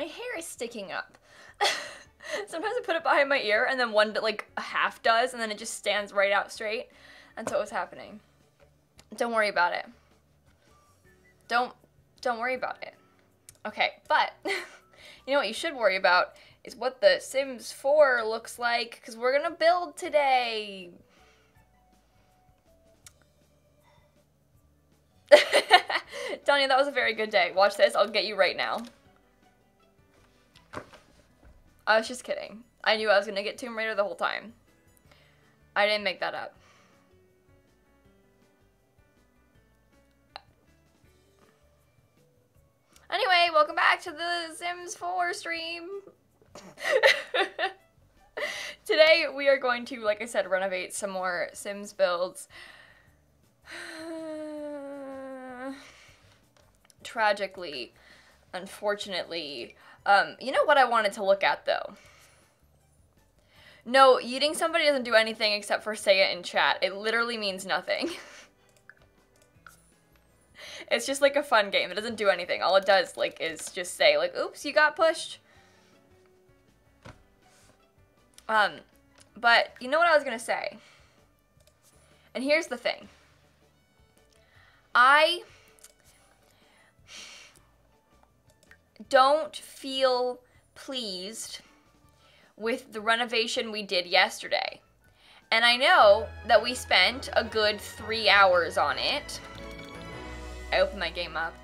My hair is sticking up. Sometimes I put it behind my ear, and then one, like, half does, and then it just stands right out straight. That's what was happening. Don't worry about it. Don't worry about it. Okay, but, you know what you should worry about is what the Sims 4 looks like, because we're gonna build today. Tanya, that was a very good day. Watch this, I'll get you right now. I was just kidding. I knew I was gonna get Tomb Raider the whole time. I didn't make that up. Anyway, welcome back to the Sims 4 stream. Today we are going to, like I said, renovate some more Sims builds. Tragically, unfortunately, you know what I wanted to look at though? No, yeeting somebody doesn't do anything except for say it in chat. It literally means nothing. It's just like a fun game. It doesn't do anything. All it does, like, is just say, like, oops, you got pushed. But you know what I was gonna say? And here's the thing. I don't feel pleased with the renovation we did yesterday. And I know that we spent a good 3 hours on it. I opened my game up.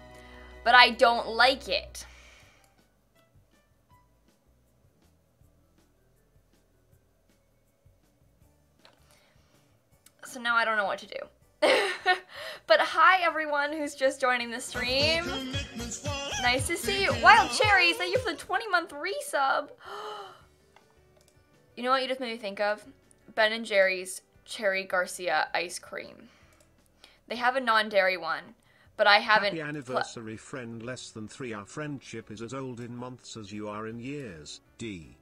But I don't like it. So now I don't know what to do. But hi everyone who's just joining the stream. Nice to see you. Wild Cherries, thank you for the 20-month resub. You know what you just made me think of? Ben & Jerry's Cherry Garcia ice cream. They have a non-dairy one, but I haven't... Happy anniversary, friend. Less than 3. Our friendship is as old in months as you are in years. D.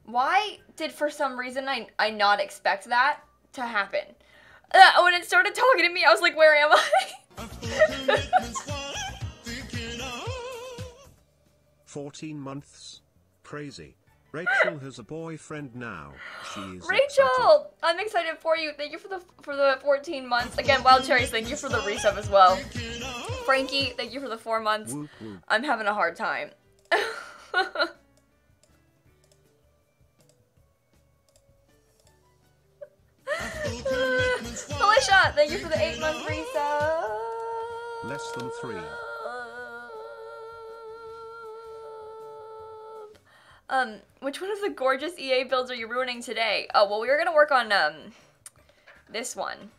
Why did, for some reason, I not expect that to happen? When it started talking to me, I was like, where am I? 14 months. Crazy. Rachel has a boyfriend now. She is Rachel! excited. I'm excited for you. Thank you for the 14 months. Again, Wild Cherries, thank you for the resub as well. Frankie, thank you for the 4 months. Whoop, whoop. I'm having a hard time. Felicia, thank you for the 8-month resub. Less than 3. Which one of the gorgeous EA builds are you ruining today? Oh, well, we were gonna work on, this one.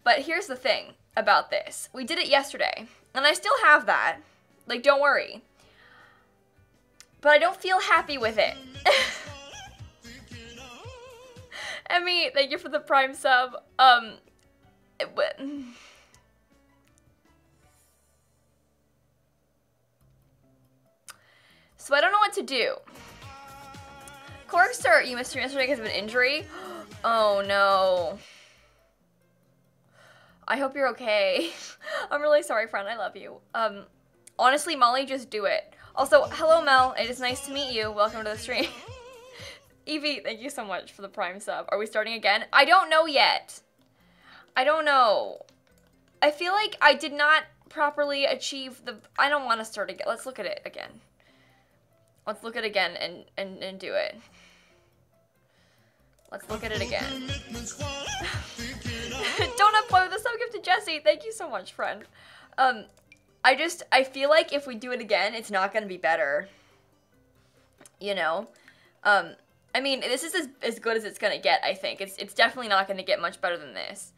But here's the thing about this. We did it yesterday, and I still have that. Like, don't worry. But I don't feel happy with it. Emmy, thank you for the Prime sub. So I don't know what to do. Corkster, you missed stream yesterday because of an injury? Oh no. I hope you're okay. I'm really sorry, friend. I love you. Honestly, Molly, just do it. Also, hello, Mel. It is nice to meet you. Welcome to the stream. Evie, thank you so much for the Prime sub. Are we starting again? I don't know yet. I don't know. I feel like I did not properly achieve the... I don't want to start again. Let's look at it again. Let's look at it again and do it. Let's look at it again. Don't upload the sub gift to Jesse. Thank you so much, friend. I feel like if we do it again, it's not going to be better. You know? I mean, this is as good as it's going to get, I think. It's definitely not going to get much better than this.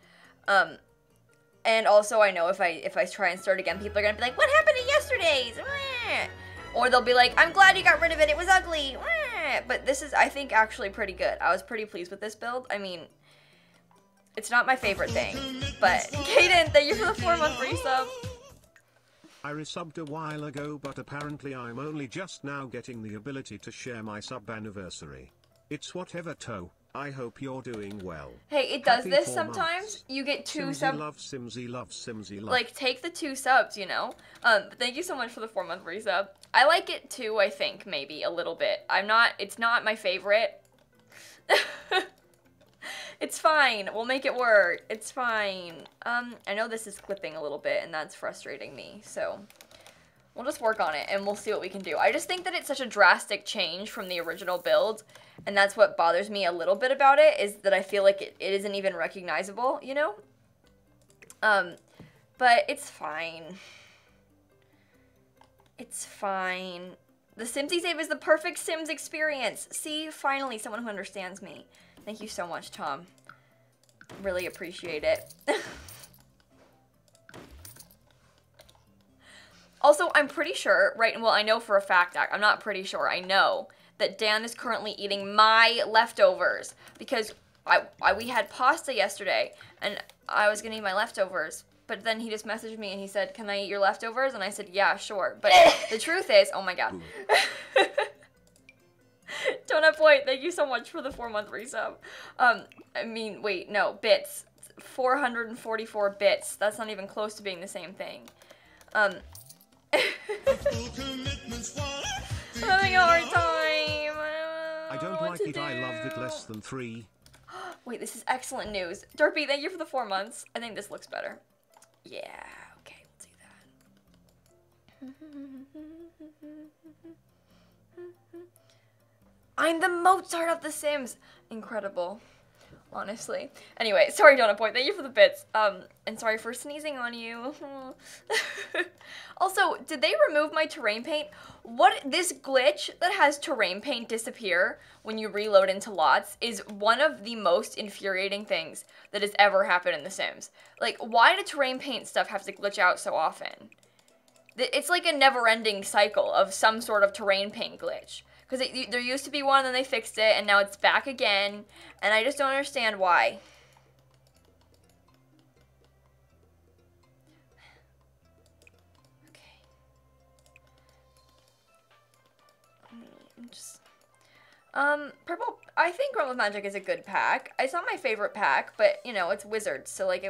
And also, I know if I try and start again, people are going to be like, what happened to yesterday's? Or they'll be like, I'm glad you got rid of it, it was ugly. But this is, I think, actually pretty good. I was pretty pleased with this build. I mean, it's not my favorite thing. But, Kaden, thank you for the 4-month resub. I resubbed a while ago, but apparently I'm only just now getting the ability to share my sub anniversary. It's whatever, toe. I hope you're doing well. Hey, it does Happy this 4 sometimes. months. You get 2 Simsie subs. love, Simsie love, Simsie love. Like, take the 2 subs, you know? But thank you so much for the 4-month resub. I like it too, I think, maybe, a little bit. It's not my favorite. It's fine. We'll make it work. It's fine. I know this is clipping a little bit, and that's frustrating me, so we'll just work on it, and we'll see what we can do. I just think that it's such a drastic change from the original build, and that's what bothers me a little bit about it, is that I feel like it isn't even recognizable, you know? But it's fine. It's fine. The Simsie save is the perfect Sims experience. See, finally, someone who understands me. Thank you so much, Tom. Really appreciate it. Also, I'm pretty sure, right, well, I know for a fact, I'm not pretty sure, I know that Dan is currently eating my leftovers, because we had pasta yesterday, and I was gonna eat my leftovers, but then he just messaged me and he said, can I eat your leftovers? And I said, yeah, sure. But the truth is, oh my god. Donut Boy, thank you so much for the 4-month resub. I mean, wait, no, bits. 444 bits. That's not even close to being the same thing. I'm having a hard time. I don't like it, I loved it less than 3. Wait, this is excellent news. Derpy, thank you for the 4 months. I think this looks better. Yeah, okay, we'll do that. I'm the Mozart of The Sims. Incredible. Honestly. Anyway, sorry, Donut Boy. Thank you for the bits. And sorry for sneezing on you. Also, did they remove my terrain paint? This glitch that has terrain paint disappear when you reload into lots is one of the most infuriating things that has ever happened in The Sims. Like, why do terrain paint stuff have to glitch out so often? It's like a never-ending cycle of some sort of terrain paint glitch. Because there used to be one, and then they fixed it, and now it's back again, and I just don't understand why. Okay. Purple, I think Realm of Magic is a good pack. It's not my favorite pack, but, you know, it's Wizards, so, like,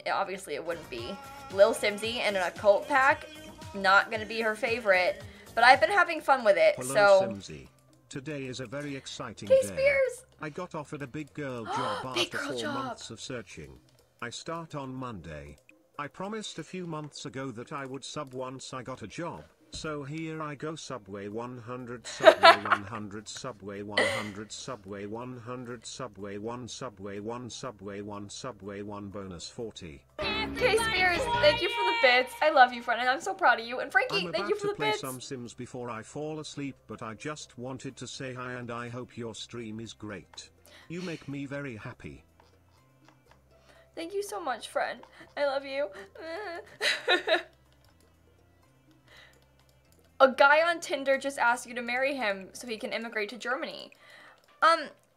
obviously it wouldn't be. lilsimsie and an Occult pack, not gonna be her favorite. But I've been having fun with it, Hello, Simsie. Today is a very exciting day. Spears! I got offered a big girl job Big after girl 4 job. months of searching. I start on Monday. I promised a few months ago that I would sub once I got a job. So here I go, Subway 100, Subway 100, Subway 100, Subway 100, Subway 1, Subway 1, Subway 1, Subway 1, bonus 40. Okay, Spears, thank you for the bits. I love you, friend, and I'm so proud of you. And Frankie, thank you for the bits. I'm about to play some Sims before I fall asleep, but I just wanted to say hi and I hope your stream is great. You make me very happy. Thank you so much, friend. I love you. A guy on Tinder just asked you to marry him so he can immigrate to Germany.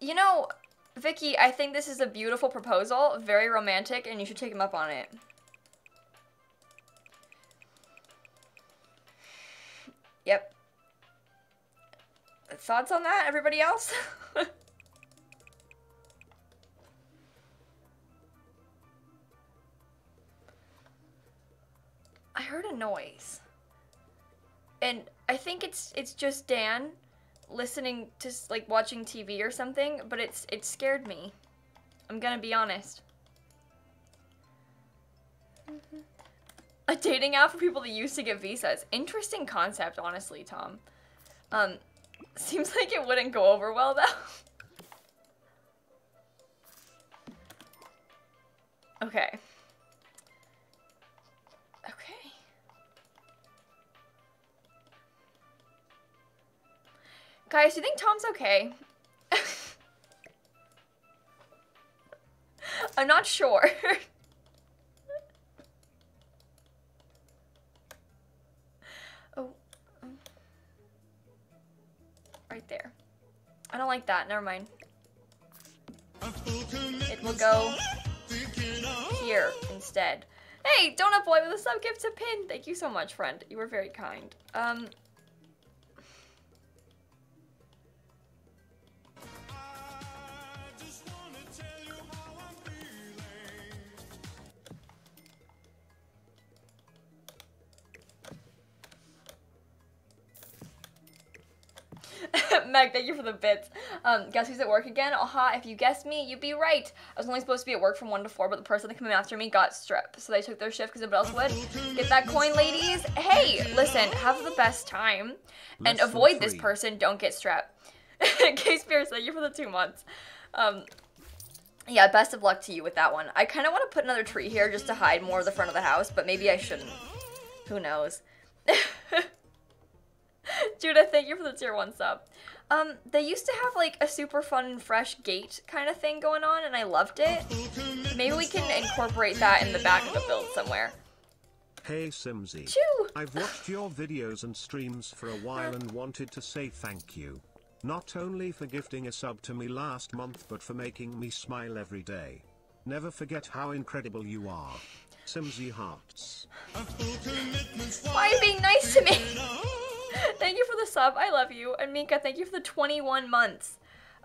You know, Vicky, I think this is a beautiful proposal, very romantic, and you should take him up on it. Yep. Thoughts on that, everybody else? I heard a noise. And I think it's just Dan listening to, like, watching TV or something, but it scared me. I'm gonna be honest. A dating app for people that used to get visas. Interesting concept, honestly, Tom. Seems like it wouldn't go over well, though. Okay. Okay. Guys, do you think Tom's okay? I'm not sure. Oh. Right there. I don't like that. Never mind. It will go here instead. Hey, Donut Boy with a sub gift to pin. Thank you so much, friend. You were very kind. Meg, thank you for the bits. Guess who's at work again? Aha, if you guessed me, you'd be right. I was only supposed to be at work from 1 to 4, but the person that came in after me got strep. So they took their shift because nobody else would. Get that coin, ladies. Hey, listen, have the best time. And avoid this person. Don't get strep. K-Spears, thank you for the 2 months. Yeah, best of luck to you with that one. I kind of want to put another tree here just to hide more of the front of the house, but maybe I shouldn't. Who knows? Judith, thank you for the tier 1 sub. They used to have like a super fun fresh gate kind of thing going on, and I loved it. Maybe we can incorporate that in the back of the build somewhere. Hey Simsie. Choo! I've watched your videos and streams for a while and wanted to say thank you. Not only for gifting a sub to me last month, but for making me smile every day. Never forget how incredible you are. Simsie hearts. Why are you being nice to me? Thank you for the sub. I love you. And Mika, thank you for the 21 months.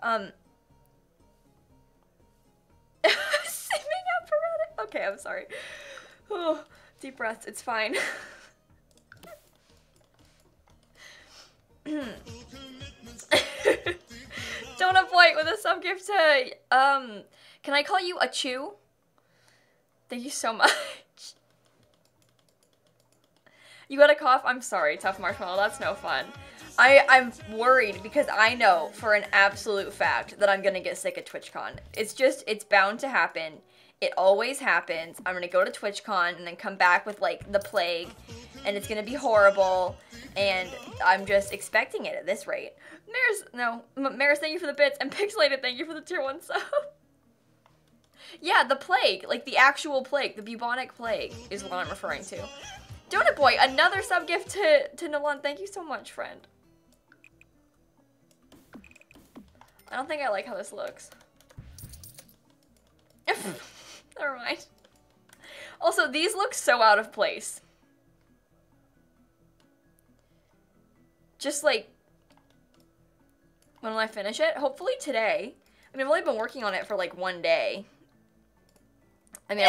Simming apparatus. Okay, I'm sorry. Oh, deep breaths. It's fine. Donut Boy with a sub gift to, can I call you a chew? Thank you so much. You got a cough? I'm sorry, Tough Marshmallow, that's no fun. I'm worried because I know for an absolute fact that I'm gonna get sick at TwitchCon. It's bound to happen. It always happens. I'm gonna go to TwitchCon and then come back with like the plague, and it's gonna be horrible, and I'm just expecting it at this rate. Maris, thank you for the bits, and Pixelated, thank you for the tier 1 sub. Yeah, the plague, like the actual plague, the bubonic plague is what I'm referring to. Donut Boy, another sub gift to Nolan. Thank you so much, friend. I don't think I like how this looks. Never mind. Also, these look so out of place. Just like, when will I finish it? Hopefully today. I mean, I've only been working on it for like 1 day. I mean,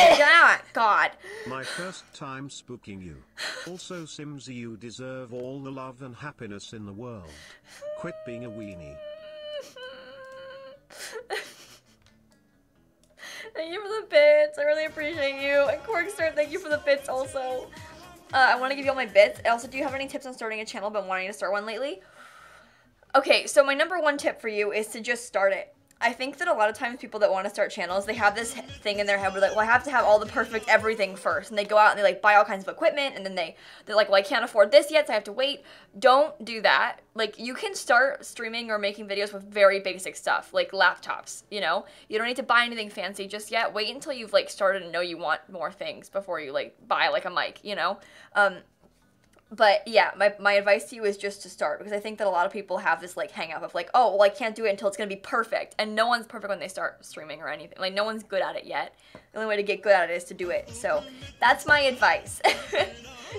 God. My first time spooking you. Also, Simsie, you deserve all the love and happiness in the world. Quit being a weenie. Thank you for the bits. I really appreciate you. And Corkstar, thank you for the bits also. I want to give you all my bits. Also, do you have any tips on starting a channel but wanting to start one lately? Okay, so my number 1 tip for you is to just start it. I think that a lot of times people that want to start channels, they have this thing in their head where like, well, I have to have all the perfect everything first. And they go out and they like buy all kinds of equipment, and then they're like, well, I can't afford this yet, so I have to wait. Don't do that. Like, you can start streaming or making videos with very basic stuff, like laptops, you know? You don't need to buy anything fancy just yet. Wait until you've like started and know you want more things before you like buy like a mic, you know? But yeah, my advice to you is just to start, because I think that a lot of people have this like hang up of like, oh, well, I can't do it until it's going to be perfect. And no one's perfect when they start streaming or anything. Like, no one's good at it yet. The only way to get good at it is to do it. So that's my advice.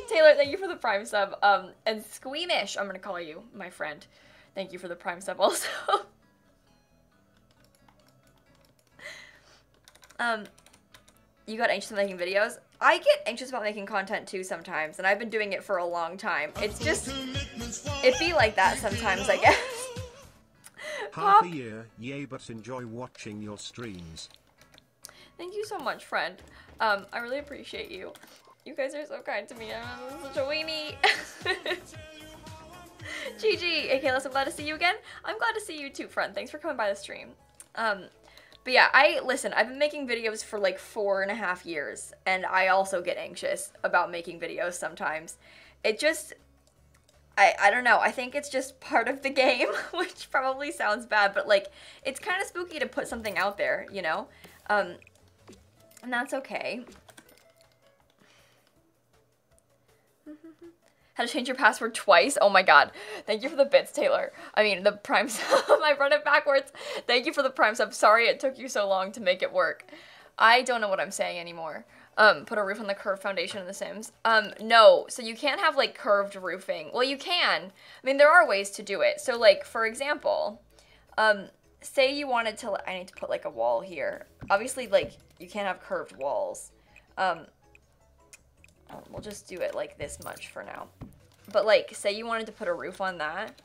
Taylor, thank you for the Prime sub. And Squeamish, I'm going to call you, my friend. Thank you for the Prime sub also. You got anxious about making videos? I get anxious about making content too sometimes, and I've been doing it for a long time. It's just, it be like that sometimes, I guess. Half a year, yay, but enjoy watching your streams. Thank you so much, friend. I really appreciate you. You guys are so kind to me. I'm such a weenie. GG. Okay, I'm glad to see you again. I'm glad to see you too, friend. Thanks for coming by the stream. But yeah, listen, I've been making videos for like 4.5 years, and I also get anxious about making videos sometimes. It just, I don't know, I think it's just part of the game, which probably sounds bad, but like, it's kind of spooky to put something out there, you know? And that's okay. How to change your password twice? Oh my god. Thank you for the bits, Taylor. I mean, the Prime sub. I read it backwards. Thank you for the Prime sub. Sorry it took you so long to make it work. I don't know what I'm saying anymore. Put a roof on the curved foundation in The Sims. No. So you can't have, like, curved roofing. Well, you can. I mean, there are ways to do it. So, like, for example, say you wanted to... I need to put, like, a wall here. Obviously, like, you can't have curved walls. We'll just do it like this much for now. But like, say you wanted to put a roof on that.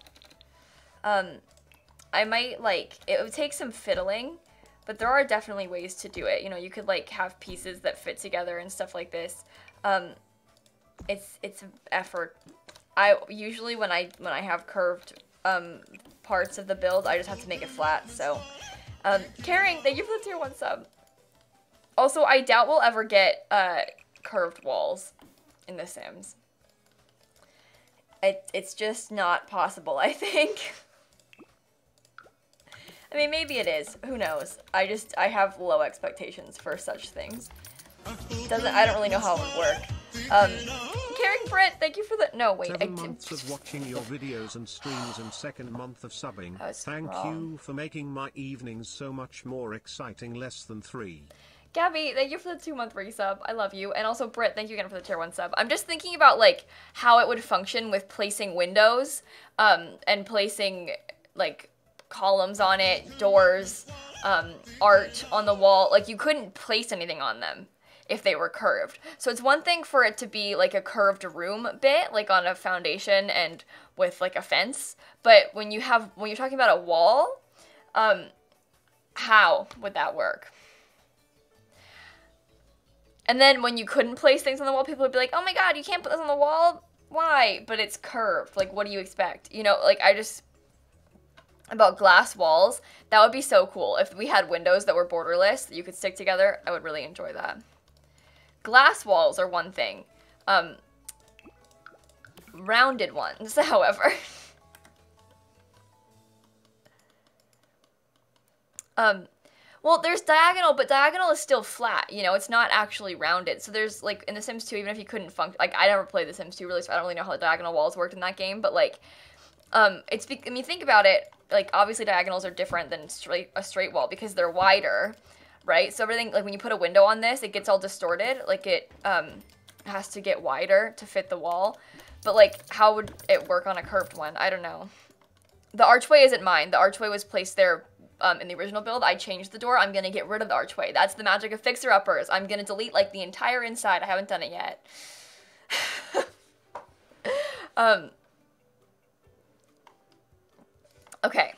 I might, like, it would take some fiddling, but there are definitely ways to do it. You know, you could, like, have pieces that fit together and stuff like this. It's effort. I usually, when I have curved, parts of the build, I just have to make it flat, so. Caring, thank you for the tier 1 sub. Also, I doubt we'll ever get, curved walls in The Sims. It's just not possible, I think. I mean, maybe it is. Who knows? I have low expectations for such things. I don't really know how it would work. Caring Brent, thank you for the— no, wait. 7 months of watching your videos and streams and 2nd month of subbing. Thank you for making my evenings so much more exciting. Less than 3. Gabby, thank you for the 2-month resub. I love you. And also, Britt, thank you again for the tier 1 sub. I'm just thinking about, like, how it would function with placing windows, and placing, like, columns on it, doors, art on the wall. Like, you couldn't place anything on them if they were curved. So it's one thing for it to be, like, a curved room bit, like, on a foundation and with, like, a fence. But when you're talking about a wall, how would that work? And then when you couldn't place things on the wall, people would be like, oh my god, you can't put this on the wall? Why? But it's curved. Like, what do you expect? You know, like, about glass walls, that would be so cool. If we had windows that were borderless, that you could stick together, I would really enjoy that. Glass walls are one thing. Rounded ones, however. Well, there's diagonal, but diagonal is still flat, you know, it's not actually rounded. So there's, like, in The Sims 2, even if you couldn't function, like, I never played The Sims 2, really, so I don't really know how the diagonal walls worked in that game, but, like, I mean, think about it, like, obviously diagonals are different than a straight wall, because they're wider, right? So everything, like, when you put a window on this, it gets all distorted, like, it, has to get wider to fit the wall, but, like, how would it work on a curved one? I don't know. The archway isn't mine. The archway was placed there in the original build. I changed the door. I'm gonna get rid of the archway. That's the magic of fixer-uppers. I'm gonna delete, like, the entire inside. I haven't done it yet. Okay.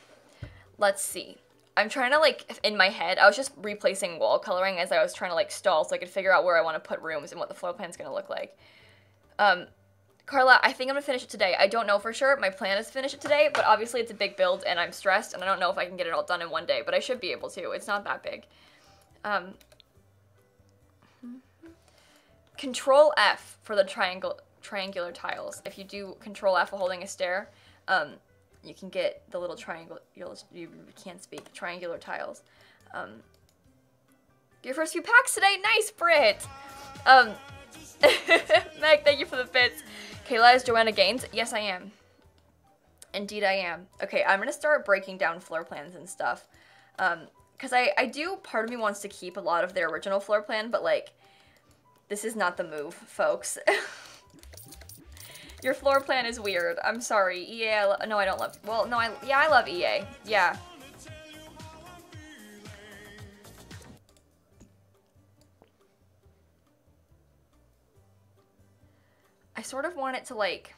Let's see. I'm trying to, like, in my head, I was just replacing wall coloring as I was trying to, like, stall so I could figure out where I want to put rooms and what the floor plan's gonna look like. Carla, I think I'm gonna finish it today. I don't know for sure. My plan is to finish it today, but obviously it's a big build and I'm stressed and I don't know if I can get it all done in one day, but I should be able to. It's not that big. Control F for the triangular tiles. If you do Control F while holding a stair, you can get the little triangle, you can't speak, triangular tiles. Your first few packs today, nice, Brit! Meg, thank you for the bits. Kayla, is Joanna Gaines? Yes, I am. Indeed, I am. Okay, I'm gonna start breaking down floor plans and stuff. Because I do, part of me wants to keep a lot of their original floor plan, but, like, this is not the move, folks. Your floor plan is weird. I'm sorry. EA, no, I don't love, well, no, yeah, I love EA. Yeah. I sort of want it to, like,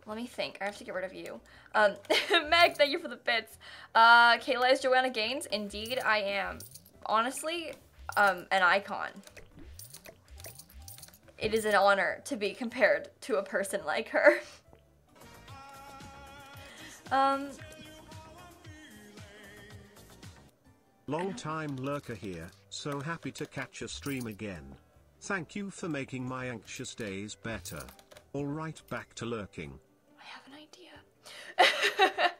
let me think. I have to get rid of you. Meg, thank you for the bits. Kayla, is Joanna Gaines? Indeed, I am. Honestly, an icon. It is an honor to be compared to a person like her. Long time lurker here, so happy to catch a stream again. Thank you for making my anxious days better. Alright, back to lurking. I have an idea.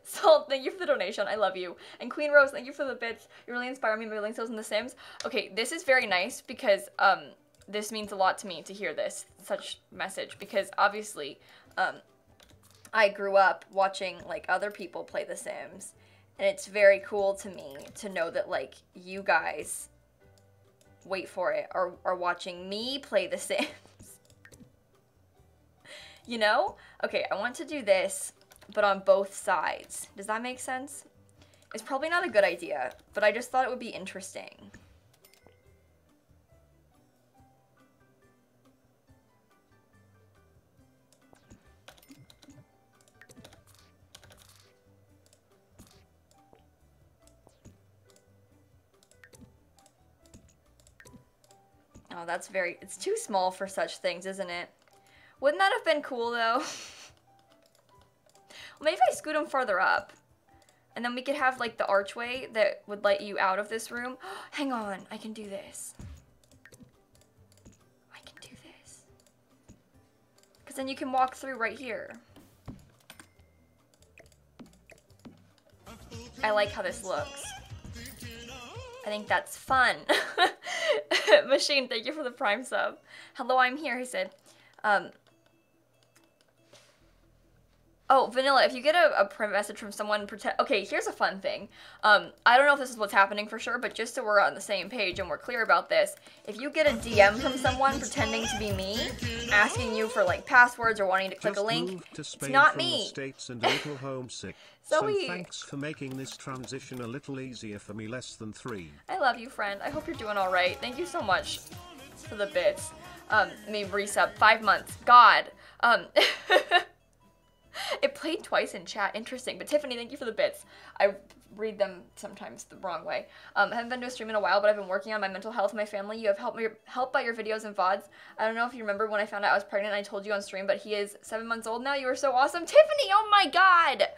Salt, thank you for the donation. I love you. And Queen Rose, thank you for the bits. You really inspire me building skills in The Sims. Okay, this is very nice because this means a lot to me to hear such message, because obviously I grew up watching, like, other people play The Sims, and it's very cool to me to know that, like, you guys, wait for it, are watching me play The Sims. You know? Okay, I want to do this, but on both sides. Does that make sense? It's probably not a good idea, but I just thought it would be interesting. Oh, that's very, it's too small for such things, isn't it? Wouldn't that have been cool, though? Well, maybe if I scoot them farther up. And then we could have, like, the archway that would let you out of this room. Hang on, I can do this. I can do this. Because then you can walk through right here. I like how this looks. I think that's fun. Machine, thank you for the Prime sub. Hello, I'm here, he said. Oh, Vanilla, if you get a message from someone, okay, here's a fun thing. I don't know if this is what's happening for sure, but just so we're on the same page and we're clear about this, if you get a DM from someone pretending to be me, asking you for, like, passwords or wanting to click a link, it's not me. States and a little homesick. So thanks for making this transition a little easier for me, less than 3. I love you, friend. I hope you're doing all right. Thank you so much for the bits. Me resub 5 months. God. It played twice in chat. Interesting. But Tiffany, thank you for the bits. I read them sometimes the wrong way. I haven't been to a stream in a while, but I've been working on my mental health and my family. You have helped by your videos and VODs. I don't know if you remember when I found out I was pregnant and I told you on stream, but he is 7 months old now. You are so awesome. Tiffany, oh my god!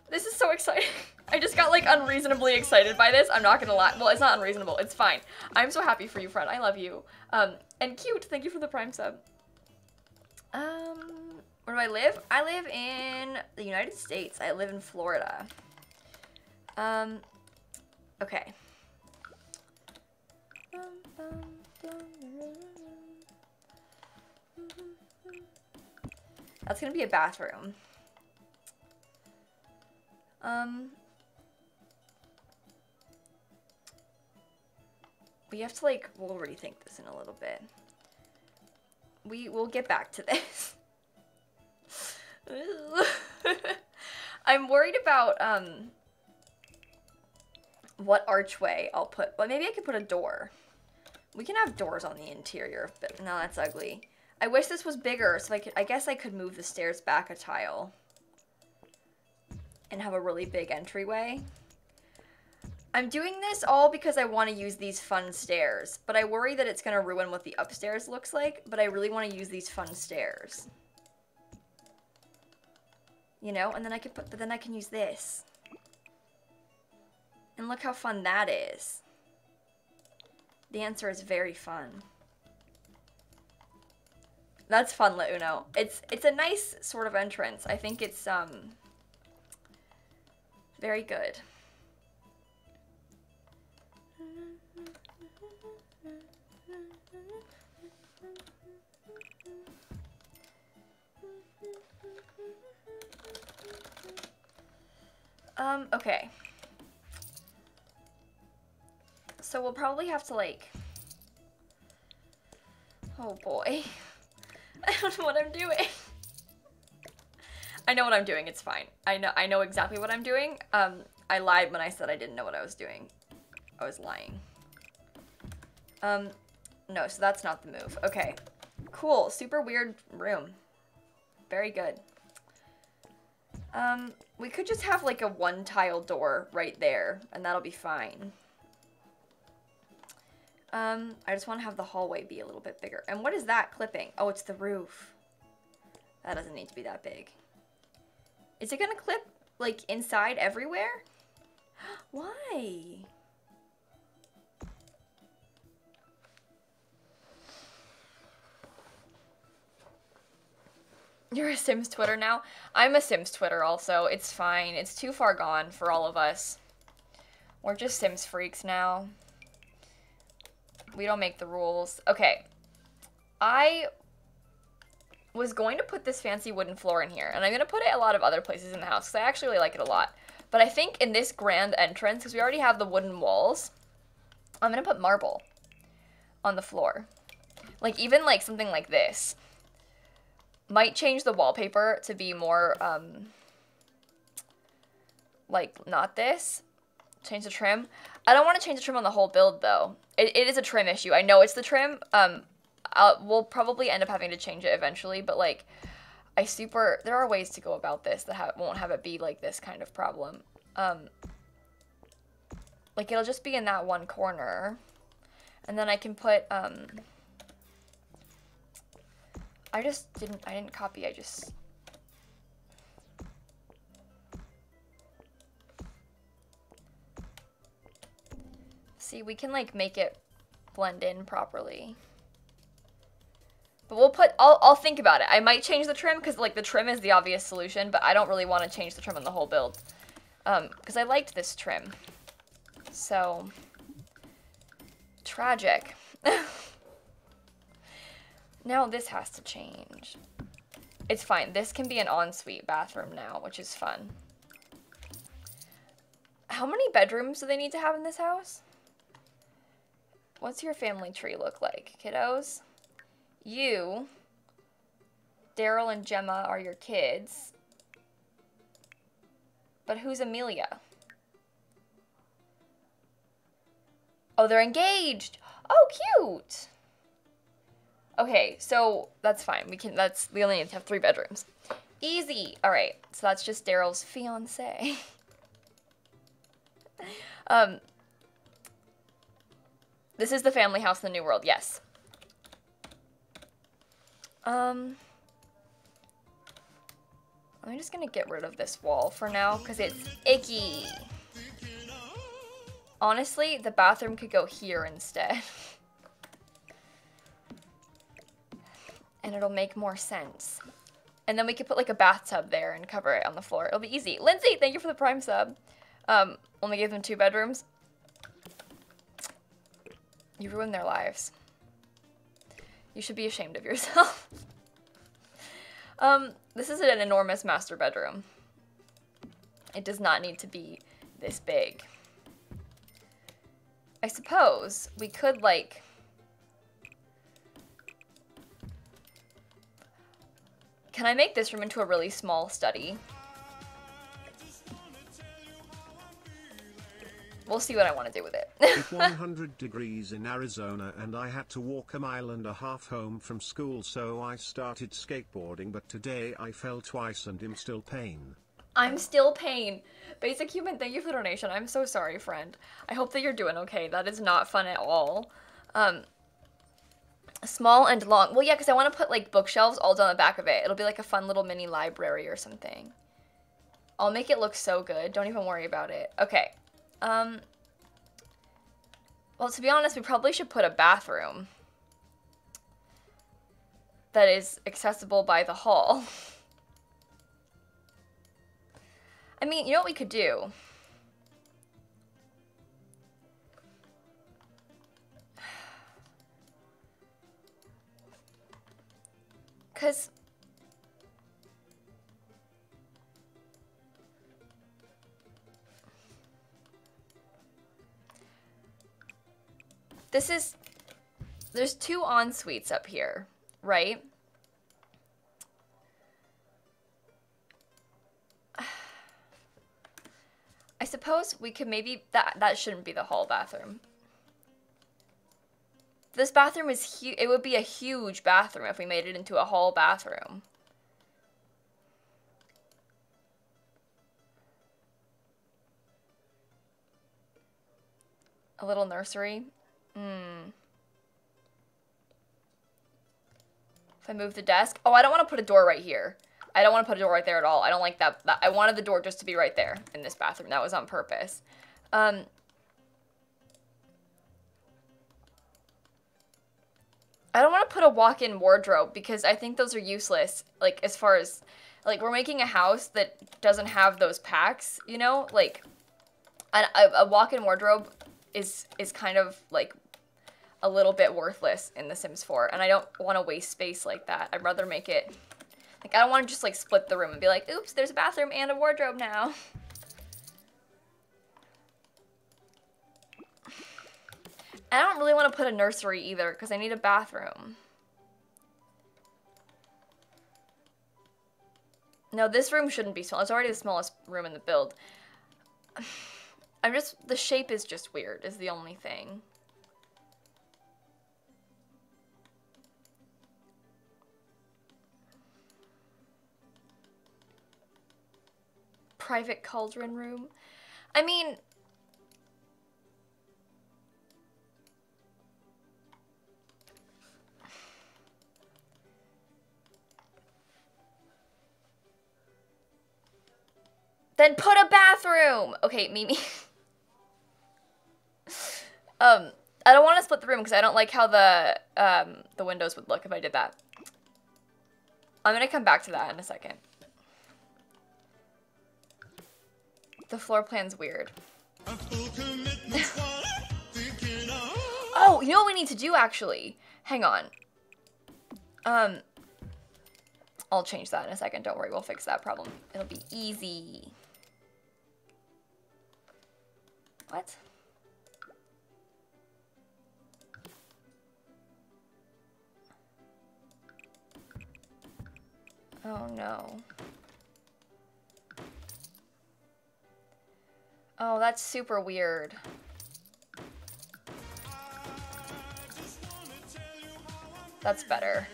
This is so exciting. I just got, like, unreasonably excited by this. I'm not gonna lie. Well, it's not unreasonable. It's fine. I'm so happy for you, friend. I love you. And cute. Thank you for the Prime sub. Where do I live? I live in the United States. I live in Florida. Okay. That's gonna be a bathroom. We have to, like, we'll rethink this in a little bit. We'll get back to this. I'm worried about, what archway I'll put. Well, maybe I could put a door. We can have doors on the interior, but no, that's ugly. I wish this was bigger, so I guess I could move the stairs back a tile. And have a really big entryway. I'm doing this all because I want to use these fun stairs, but I worry that it's going to ruin what the upstairs looks like, but I really want to use these fun stairs. You know, and then I could but then I can use this. And look how fun that is. The answer is very fun. That's fun, La Uno. It's a nice sort of entrance. I think it's, very good. Okay. So we'll probably have to, like... Oh boy. I don't know what I'm doing. I know what I'm doing, it's fine. I know exactly what I'm doing. I lied when I said I didn't know what I was doing. I was lying. No, so that's not the move. Okay. Cool, super weird room. Very good. We could just have, like, a one-tile door right there, and that'll be fine. I just want to have the hallway be a little bit bigger. And what is that clipping? Oh, it's the roof. That doesn't need to be that big. Is it gonna clip, like, inside everywhere? Why? You're a Sims Twitter now? I'm a Sims Twitter also. It's fine. It's too far gone for all of us. We're just Sims freaks now. We don't make the rules. Okay. I was going to put this fancy wooden floor in here, and I'm going to put it a lot of other places in the house, because I actually really like it a lot. But I think in this grand entrance, because we already have the wooden walls, I'm going to put marble on the floor. Like, even, like, something like this. Might change the wallpaper to be more, like, not this. Change the trim. I don't want to change the trim on the whole build, though. It is a trim issue. I know it's the trim. We'll probably end up having to change it eventually, but, like, there are ways to go about this that won't have it be, like, this kind of problem. Like, it'll just be in that one corner. And then I can put, I didn't copy, I just... See, we can, like, make it blend in properly. But we'll put, I'll think about it. I might change the trim, because, like, the trim is the obvious solution, but I don't really want to change the trim on the whole build. Because I liked this trim. So, tragic. Now this has to change. It's fine. This can be an ensuite bathroom now, which is fun. How many bedrooms do they need to have in this house? What's your family tree look like, kiddos? You, Daryl and Gemma are your kids. But who's Amelia? Oh, they're engaged. Oh, cute. Okay, so that's fine. We only need to have 3 bedrooms. Easy. All right, so that's just Daryl's fiance. This is the family house in the New World, yes. I'm just gonna get rid of this wall for now, because it's icky. Honestly, the bathroom could go here instead. And it'll make more sense. And then we could put like a bathtub there and cover it on the floor. It'll be easy. Lindsay, thank you for the Prime sub. Only gave them 2 bedrooms. You ruined their lives. You should be ashamed of yourself. This is an enormous master bedroom. It does not need to be this big. I suppose we could, like... Can I make this room into a really small study? We'll see what I want to do with it. It's 100 degrees in Arizona and I had to walk 1.5 miles home from school, so I started skateboarding, but today I fell twice and I'm still pain. I'm still pain. Basic Human, thank you for the donation. I'm so sorry, friend. I hope that you're doing okay. That is not fun at all. Small and long. Well, yeah, because I want to put, like, bookshelves all down the back of it. It'll be like a fun little mini library or something. I'll make it look so good. Don't even worry about it. Okay. Well, to be honest, we probably should put a bathroom that is accessible by the hall. I mean, you know what we could do? Because there's 2 en-suites up here, right? I suppose we could maybe, that shouldn't be the hall bathroom. This bathroom is huge. It would be a huge bathroom if we made it into a hall bathroom. A little nursery. If I move the desk. Oh, I don't want to put a door right here. I don't want to put a door right there at all. I don't like that. I wanted the door just to be right there in this bathroom. That was on purpose. I don't want to put a walk-in wardrobe because I think those are useless. Like, as far as, like, we're making a house that doesn't have those packs, you know? Like, a walk-in wardrobe is kind of, like, a little bit worthless in The Sims 4. And I don't want to waste space like that. I'd rather make it, like, I don't want to just, like, split the room and be like, oops, there's a bathroom and a wardrobe now. I don't really want to put a nursery either, because I need a bathroom. No, this room shouldn't be small. It's already the smallest room in the build. The shape is just weird, is the only thing. Private cauldron room. I mean... Then put a bathroom! Okay, Mimi. I don't want to split the room because I don't like how the windows would look if I did that. I'm gonna come back to that in a second. The floor plan's weird. Oh, you know what we need to do, actually? Hang on. I'll change that in a second. Don't worry, we'll fix that problem. It'll be easy. What? Oh, no. Oh, that's super weird. That's better.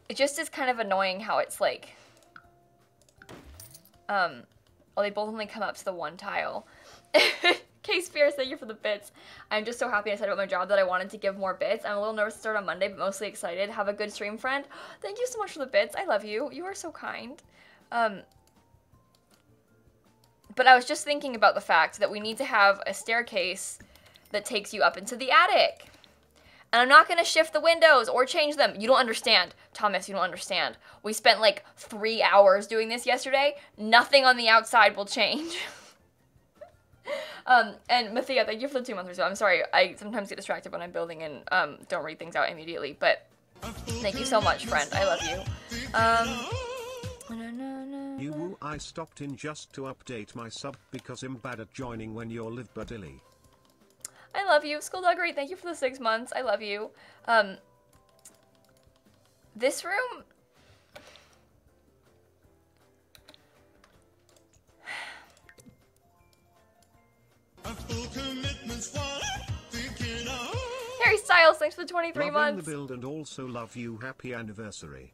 It just is kind of annoying how it's like, well, they both only come up to the one tile. K Spears, thank you for the bits. I'm just so happy I said about my job that I wanted to give more bits. I'm a little nervous to start on Monday, but mostly excited. Have a good stream, friend. Thank you so much for the bits. I love you. You are so kind. But I was just thinking about the fact that we need to have a staircase that takes you up into the attic. And I'm not going to shift the windows or change them. You don't understand. Thomas, you don't understand. We spent like 3 hours doing this yesterday. Nothing on the outside will change. And Mathia, thank you for the 2 months or so. I'm sorry, I sometimes get distracted when I'm building and don't read things out immediately. But thank you so much, friend. I love you. I stopped in just to update my sub because I'm bad at joining when you're live badilly. I love you. Skullduggery, thank you for the 6 months. I love you. This room... Harry Styles, thanks for the 23 months. Loving the build and also love you. Happy anniversary.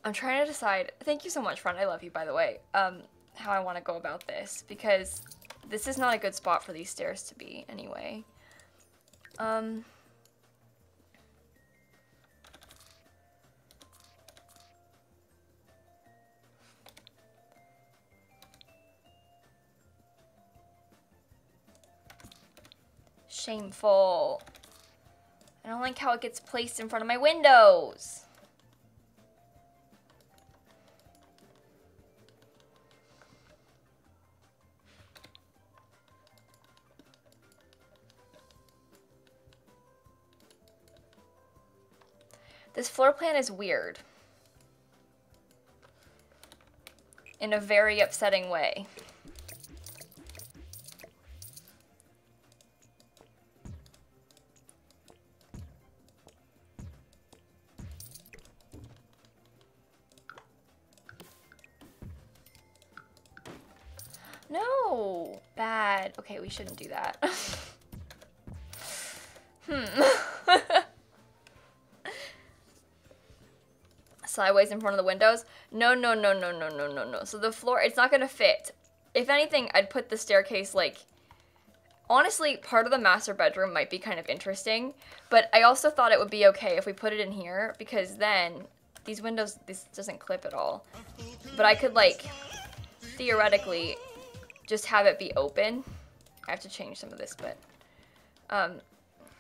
I'm trying to decide. Thank you so much, friend. I love you, by the way. How I want to go about this, because this is not a good spot for these stairs to be anyway. Shameful. I don't like how it gets placed in front of my windows. This floor plan is weird. In a very upsetting way. No! Bad. Okay, we shouldn't do that. Sideways in front of the windows. No. So the floor, it's not gonna fit. If anything, I'd put the staircase like, honestly, part of the master bedroom might be kind of interesting, but I also thought it would be okay if we put it in here, because then these windows, this doesn't clip at all. But I could like, theoretically, just have it be open. I have to change some of this, but,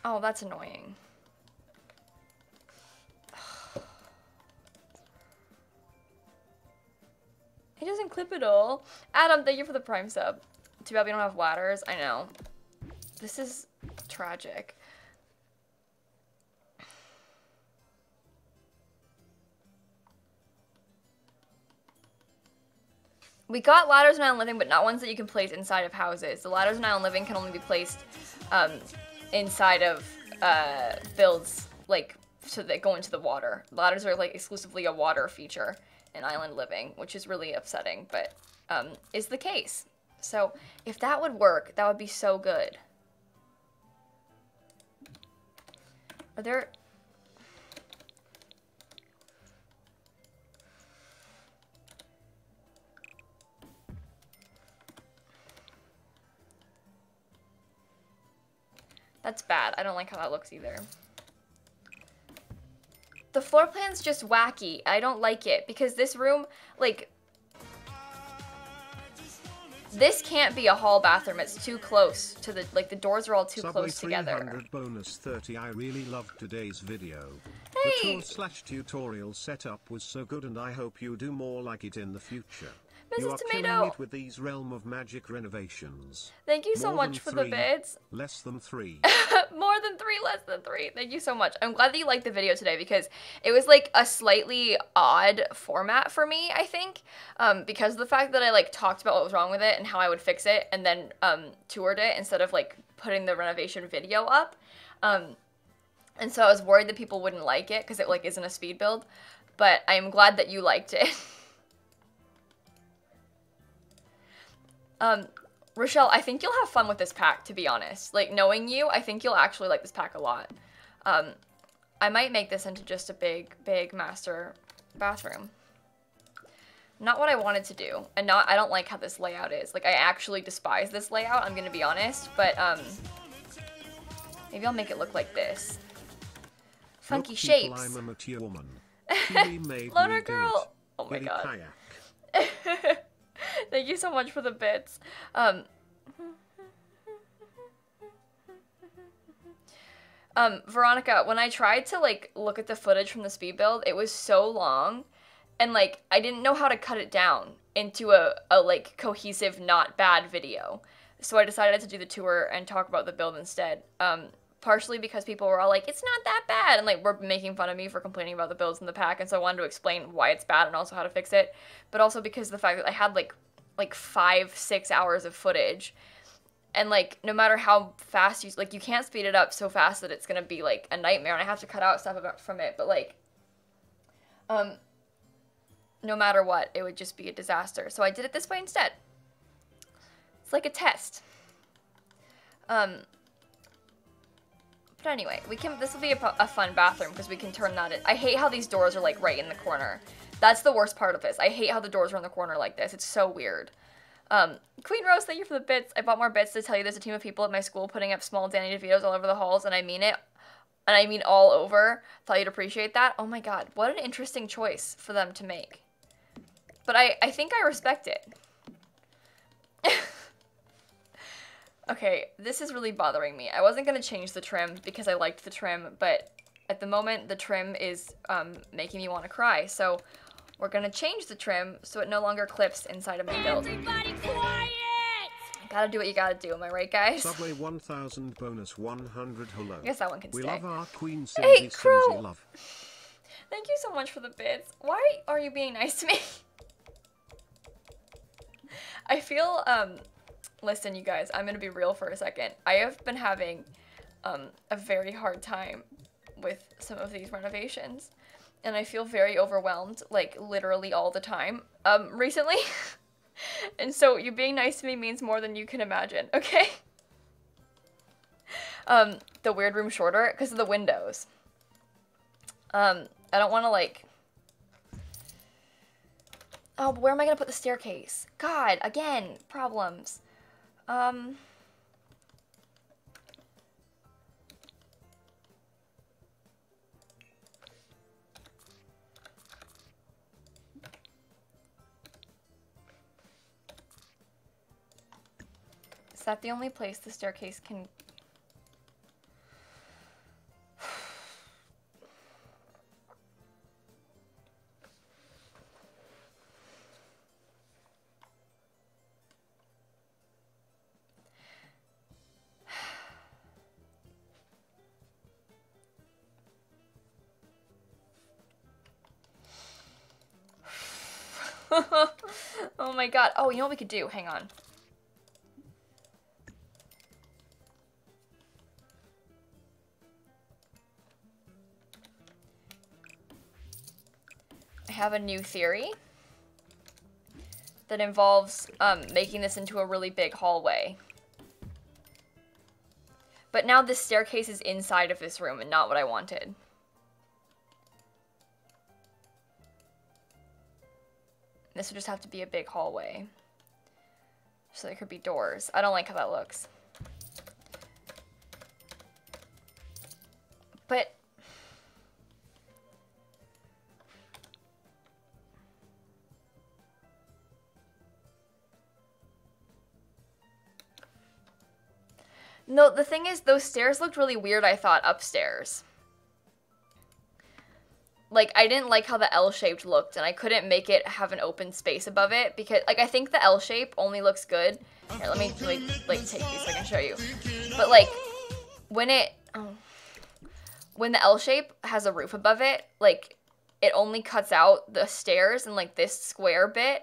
oh, that's annoying. It doesn't clip at all. Adam, thank you for the Prime sub. Too bad we don't have ladders. I know. This is tragic. We got ladders in Island Living, but not ones that you can place inside of houses. The ladders in Island Living can only be placed inside of builds, like, so that go into the water. Ladders are, like, exclusively a water feature in Island Living, which is really upsetting, but is the case. So if that would work, that would be so good. Are there... That's bad. I don't like how that looks either. the floor plan's just wacky. I don't like it because this room, like, this can't be a hall bathroom. It's too close to the, like, the doors are all too Subway close together. 300 bonus 30. I really loved today's video. Hey! The tour/tutorial setup was so good and I hope you do more like it in the future. Mrs. You are Tomato! killing it with these Realm of Magic renovations. Thank you so More much than for the 3, bits. Less than 3. More than 3, less than 3. Thank you so much. I'm glad that you liked the video today because it was like a slightly odd format for me, I think. Because of the fact that I like talked about what was wrong with it and how I would fix it and then toured it instead of like putting the renovation video up. And so I was worried that people wouldn't like it because it like isn't a speed build. But I'm glad that you liked it. Rochelle, I think you'll have fun with this pack, to be honest. Like, knowing you, I think you'll actually like this pack a lot. I might make this into just a big master bathroom. Not what I wanted to do, and I don't like how this layout is. Like, I actually despise this layout, I'm gonna be honest, but, maybe I'll make it look like this. Funky shapes. I'm a mature woman. Loner girl! Oh my god. Thank you so much for the bits. Veronica, when I tried to, like, look at the footage from the speed build, it was so long, and, like, I didn't know how to cut it down into a like, cohesive, not bad video. So I decided to do the tour and talk about the build instead. Partially because people were all like, it's not that bad, and, like, were making fun of me for complaining about the builds in the pack, and so I wanted to explain why it's bad and also how to fix it. But also because of the fact that I had, like 5-6 hours of footage. And, like, no matter how fast you, like, you can't speed it up so fast that it's gonna be, like, a nightmare, and I have to cut out stuff from it, but, like, no matter what, it would just be a disaster. So I did it this way instead. It's like a test. But anyway, this will be a fun bathroom, because we can turn that in. I hate how these doors are, like, right in the corner. That's the worst part of this. I hate how the doors are in the corner like this. It's so weird. Queen Rose, thank you for the bits. I bought more bits to tell you there's a team of people at my school putting up small Danny DeVitos all over the halls, and I mean it. And I mean all over. Thought you'd appreciate that. Oh my god, what an interesting choice for them to make. But I think I respect it. Okay, this is really bothering me. I wasn't going to change the trim because I liked the trim, but at the moment the trim is making me want to cry. So we're going to change the trim so it no longer clips inside of my build. Everybody quiet! Gotta do what you gotta do, am I right, guys? Subway 1000 bonus 100 hello. I guess that one can we stay. love our Queen Hey, Simsie, Crow! Simsie love. Thank you so much for the bits. Why are you being nice to me? I feel, listen, you guys, I'm gonna be real for a second. I have been having a very hard time with some of these renovations, and I feel very overwhelmed, like, literally all the time, recently. And so you being nice to me means more than you can imagine, okay? The weird room shorter, because of the windows. I don't want to, like... Oh, but where am I going to put the staircase? God, again, problems. Is that the only place the staircase can... Oh my god. Oh, you know what we could do? Hang on. I have a new theory that involves making this into a really big hallway. But now this staircase is inside of this room and not what I wanted. This would just have to be a big hallway. So there could be doors. I don't like how that looks. But No, the thing is, those stairs looked really weird, I thought, upstairs. Like, I didn't like how the L-shaped looked, and I couldn't make it have an open space above it, because, like, I think the L-shape only looks good. Here, let me, like, take these so I can show you. But, like, when the L-shape has a roof above it, like, it only cuts out the stairs, and, like, this square bit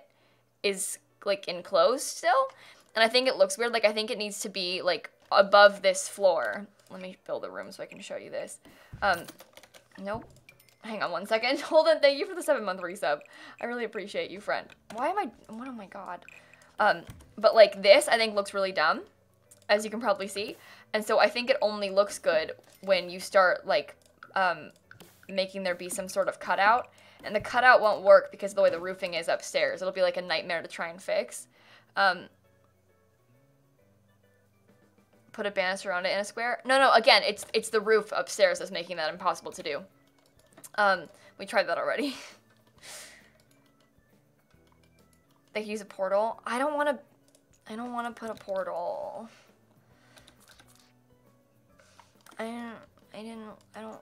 is, like, enclosed still. And I think it looks weird. Like, I think it needs to be, like, above this floor. Let me build a room so I can show you this. Nope. Hang on 1 second. Hold on. Thank you for the 7-month resub. I really appreciate you, friend. Why am I... Oh, my God. But, like, this, I think, looks really dumb, as you can probably see. And so I think it only looks good when you start, like, making there be some sort of cutout. And the cutout won't work because of the way the roofing is upstairs. It'll be, like, a nightmare to try and fix. Put a banister around it in a square. No, again, it's the roof upstairs that's making that impossible to do. We tried that already. They can use a portal. I don't want to put a portal. I don't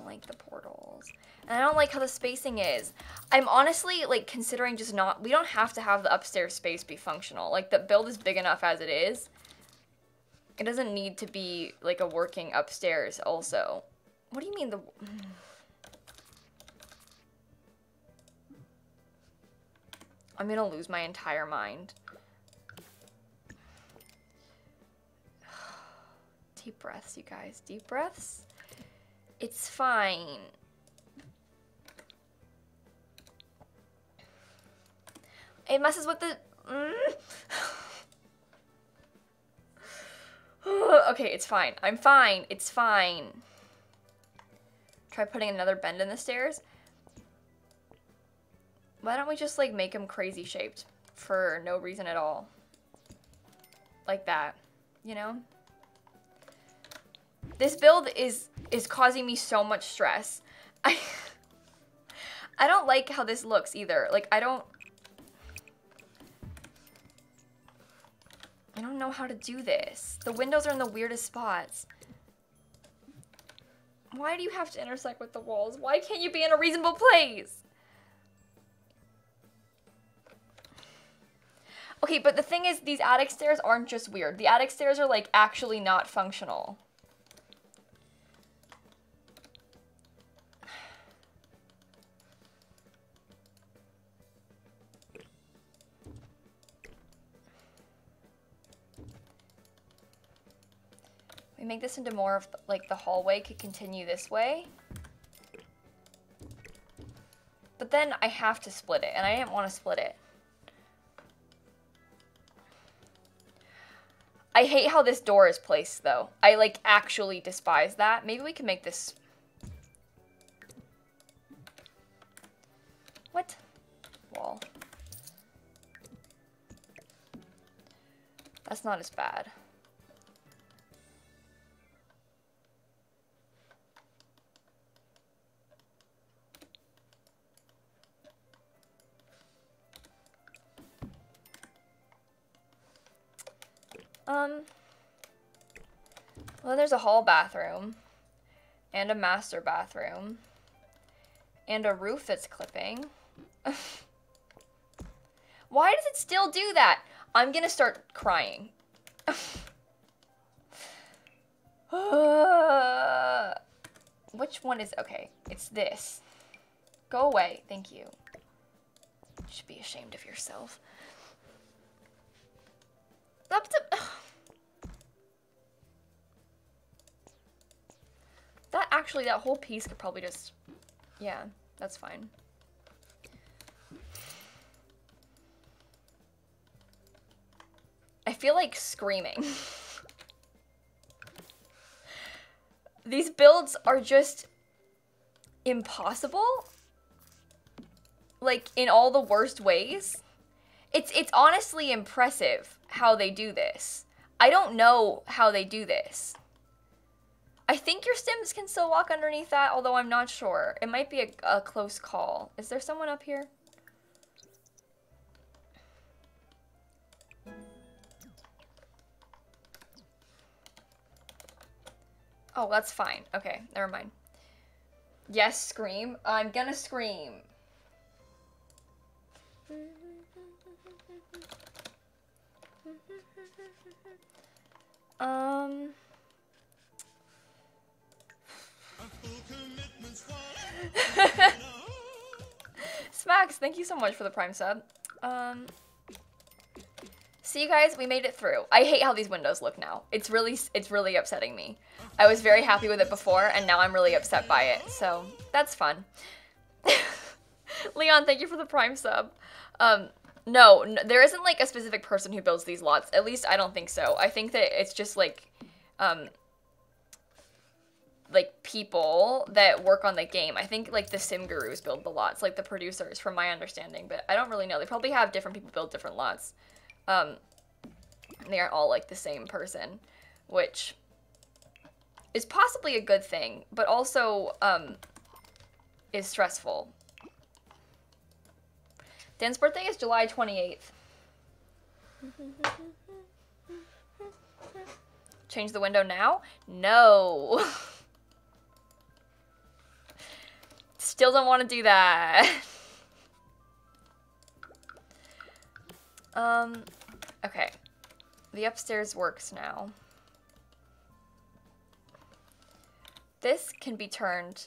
like the portals. And I don't like how the spacing is. I'm honestly, like, considering just not... We don't have to have the upstairs space be functional. Like, the build is big enough as it is. It doesn't need to be, like, a working upstairs also. What do you mean the... I'm gonna lose my entire mind. Deep breaths, you guys. Deep breaths. It's fine. It messes with the... Okay, it's fine. I'm fine. It's fine. Try putting another bend in the stairs. Why don't we just, like, make them crazy shaped for no reason at all? Like that, you know? This build is causing me so much stress. I don't like how this looks either. Like, I don't know how to do this. The windows are in the weirdest spots. Why do you have to intersect with the walls? Why can't you be in a reasonable place? Okay, but the thing is, these attic stairs aren't just weird. The attic stairs are, like, actually not functional. We make this into more of, like, the hallway could continue this way. But then I have to split it, and I didn't want to split it. I hate how this door is placed, though. I, like, actually despise that. Maybe we can make this... What? Wall. That's not as bad. Well, there's a hall bathroom, and a master bathroom, and a roof that's clipping. Why does it still do that? I'm gonna start crying. Which one is, okay, it's this. Go away, thank you. You should be ashamed of yourself. Up to... That actually, that whole piece could probably just... Yeah, that's fine. I feel like screaming. These builds are just impossible. Like, in all the worst ways. It's honestly impressive how they do this. I don't know how they do this. I think your Sims can still walk underneath that, although I'm not sure. It might be a close call. Is there someone up here? Oh, that's fine. Okay, never mind. Yes, scream. I'm gonna scream. Smacks, thank you so much for the Prime sub. See you guys, we made it through. I hate how these windows look now. It's really upsetting me. I was very happy with it before, and now I'm really upset by it. So that's fun. Leon, thank you for the Prime sub. No, there isn't like a specific person who builds these lots. At least I don't think so. I think that it's just like people that work on the game. I think like the sim gurus build the lots, like the producers, from my understanding. But I don't really know. They probably have different people build different lots. They aren't all like the same person, which is possibly a good thing, but also is stressful. Dan's birthday is July 28th. Change the window now? No. Still don't want to do that. Okay. The upstairs works now. This can be turned.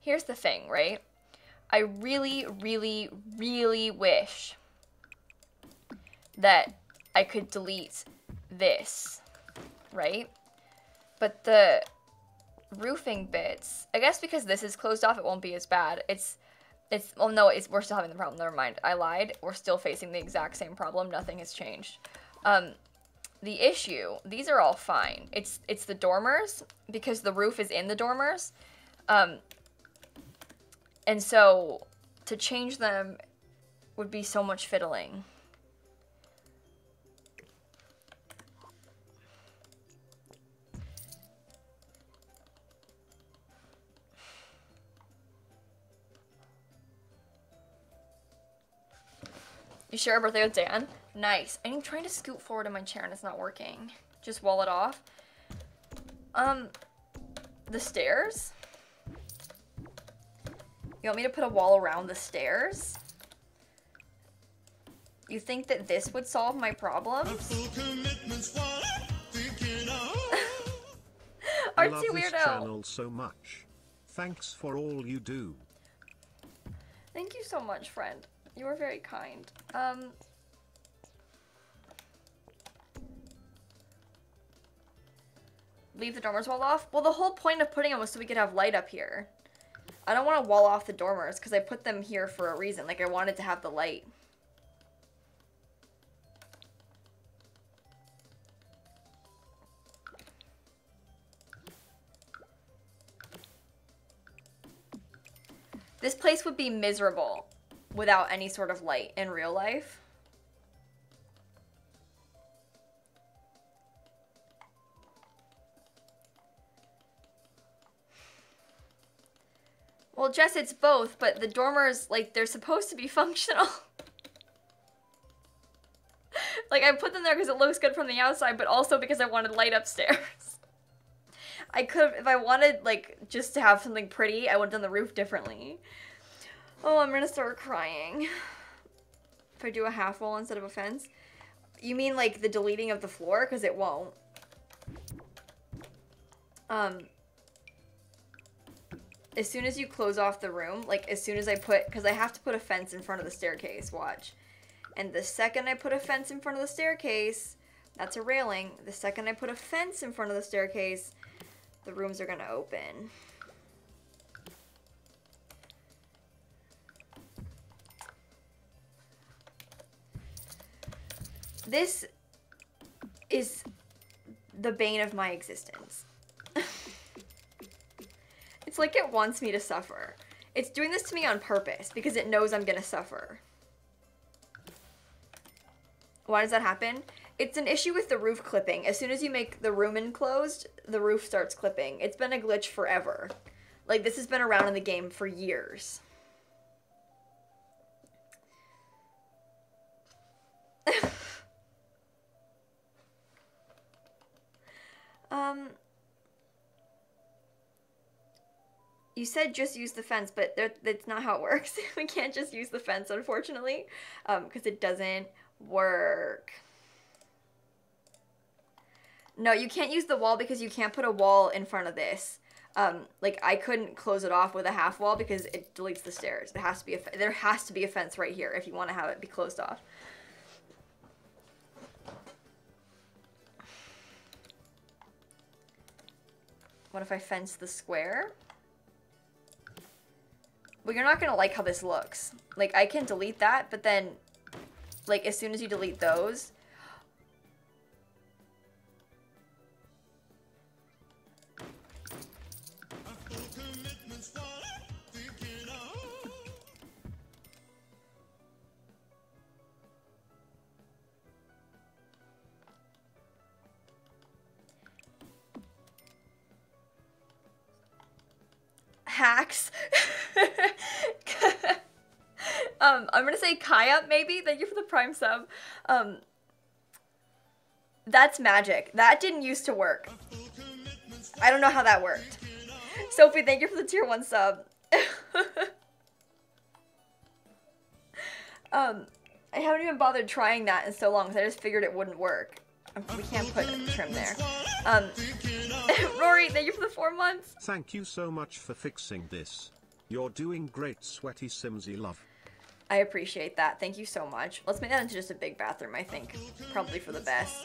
Here's the thing, right? I really, really, really wish that I could delete this, right? But the roofing bits, I guess because this is closed off, it won't be as bad. Well, no, we're still having the problem. Never mind. I lied. We're still facing the exact same problem. Nothing has changed. The issue, these are all fine. It's the dormers, because the roof is in the dormers. And so to change them would be so much fiddling. You share a birthday with Dan? Nice. I'm trying to scoot forward in my chair and it's not working. Just wall it off. The stairs? You want me to put a wall around the stairs? You think that this would solve my problems? I love Artsy this weirdo. channel so much. Thanks for all you do. Thank you so much, friend. You were very kind. Leave the dormers wall off? Well, the whole point of putting them was so we could have light up here. I don't want to wall off the dormers because I put them here for a reason. Like, I wanted to have the light. This place would be miserable without any sort of light in real life. Well, Jess, it's both, but the dormers, like, they're supposed to be functional. Like, I put them there because it looks good from the outside, but also because I wanted light upstairs. I could have, if I wanted, like, just to have something pretty, I would have done the roof differently. Oh, I'm gonna start crying. If I do a half wall instead of a fence. You mean, like, the deleting of the floor? Because it won't. As soon as you close off the room, like, as soon as I put, because I have to put a fence in front of the staircase, watch. And the second I put a fence in front of the staircase, that's a railing. The second I put a fence in front of the staircase, the rooms are gonna open. This is the bane of my existence. It's like it wants me to suffer. It's doing this to me on purpose because it knows I'm gonna suffer. Why does that happen? It's an issue with the roof clipping. As soon as you make the room enclosed, the roof starts clipping. It's been a glitch forever. Like, this has been around in the game for years. Um, you said just use the fence, but that's not how it works. We can't just use the fence, unfortunately, because it doesn't work. No, you can't use the wall because you can't put a wall in front of this. Like, I couldn't close it off with a half wall because it deletes the stairs. There has to be a fence right here if you want to have it be closed off. What if I fence the square? Well, you're not gonna like how this looks. Like, I can delete that, but then, like, as soon as you delete those... Hacks. I'm gonna say Kaya, maybe. Thank you for the Prime sub. That's magic. That didn't used to work. I don't know how that worked. Sophie, thank you for the tier 1 sub. I haven't even bothered trying that in so long because I just figured it wouldn't work. We can't put a trim there. Rory, thank you for the 4 months. Thank you so much for fixing this. You're doing great, Sweaty Simsie love. I appreciate that. Thank you so much. Let's make that into just a big bathroom, I think. Probably for the best.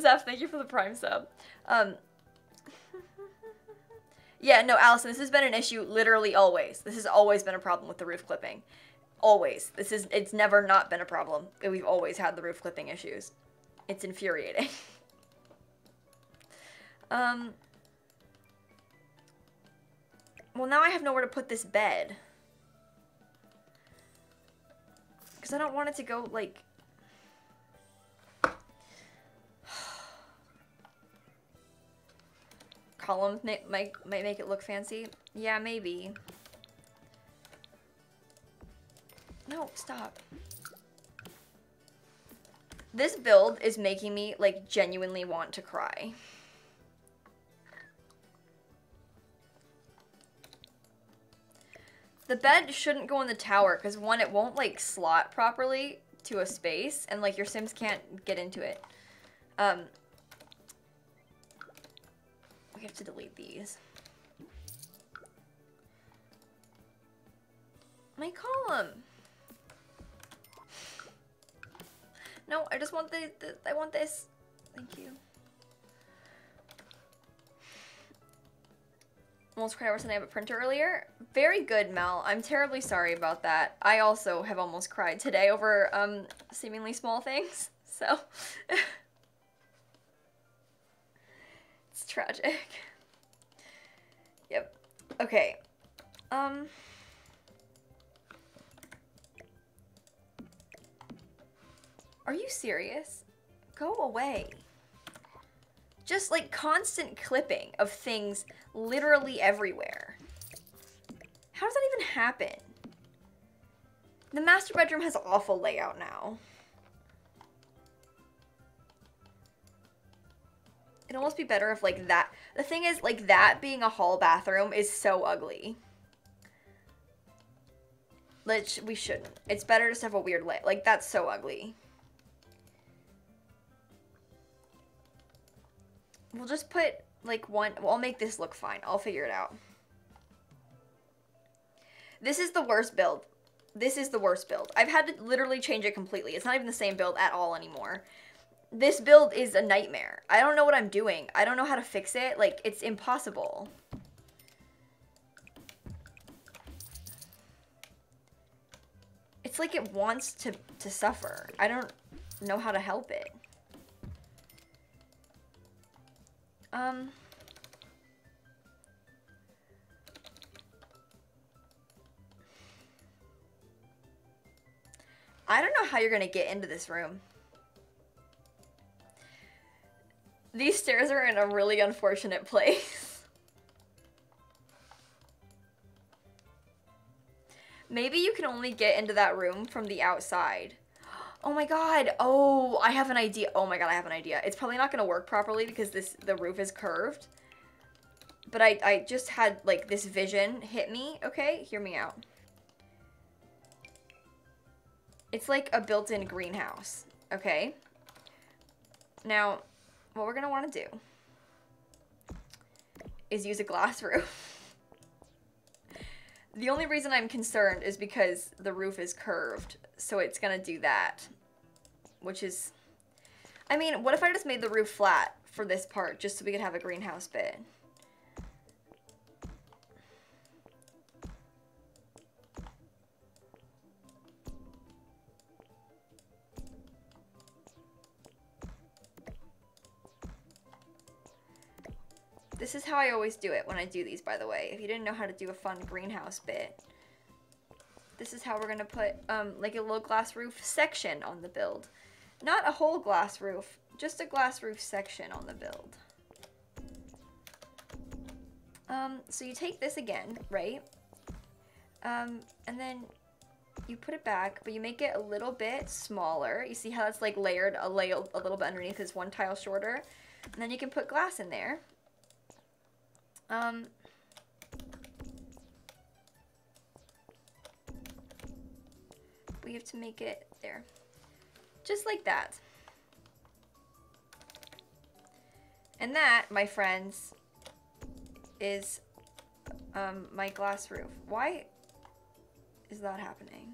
Zeph, thank you for the Prime sub. Yeah, no, Allison, this has been an issue literally always. This has always been a problem with the roof clipping. Always. It's never not been a problem. We've always had the roof clipping issues. It's infuriating. Well, now I have nowhere to put this bed. Because I don't want it to go, like... Columns might make it look fancy. Yeah, maybe. No, stop. This build is making me, like, genuinely want to cry. The bed shouldn't go in the tower, because one, it won't, like, slot properly to a space, and, like, your Sims can't get into it. We have to delete these. My column! No, I just want I want this. Thank you. Almost cried over something I have a printer earlier. Very good, Mel. I'm terribly sorry about that. I also have almost cried today over seemingly small things. So it's tragic. Yep. Okay. Are you serious? Go away. Just like constant clipping of things literally everywhere. How does that even happen? The master bedroom has awful layout now. It'd almost be better if like that, the thing is like that being a hall bathroom is so ugly. We shouldn't. It's better just to have a weird layout. Like that's so ugly. We'll just put, like, one... Well, I'll make this look fine. I'll figure it out. This is the worst build. This is the worst build. I've had to literally change it completely. It's not even the same build at all anymore. This build is a nightmare. I don't know what I'm doing. I don't know how to fix it. Like, it's impossible. It's like it wants to suffer. I don't know how to help it. I don't know how you're gonna get into this room. These stairs are in a really unfortunate place. Maybe you can only get into that room from the outside. Oh my god. Oh, I have an idea. Oh my god, I have an idea. It's probably not gonna work properly because the roof is curved. But I just had, like, this vision hit me, okay? Hear me out. It's like a built-in greenhouse, okay? Now, what we're gonna want to do is use a glass roof. The only reason I'm concerned is because the roof is curved, so it's gonna do that. Which is... I mean, what if I just made the roof flat for this part, just so we could have a greenhouse bit? This is how I always do it when I do these, by the way. If you didn't know how to do a fun greenhouse bit, this is how we're gonna put, like a little glass roof section on the build. Not a whole glass roof, just a glass roof section on the build. So you take this again, right? And then you put it back, but you make it a little bit smaller. You see how it's like layered a little bit underneath, is one tile shorter. And then you can put glass in there. We have to make it there. Just like that. And that, my friends, is my glass roof. Why is that happening?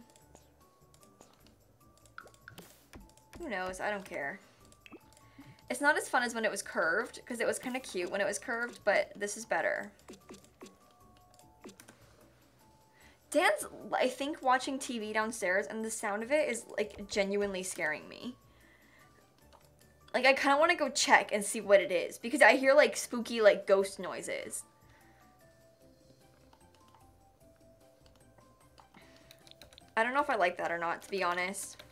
Who knows? I don't care. It's not as fun as when it was curved, because it was kind of cute when it was curved, but this is better. Dan's, I think, watching TV downstairs, and the sound of it is, like, genuinely scaring me. Like, I kind of want to go check and see what it is, because I hear, like, spooky, like, ghost noises. I don't know if I like that or not, to be honest.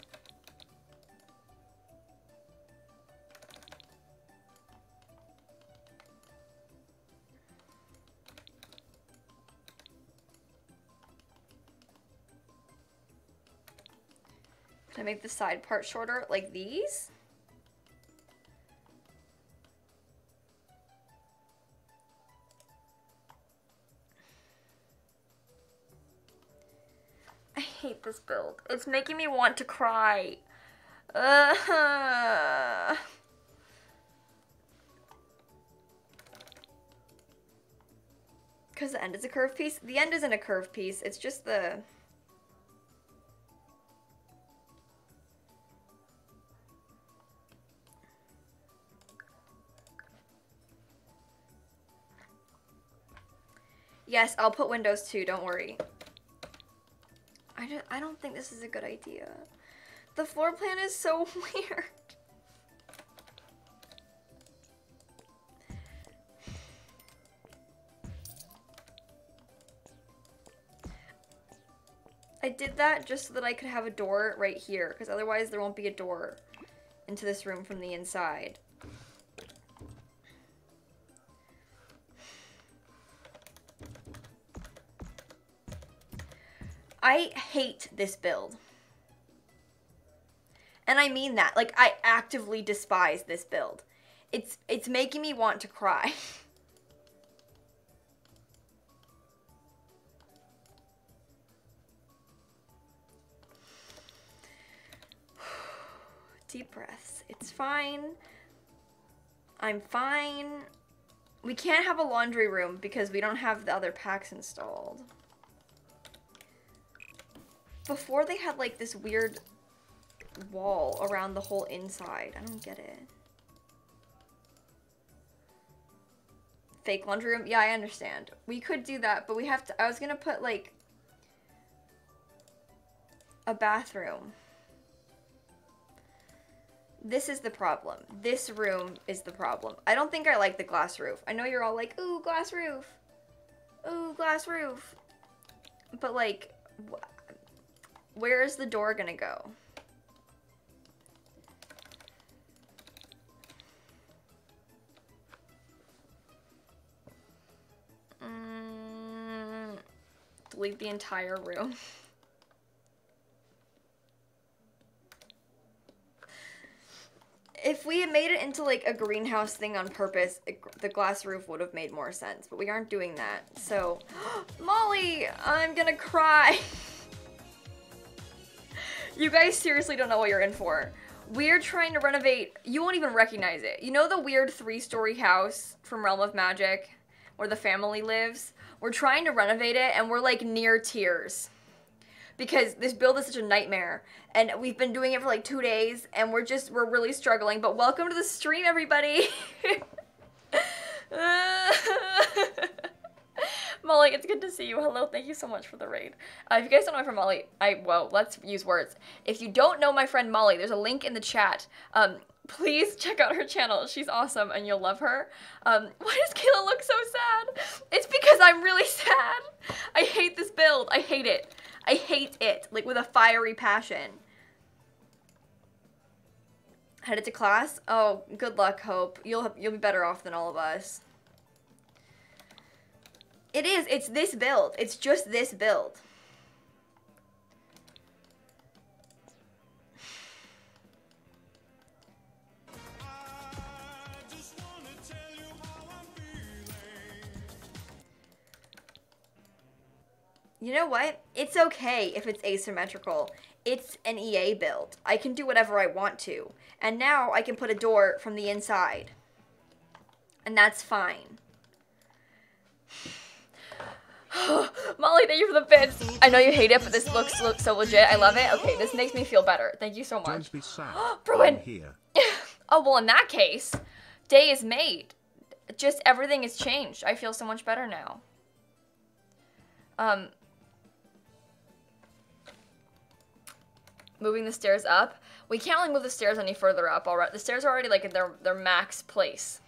Can I make the side part shorter, like these? I hate this build. It's making me want to cry. Because the end is a curved piece? The end isn't a curved piece, it's just the... Yes, I'll put windows too, don't worry. I don't think this is a good idea. The floor plan is so weird. I did that just so that I could have a door right here, because otherwise there won't be a door into this room from the inside. I hate this build. And I mean that. Like, I actively despise this build. It's making me want to cry. Deep breaths. It's fine. I'm fine. We can't have a laundry room because we don't have the other packs installed. Before they had like this weird wall around the whole inside. I don't get it. Fake laundry room? Yeah, I understand. We could do that, but we have to... I was gonna put like a bathroom. This is the problem. This room is the problem. I don't think I like the glass roof. I know you're all like, ooh, glass roof. Ooh, glass roof. But like... where is the door gonna go? Delete the entire room. if we had made it into like a greenhouse thing on purpose, the glass roof would have made more sense, but we aren't doing that. So, Molly, I'm gonna cry. You guys seriously don't know what you're in for. We're trying to renovate, you won't even recognize it. You know the weird 3-story house from Realm of Magic where the family lives? We're trying to renovate it and we're like near tears. Because this build is such a nightmare, and we've been doing it for like 2 days, and we're really struggling, but welcome to the stream, everybody! Molly, it's good to see you. Hello, thank you so much for the raid. If you guys don't know my friend Molly, well, let's use words. If you don't know my friend Molly, there's a link in the chat. Please check out her channel. She's awesome, and you'll love her. Why does Kayla look so sad? It's because I'm really sad. I hate this build. I hate it. I hate it, like with a fiery passion. Headed to class? Oh, good luck, Hope. You'll be better off than all of us. It is. It's this build. It's just this build. You know what? It's okay if it's asymmetrical. It's an EA build. I can do whatever I want to. And now I can put a door from the inside. And that's fine. Molly, thank you for the bits. I know you hate it, but this looks so legit. I love it. Okay, this makes me feel better. Thank you so much. Don't be sad. Bruin! I'm here. Oh, well, in that case, day is made. Just everything has changed. I feel so much better now. Moving the stairs up. We can't really move the stairs any further up. Alright, the stairs are already like in their max place.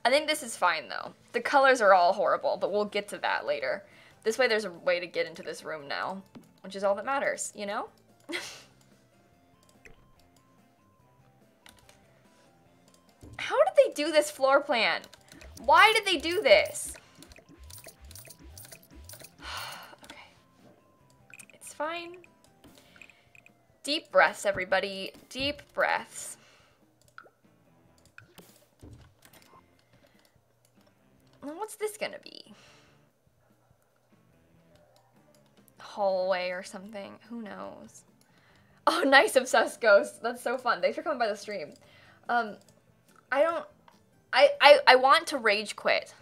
I think this is fine though. The colors are all horrible, but we'll get to that later. This way there's a way to get into this room now, which is all that matters, you know? How did they do this floor plan? Why did they do this? Okay. It's fine. Deep breaths, everybody. Deep breaths. Well, what's this gonna be? Hallway or something. Who knows? Oh, nice, obsessed ghost. That's so fun. Thanks for coming by the stream. I want to rage quit.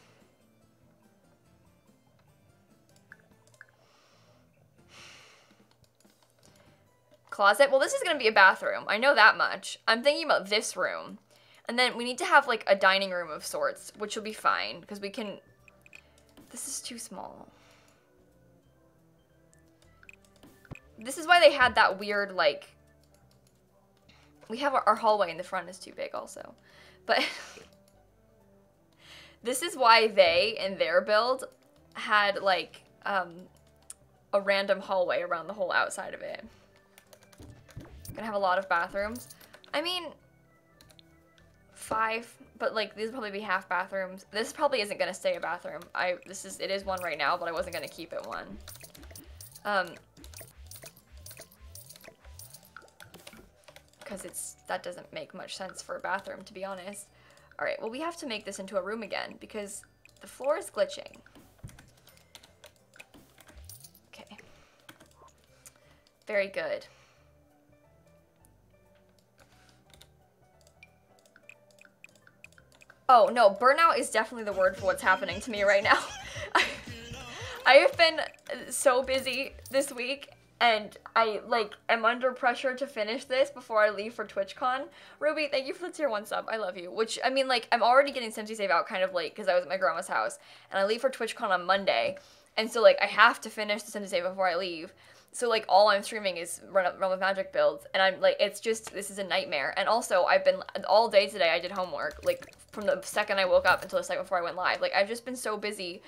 Closet? Well, this is gonna be a bathroom. I know that much. I'm thinking about this room. And then we need to have like a dining room of sorts, which will be fine because we can... This is too small. This is why they had that weird like... We have our hallway in the front is too big also. But this is why they, in their build, had like a random hallway around the whole outside of it. Gonna have a lot of bathrooms. I mean, 5, but like these will probably be half bathrooms. This probably isn't gonna stay a bathroom. It is one right now, but I wasn't gonna keep it one. Because that doesn't make much sense for a bathroom, to be honest. All right, well we have to make this into a room again because the floor is glitching. Okay. Very good. Oh, no, burnout is definitely the word for what's happening to me right now. I have been so busy this week, and I, like, am under pressure to finish this before I leave for TwitchCon. Ruby, thank you for the tier 1 sub. I love you. Which, I mean, like, I'm already getting Simsie Save out kind of late because I was at my grandma's house, and I leave for TwitchCon on Monday, and so, like, I have to finish the Simsie Save before I leave. So, like, all I'm streaming is Realm of Magic builds, and I'm, like, it's just, this is a nightmare. And also, I've been, all day today, I did homework, like, from the second I woke up until the second before I went live. Like, I've just been so busy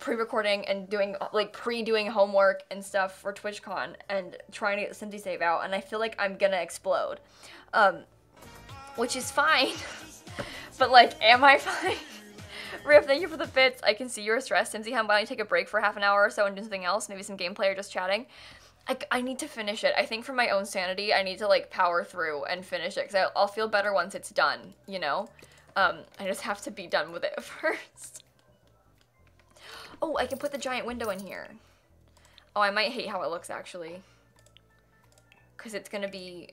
pre-recording and doing, like, pre-doing homework and stuff for TwitchCon, and trying to get the Simsie Save out, and I feel like I'm gonna explode. Which is fine. But, like, am I fine? Riff, thank you for the bits. I can see you're stressed. Simsie, how about I take a break for half an hour or so and do something else? Maybe some gameplay or just chatting. I need to finish it. I think for my own sanity, I need to, like, power through and finish it, because I'll feel better once it's done, you know? I just have to be done with it first. Oh, I can put the giant window in here. Oh, I might hate how it looks, actually. Because it's gonna be,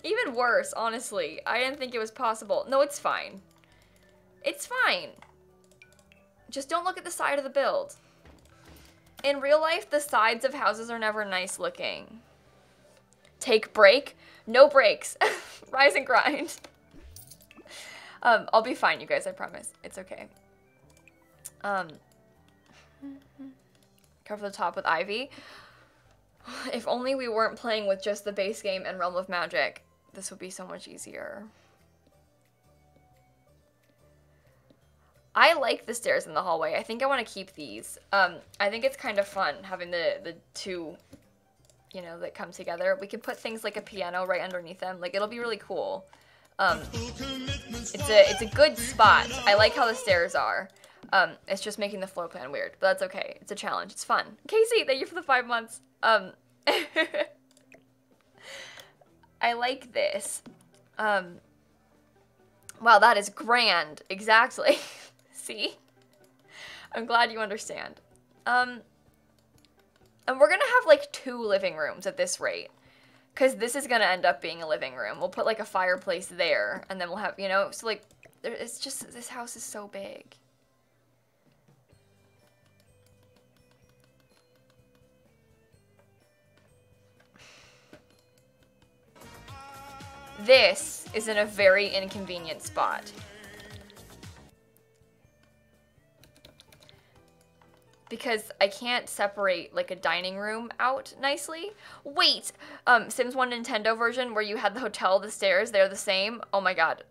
even worse, honestly. I didn't think it was possible. No, it's fine. It's fine. Just don't look at the side of the build. In real life, the sides of houses are never nice looking. Take break? No breaks. Rise and grind. I'll be fine, you guys, I promise. It's okay. Cover the top with ivy. If only we weren't playing with just the base game and Realm of Magic, this would be so much easier. I like the stairs in the hallway. I think I want to keep these. I think it's kind of fun having the two, you know, that come together. We can put things like a piano right underneath them. Like, it'll be really cool. It's a good spot. I like how the stairs are. It's just making the floor plan weird, but that's okay. It's a challenge. It's fun. Casey, thank you for the 5 months. I like this. Wow, that is grand. Exactly. See? I'm glad you understand. And we're gonna have like 2 living rooms at this rate. Because this is gonna end up being a living room. We'll put like a fireplace there, and then we'll have, you know, so like, it's just, this house is so big. This is in a very inconvenient spot. Because I can't separate like a dining room out nicely. Wait, Sims 1 Nintendo version where you had the hotel, the stairs, they're the same. Oh my god.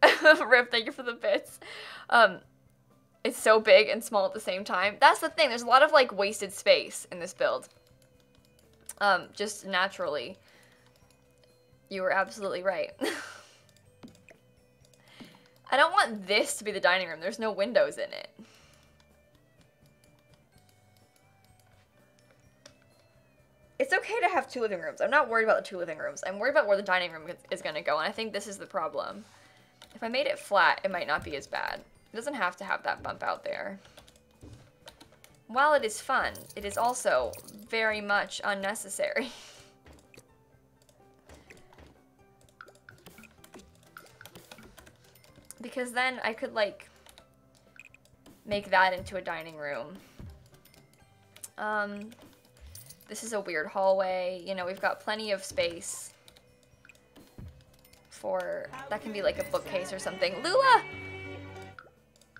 Rip, thank you for the bits. It's so big and small at the same time. That's the thing, there's a lot of like wasted space in this build. Just naturally. You were absolutely right. I don't want this to be the dining room. There's no windows in it. It's okay to have 2 living rooms. I'm not worried about the 2 living rooms. I'm worried about where the dining room is going to go, and I think this is the problem. If I made it flat, it might not be as bad. It doesn't have to have that bump out there. While it is fun, it is also very much unnecessary. Because then I could, like, make that into a dining room. This is a weird hallway. You know, we've got plenty of space for, that can be like a bookcase or something. Lula!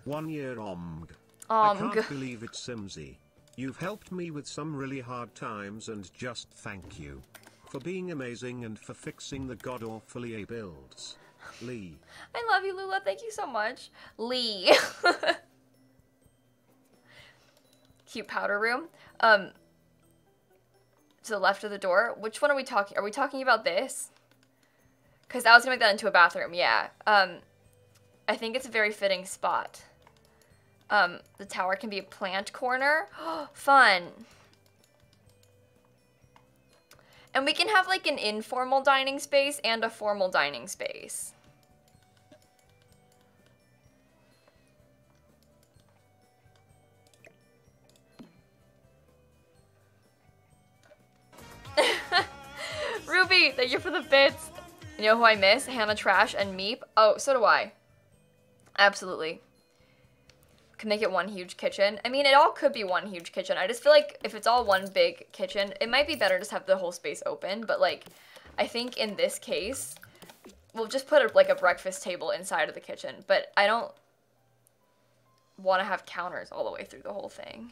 1 year omg. Omg. I can't believe it, Simsie. You've helped me with some really hard times, and just thank you for being amazing and for fixing the god-awful EA builds. Lee. I love you, Lula. Thank you so much. Lee. Cute powder room. To the left of the door. Which one are we talking? Are we talking about this? Because I was gonna make that into a bathroom. Yeah. I think it's a very fitting spot. The tower can be a plant corner. Fun. And we can have like an informal dining space and a formal dining space. Ruby, thank you for the bits. You know who I miss? Hannah Trash and Meep. Oh, so do I. Absolutely. Can make it one huge kitchen. I mean, it all could be one huge kitchen. I just feel like if it's all one big kitchen, it might be better just have the whole space open. But like, I think in this case, we'll just put like a breakfast table inside of the kitchen. But I don't want to have counters all the way through the whole thing.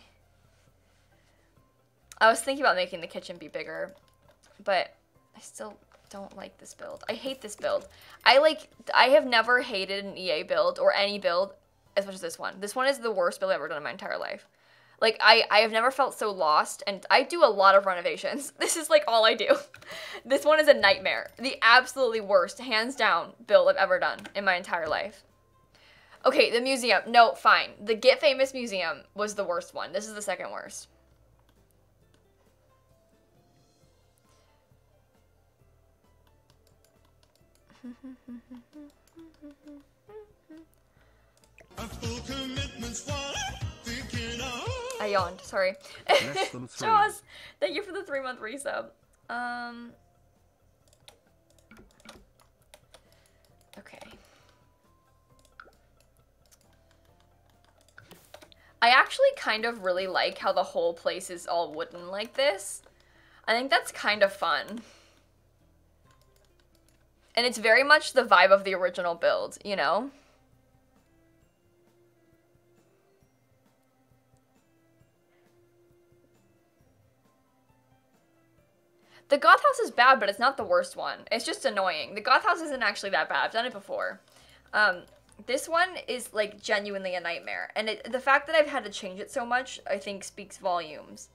I was thinking about making the kitchen be bigger, but I still don't like this build. I hate this build. I have never hated an EA build or any build as much as this one. This one is the worst build I've ever done in my entire life. Like, I have never felt so lost, and I do a lot of renovations. This is, like, all I do. This one is a nightmare. The absolutely worst, hands down, build I've ever done in my entire life. Okay, the museum. No, fine. The Get Famous Museum was the worst one. This is the second worst. I yawned, sorry. Jaws, thank you for the 3-month resub. Okay. I actually kind of really like how the whole place is all wooden like this. I think that's kind of fun. And it's very much the vibe of the original build, you know? The Goth House is bad, but it's not the worst one. It's just annoying. The Goth House isn't actually that bad. I've done it before. This one is, like, genuinely a nightmare. And the fact that I've had to change it so much, I think, speaks volumes.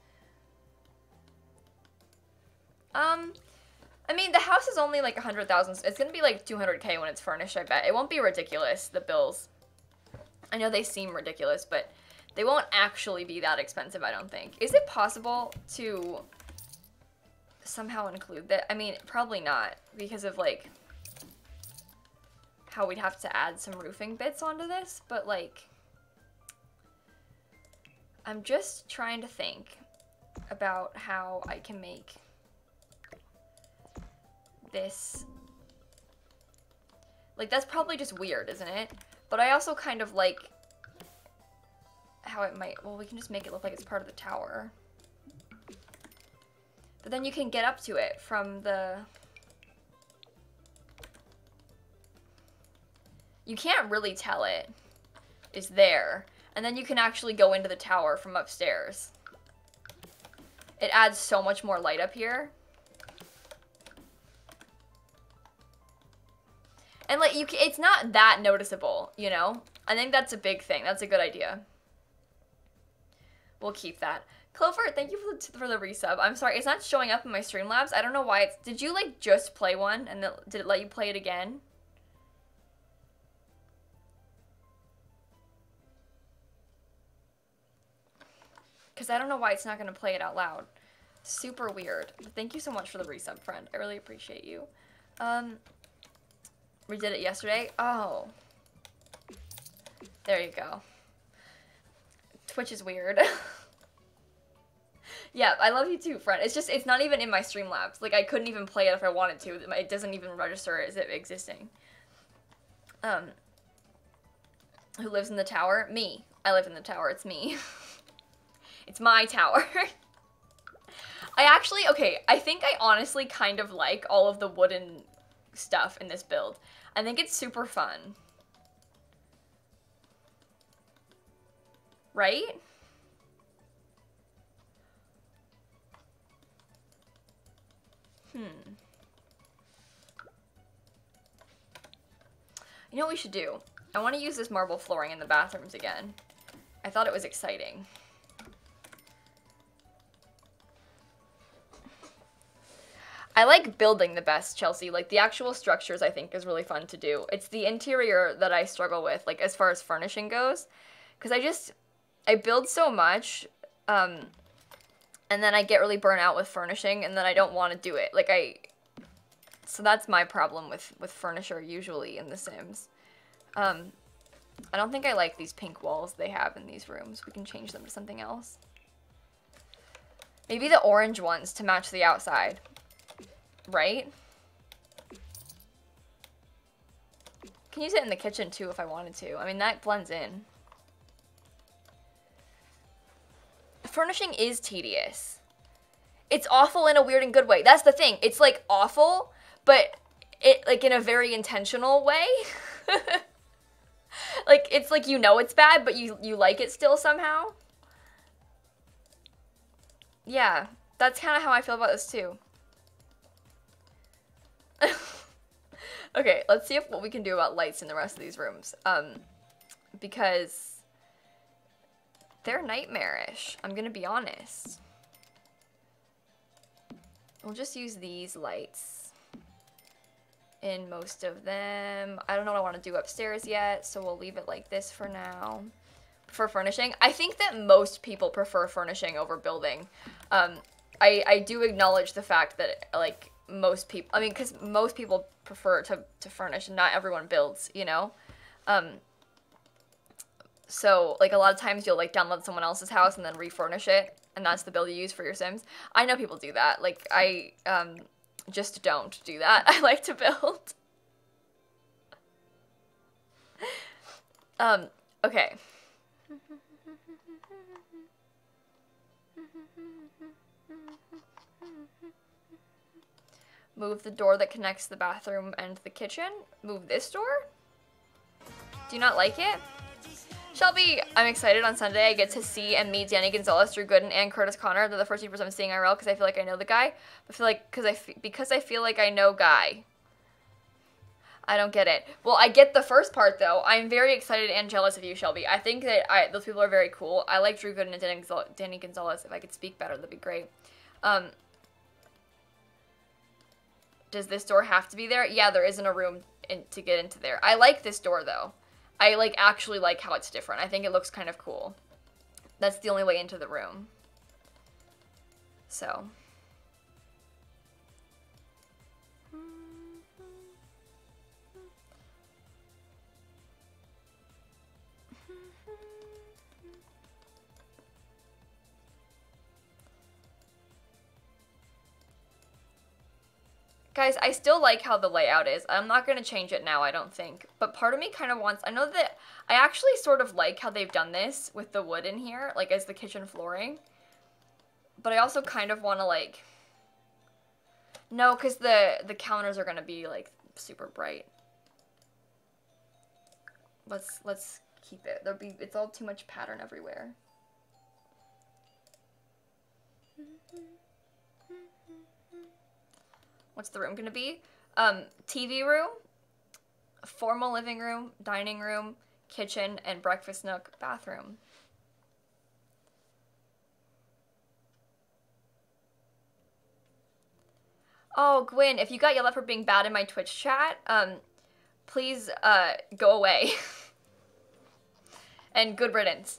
I mean, the house is only, like, 100,000. It's gonna be, like, 200K when it's furnished, I bet. It won't be ridiculous, the bills. I know they seem ridiculous, but they won't actually be that expensive, I don't think. Is it possible to somehow include that? I mean, probably not, because of, like, how we'd have to add some roofing bits onto this, but, like, I'm just trying to think about how I can make this, like, that's probably just weird, isn't it? But I also kind of like how it might, well, we can just make it look like it's part of the tower. But then you can get up to it from the, you can't really tell it is there. And then you can actually go into the tower from upstairs. It adds so much more light up here. And, like, it's not that noticeable, you know? I think that's a big thing. That's a good idea. We'll keep that. Clover, thank you for the resub. I'm sorry, it's not showing up in my Streamlabs. I don't know why it's... Did you, like, just play one? And did it let you play it again? Because I don't know why it's not going to play it out loud. Super weird. But thank you so much for the resub, friend. I really appreciate you. We did it yesterday? Oh. There you go. Twitch is weird. Yeah, I love you too, friend. It's just, it's not even in my Streamlabs. Like, I couldn't even play it if I wanted to. It doesn't even register as it existing. Who lives in the tower? Me. I live in the tower. It's me. It's my tower. I actually, okay, I think I honestly kind of like all of the wooden stuff in this build. I think it's super fun. Right? You know what we should do? I want to use this marble flooring in the bathrooms again. I thought it was exciting. I like building the best, Chelsea. Like, the actual structures, I think, is really fun to do. It's the interior that I struggle with, like, as far as furnishing goes. Because I build so much, and then I get really burnt out with furnishing, and then I don't want to do it. Like, so that's my problem with furniture, usually, in The Sims. I don't think I like these pink walls they have in these rooms. We can change them to something else. Maybe the orange ones to match the outside. Right? Can use it in the kitchen too if I wanted to. I mean, that blends in. Furnishing is tedious. It's awful in a weird and good way. That's the thing. It's like awful, but it like in a very intentional way. Like, it's like, you know it's bad, but you like it still somehow. Yeah, that's kind of how I feel about this too. Okay, let's see what we can do about lights in the rest of these rooms. Because they're nightmarish, I'm gonna be honest. We'll just use these lights in most of them. I don't know what I want to do upstairs yet, so we'll leave it like this for now. For furnishing, I think that most people prefer furnishing over building. I do acknowledge the fact that, like, most people, I mean, because most people prefer to furnish and not everyone builds, you know? So, like, a lot of times you'll, like, download someone else's house and then refurnish it, and that's the build you use for your Sims. I know people do that. Like, I, just don't do that. I like to build. Okay. Move the door that connects the bathroom and the kitchen. Move this door? Do you not like it? Shelby, I'm excited on Sunday. I get to see and meet Danny Gonzalez, Drew Gooden, and Curtis Connor. They're the first people I'm seeing IRL because I feel like I know the guy. I feel like because I feel like I know guy. I don't get it. Well, I get the first part though. I'm very excited and jealous of you, Shelby. I think that those people are very cool. I like Drew Gooden and Danny Gonzalez. If I could speak better, that'd be great. Does this door have to be there? Yeah, there isn't a room to get into there. I like this door though. I actually like how it's different. I think it looks kind of cool. That's the only way into the room. So. Guys, I still like how the layout is. I'm not going to change it now, I don't think. But part of me kind of wants... I know that I actually sort of like how they've done this with the wood in here, like as the kitchen flooring. But I also kind of want to like... No, because the counters are going to be like super bright. Let's keep it. It's all too much pattern everywhere. What's the room gonna be? TV room, formal living room, dining room, kitchen, and breakfast nook, bathroom. Oh, Gwyn, if you got yelled at for being bad in my Twitch chat, please, go away. And good riddance.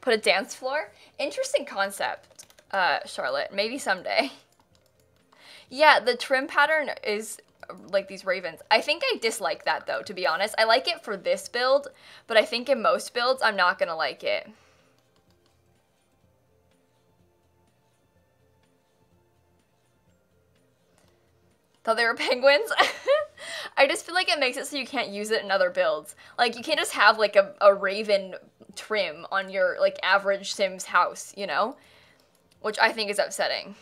Put a dance floor? Interesting concept, Charlotte. Maybe someday. Yeah, the trim pattern is like these ravens. I think I dislike that though, to be honest. I like it for this build, but I think in most builds I'm not gonna like it. Thought they were penguins? I just feel like it makes it so you can't use it in other builds. Like, you can't just have, like, a raven trim on your, like, average Sims house, you know? Which I think is upsetting.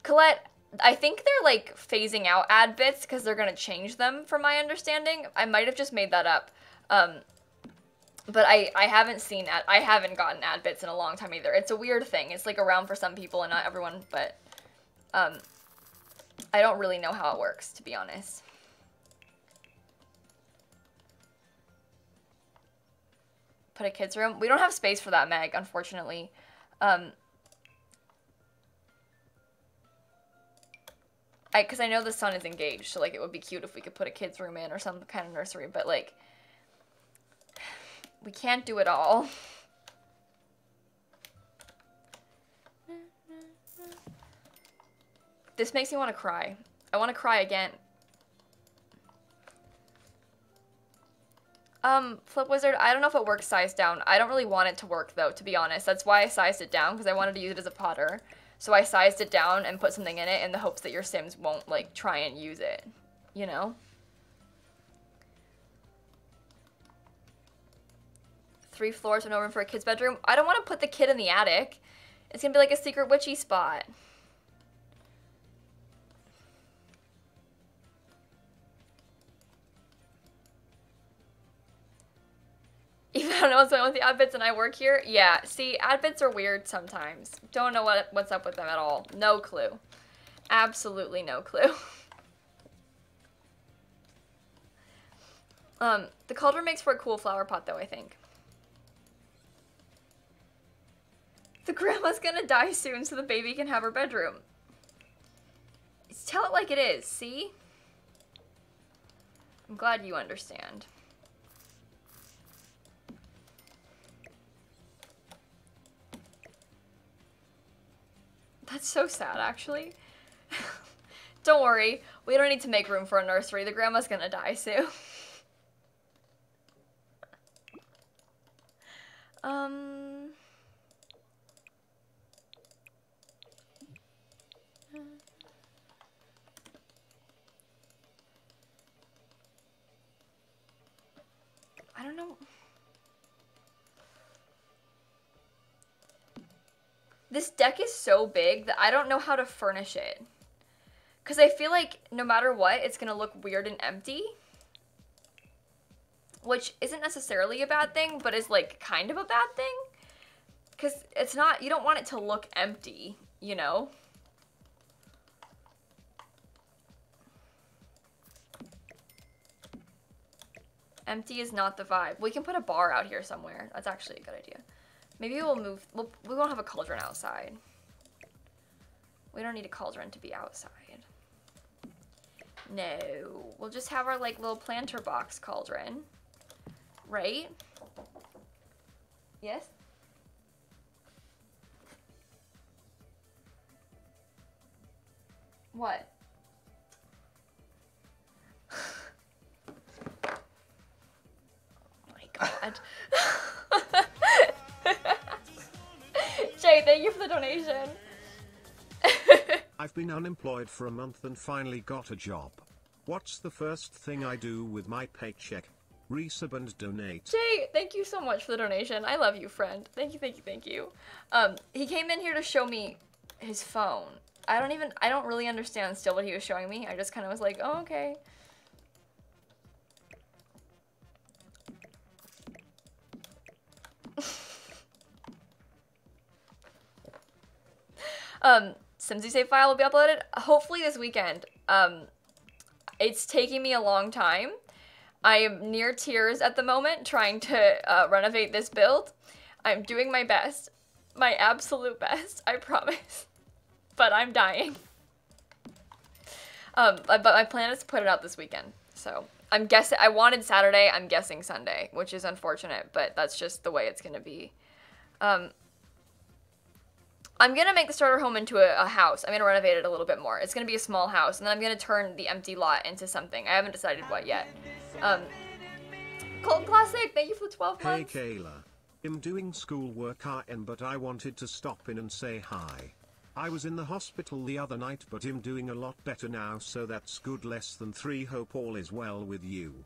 Colette, I think they're, like, phasing out ad bits because they're gonna change them, from my understanding. I might have just made that up. But I haven't seen I haven't gotten ad bits in a long time either. It's a weird thing. It's, like, around for some people and not everyone, but, I don't really know how it works, to be honest. Put a kid's room? We don't have space for that, Meg, unfortunately. Because I know the son is engaged, so, like, it would be cute if we could put a kid's room in or some kind of nursery, but, like, we can't do it all. This makes me want to cry. I want to cry again. Flip Wizard, I don't know if it works size down. I don't really want it to work, though, to be honest. That's why I sized it down, because I wanted to use it as a potter. So I sized it down and put something in it in the hopes that your Sims won't, like, try and use it. You know? 3 floors with no room for a kid's bedroom. I don't want to put the kid in the attic. It's gonna be like a secret witchy spot. Even I don't know what's going on with the ad bits and I work here. Yeah, see, ad bits are weird sometimes. Don't know what's up with them at all. No clue. Absolutely no clue. The cauldron makes for a cool flower pot though, I think. The grandma's gonna die soon so the baby can have her bedroom. Tell it like it is, see? I'm glad you understand. That's so sad, actually. Don't worry, we don't need to make room for a nursery. The grandma's gonna die soon. I don't know. This deck is so big that I don't know how to furnish it. Because I feel like no matter what, it's going to look weird and empty. Which isn't necessarily a bad thing, but is like kind of a bad thing. Because it's not, you don't want it to look empty, you know? Empty is not the vibe. We can put a bar out here somewhere. That's actually a good idea. Maybe we'll move, we won't have a cauldron outside. We don't need a cauldron to be outside. No, we'll just have our like little planter box cauldron. Right? Yes? What? God. Jay, thank you for the donation. I've been unemployed for a month and finally got a job. What's the first thing I do with my paycheck? Resub and donate. Jay, thank you so much for the donation. I love you, friend. Thank you, thank you, thank you. He came in here to show me his phone. I don't really understand still what he was showing me. I just kind of was like, oh, okay. Simsie save file will be uploaded hopefully this weekend. It's taking me a long time. I am near tears at the moment trying to renovate this build. I'm doing my best. My absolute best, I promise. But I'm dying. But my plan is to put it out this weekend. So I'm guessing, I wanted Saturday, I'm guessing Sunday, which is unfortunate, but that's just the way it's gonna be. I'm gonna make the starter home into a house. I'm gonna renovate it a little bit more. It's gonna be a small house, and then I'm gonna turn the empty lot into something. I haven't decided what yet. Cold Classic, thank you for 12 months. Hey Kayla. I'm doing schoolwork but I wanted to stop in and say hi. I was in the hospital the other night but I'm doing a lot better now, so that's good. Less than 3. Hope all is well with you.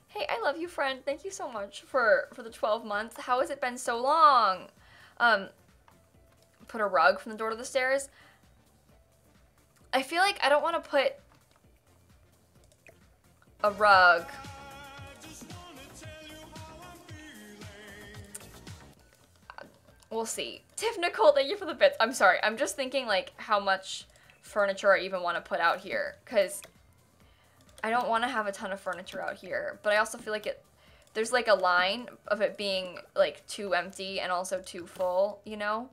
Hey, I love you, friend. Thank you so much for the 12 months. How has it been so long? Put a rug from the door to the stairs. I feel like I don't want to put a rug. We'll see. Tiff Nicole, thank you for the bits. I'm sorry. I'm just thinking like how much furniture I even want to put out here, because I don't want to have a ton of furniture out here, but I also feel like there's like a line of it being like too empty and also too full, you know?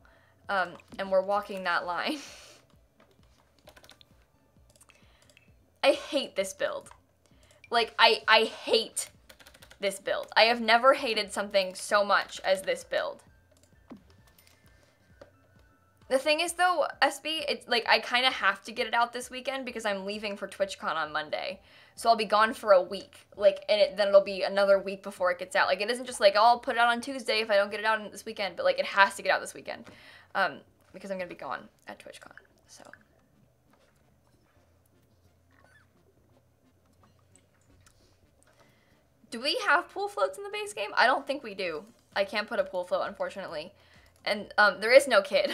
And we're walking that line. I hate this build. Like, I hate this build. I have never hated something so much as this build. The thing is, though, SB, it's like I kind of have to get it out this weekend because I'm leaving for TwitchCon on Monday. So I'll be gone for a week. Like, and then it'll be another week before it gets out. Like, it isn't just like, oh, I'll put it out on Tuesday if I don't get it out this weekend. But, like, it has to get out this weekend. Because I'm going to be gone at TwitchCon. So. Do we have pool floats in the base game? I don't think we do. I can't put a pool float, unfortunately. And there is no kid.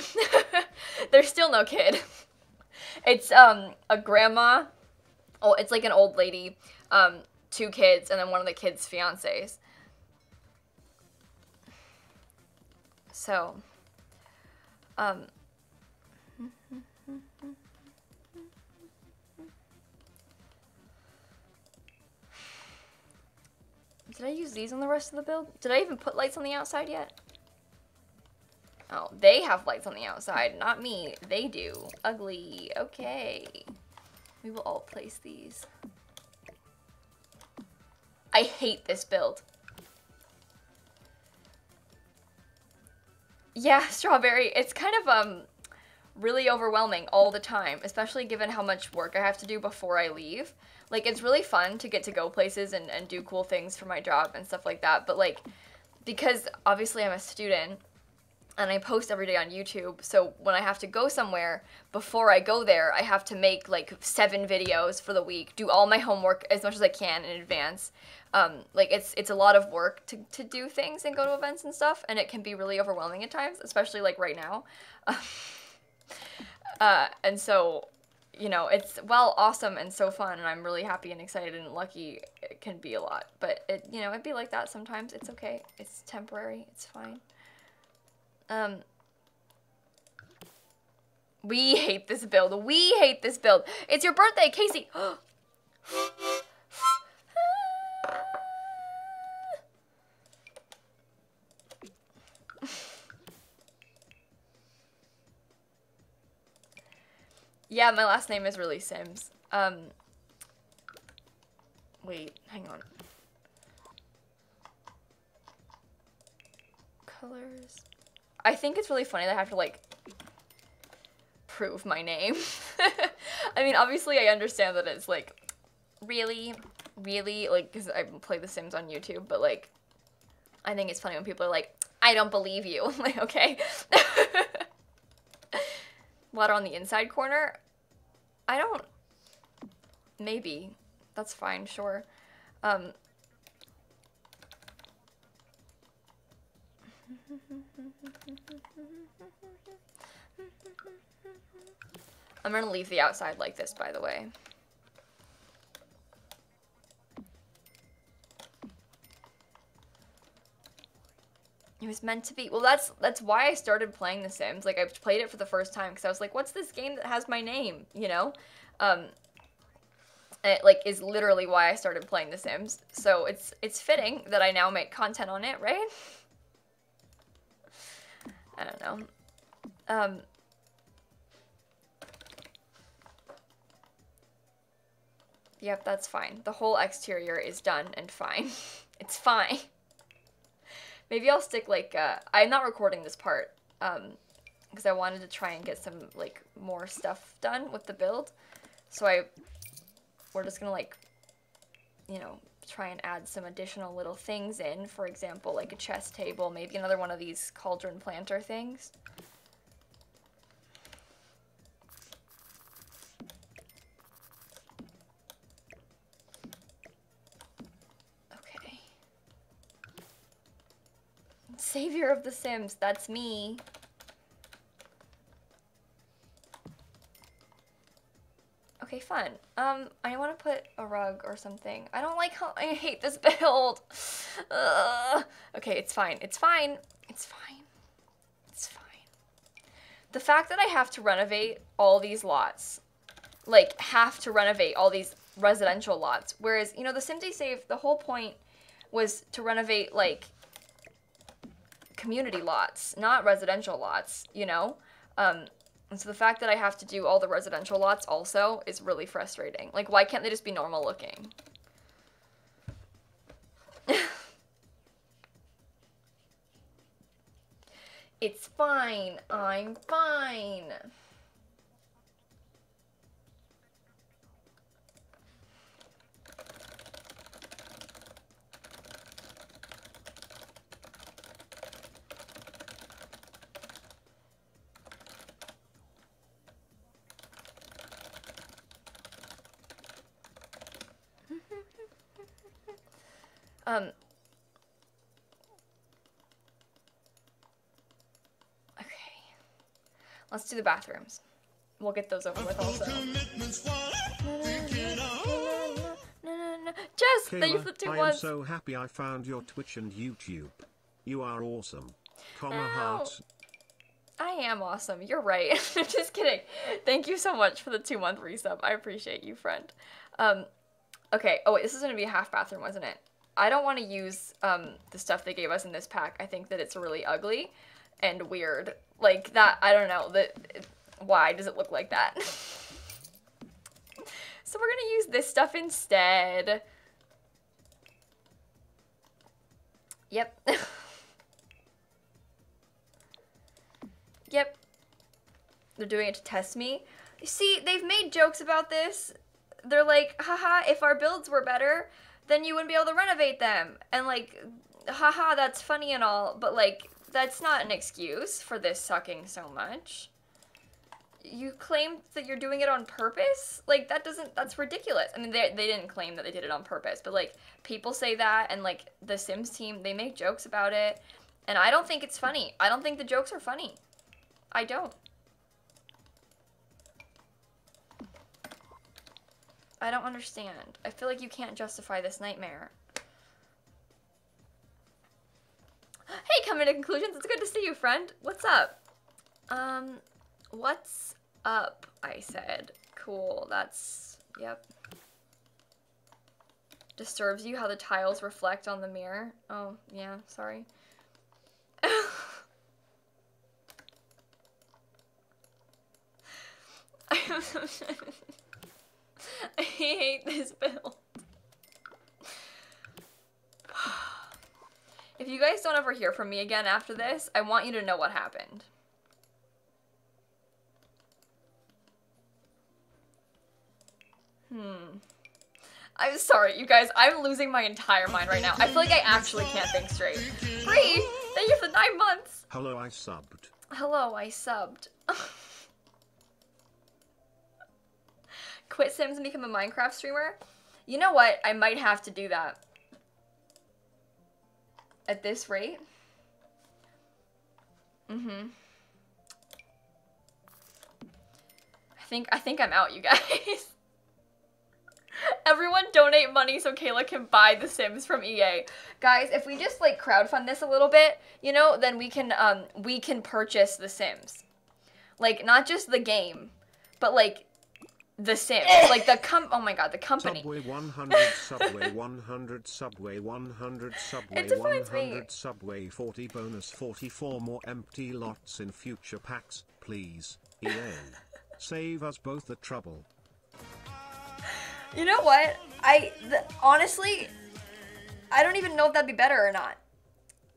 There's still no kid. It's a grandma. Oh, it's like an old lady. 2 kids, and then one of the kids' fiancés. So, Did I use these on the rest of the build? Did I even put lights on the outside yet? Oh, they have lights on the outside, not me. They do. Ugly. Okay. We will all place these. I hate this build. Yeah, strawberry. It's kind of really overwhelming all the time, especially given how much work I have to do before I leave. Like, it's really fun to get to go places and do cool things for my job and stuff like that, but like, because obviously I'm a student and I post every day on YouTube, so when I have to go somewhere, before I go there, I have to make like 7 videos for the week, do all my homework as much as I can in advance. Like, it's a lot of work to do things and go to events and stuff, and it can be really overwhelming at times, especially like right now. And so, you know, it's, while awesome and so fun, and I'm really happy and excited and lucky, it can be a lot. But, it, you know, it'd be like that sometimes. It's okay. It's temporary. It's fine. We hate this build. We hate this build. It's your birthday, Casey. Yeah, my last name is really Sims. Wait, hang on. Colors. I think it's really funny that I have to, like, prove my name. I mean, obviously I understand that it's, like, really, like, because I play The Sims on YouTube, but, like, I think it's funny when people are like, I don't believe you. I'm like, okay. Water on the inside corner? I don't... Maybe. That's fine, sure. I'm gonna leave the outside like this, by the way. It was meant to be. Well, that's why I started playing The Sims. Like, I played it for the first time because I was like, what's this game that has my name, you know? It, like, is literally why I started playing The Sims. So it's fitting that I now make content on it, right? I don't know. Yep, that's fine. The whole exterior is done and fine. It's fine. Maybe I'll stick, like, I'm not recording this part, because I wanted to try and get some, like, more stuff done with the build. So we're just gonna, like, you know, try and add some additional little things in. For example, like a chess table, maybe another one of these cauldron planter things. Okay. Savior of the Sims, that's me. Okay, fun. I want to put a rug or something. I don't like how I hate this build. Okay, it's fine. It's fine. It's fine. It's fine. The fact that I have to renovate all these lots, like, have to renovate all these residential lots, whereas, you know, the Simsie Save, the whole point was to renovate, like, community lots, not residential lots, you know? And so the fact that I have to do all the residential lots also is really frustrating. Like, why can't they just be normal looking? It's fine. I'm fine. Okay. Let's do the bathrooms. We'll get those over with also. Jess, thank you for the 2 I am months. so happy I found your Twitch and YouTube. You are awesome. Comma heart. I am awesome. You're right. I'm just kidding. Thank you so much for the 2-month resub. I appreciate you, friend. Okay. Oh, wait. This is going to be a half bathroom, wasn't it? I don't want to use the stuff they gave us in this pack. I think that it's really ugly and weird. Like that, I don't know. Why does it look like that? So we're gonna use this stuff instead. Yep. Yep. They're doing it to test me. You see, they've made jokes about this. They're like, haha, if our builds were better, then you wouldn't be able to renovate them. And like, haha, that's funny and all, but like, that's not an excuse for this sucking so much. You claim that you're doing it on purpose? Like, that's ridiculous. I mean, they didn't claim that they did it on purpose, but like, people say that, and like, the Sims team, they make jokes about it, and I don't think it's funny. I don't think the jokes are funny. I don't. I don't understand. I feel like you can't justify this nightmare. Hey, coming to conclusions. It's good to see you, friend. What's up? What's up, I said. Cool, that's, yep. Disturbs you how the tiles reflect on the mirror? Oh, yeah, sorry. I hate this build. If you guys don't ever hear from me again after this, I want you to know what happened. I'm sorry, you guys. I'm losing my entire mind right now. I feel like I actually can't think straight. Bree, thank you for the 9 months. Hello, I subbed. Hello, I subbed. Quit Sims and become a Minecraft streamer? You know what? I might have to do that. At this rate? I think I'm out, you guys. Everyone donate money so Kayla can buy The Sims from EA. Guys, if we just like crowdfund this a little bit, you know, then we can purchase The Sims. Like not just the game, but like The Sims, like oh my god, the company. Subway 100, Subway 100, Subway 100, Subway 100, Subway 40 bonus 44 more empty lots in future packs, please. EA. Save us both the trouble. You know what? Honestly, I don't even know if that'd be better or not.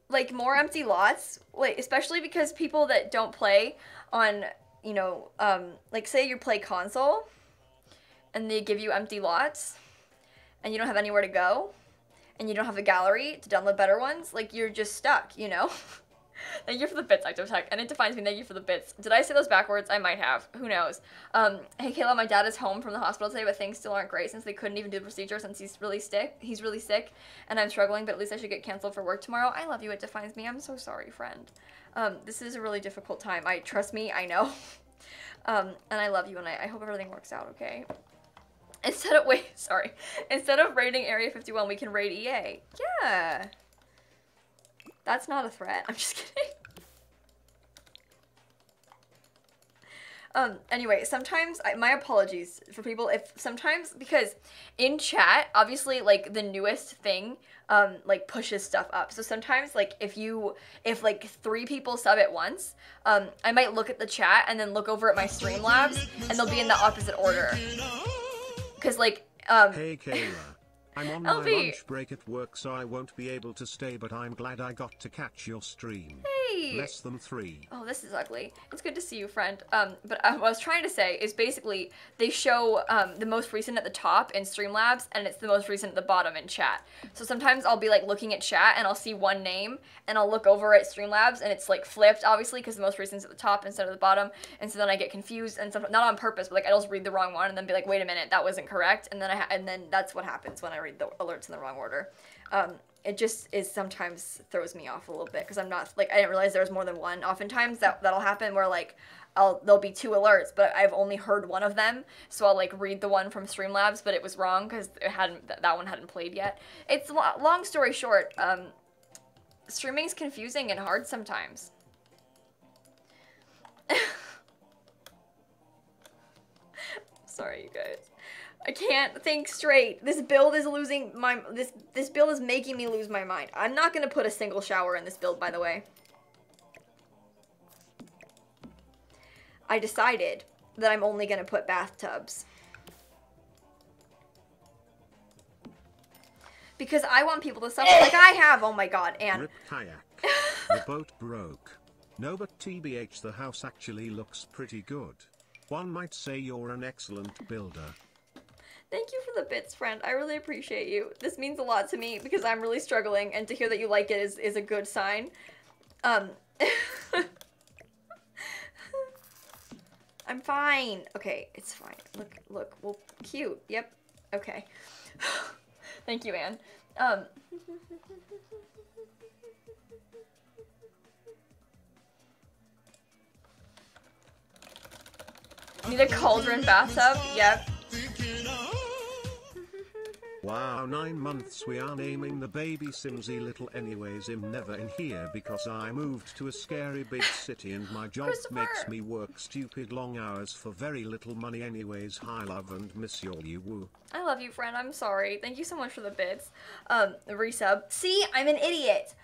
Like more empty lots, like especially because people that don't play on, you know, like say you play console and they give you empty lots and you don't have anywhere to go and you don't have a gallery to download better ones, like you're just stuck, you know? Thank you for the bits, Ectotech, and it defines me. Thank you for the bits. Did I say those backwards? I might have. Who knows? Hey Kayla, my dad is home from the hospital today, but things still aren't great since they couldn't even do the procedure since he's really sick. And I'm struggling, but at least I should get canceled for work tomorrow. I love you. It defines me. I'm so sorry, friend. This is a really difficult time. Trust me, I know. And I love you, and I hope everything works out, okay? Instead of raiding Area 51, we can raid EA. Yeah. That's not a threat. I'm just kidding. Anyway, sometimes, my apologies for people sometimes, because in chat, obviously, like, the newest thing, like, pushes stuff up. So sometimes, like, if like, 3 people sub at once, I might look at the chat and then look over at my Streamlabs, and they'll be in the opposite order. Because, like, Hey, Kayla. I'm on my lunch break at work, so I won't be able to stay, but I'm glad I got to catch your stream. Hey! Less than 3. Oh, this is ugly. It's good to see you, friend. But what I was trying to say is basically they show the most recent at the top in Streamlabs, and it's the most recent at the bottom in chat. So sometimes I'll be like looking at chat and I'll see one name, and I'll look over at Streamlabs, and it's like flipped, obviously, because the most recent's at the top instead of the bottom, and so then I get confused, and sometimes, not on purpose, but like I just read the wrong one, and then be like, wait a minute, that wasn't correct, and then that's what happens when I read the alerts in the wrong order. It just sometimes throws me off a little bit because I'm not, like, I didn't realize there was more than one. Oftentimes that'll happen where, like, there'll be 2 alerts, but I've only heard one of them, so I'll, like, read the one from Streamlabs, but it was wrong because that one hadn't played yet. It's, long story short, streaming's confusing and hard sometimes. Sorry, you guys. I can't think straight. This build is losing my... This build is making me lose my mind. I'm not gonna put a single shower in this build, by the way. I decided that I'm only gonna put bathtubs. Because I want people to suffer like I have. Oh my god, and... Rip kayak. The boat broke. No, but TBH, the house actually looks pretty good. One might say you're an excellent builder. Thank you for the bits, friend. I really appreciate you. This means a lot to me because I'm really struggling, and to hear that you like it is a good sign. I'm fine. Okay, it's fine. Look. Well, cute. Yep. Okay. Thank you, Anne. Need a cauldron bathtub? Yep. Wow, 9 months we are naming the baby Simsie Little anyways. I'm never in here because I moved to a scary big city and my job makes me work stupid long hours for very little money anyways. Hi, love and miss you all, you woo. I love you, friend. I'm sorry. Thank you so much for the bits. Resub. See, I'm an idiot.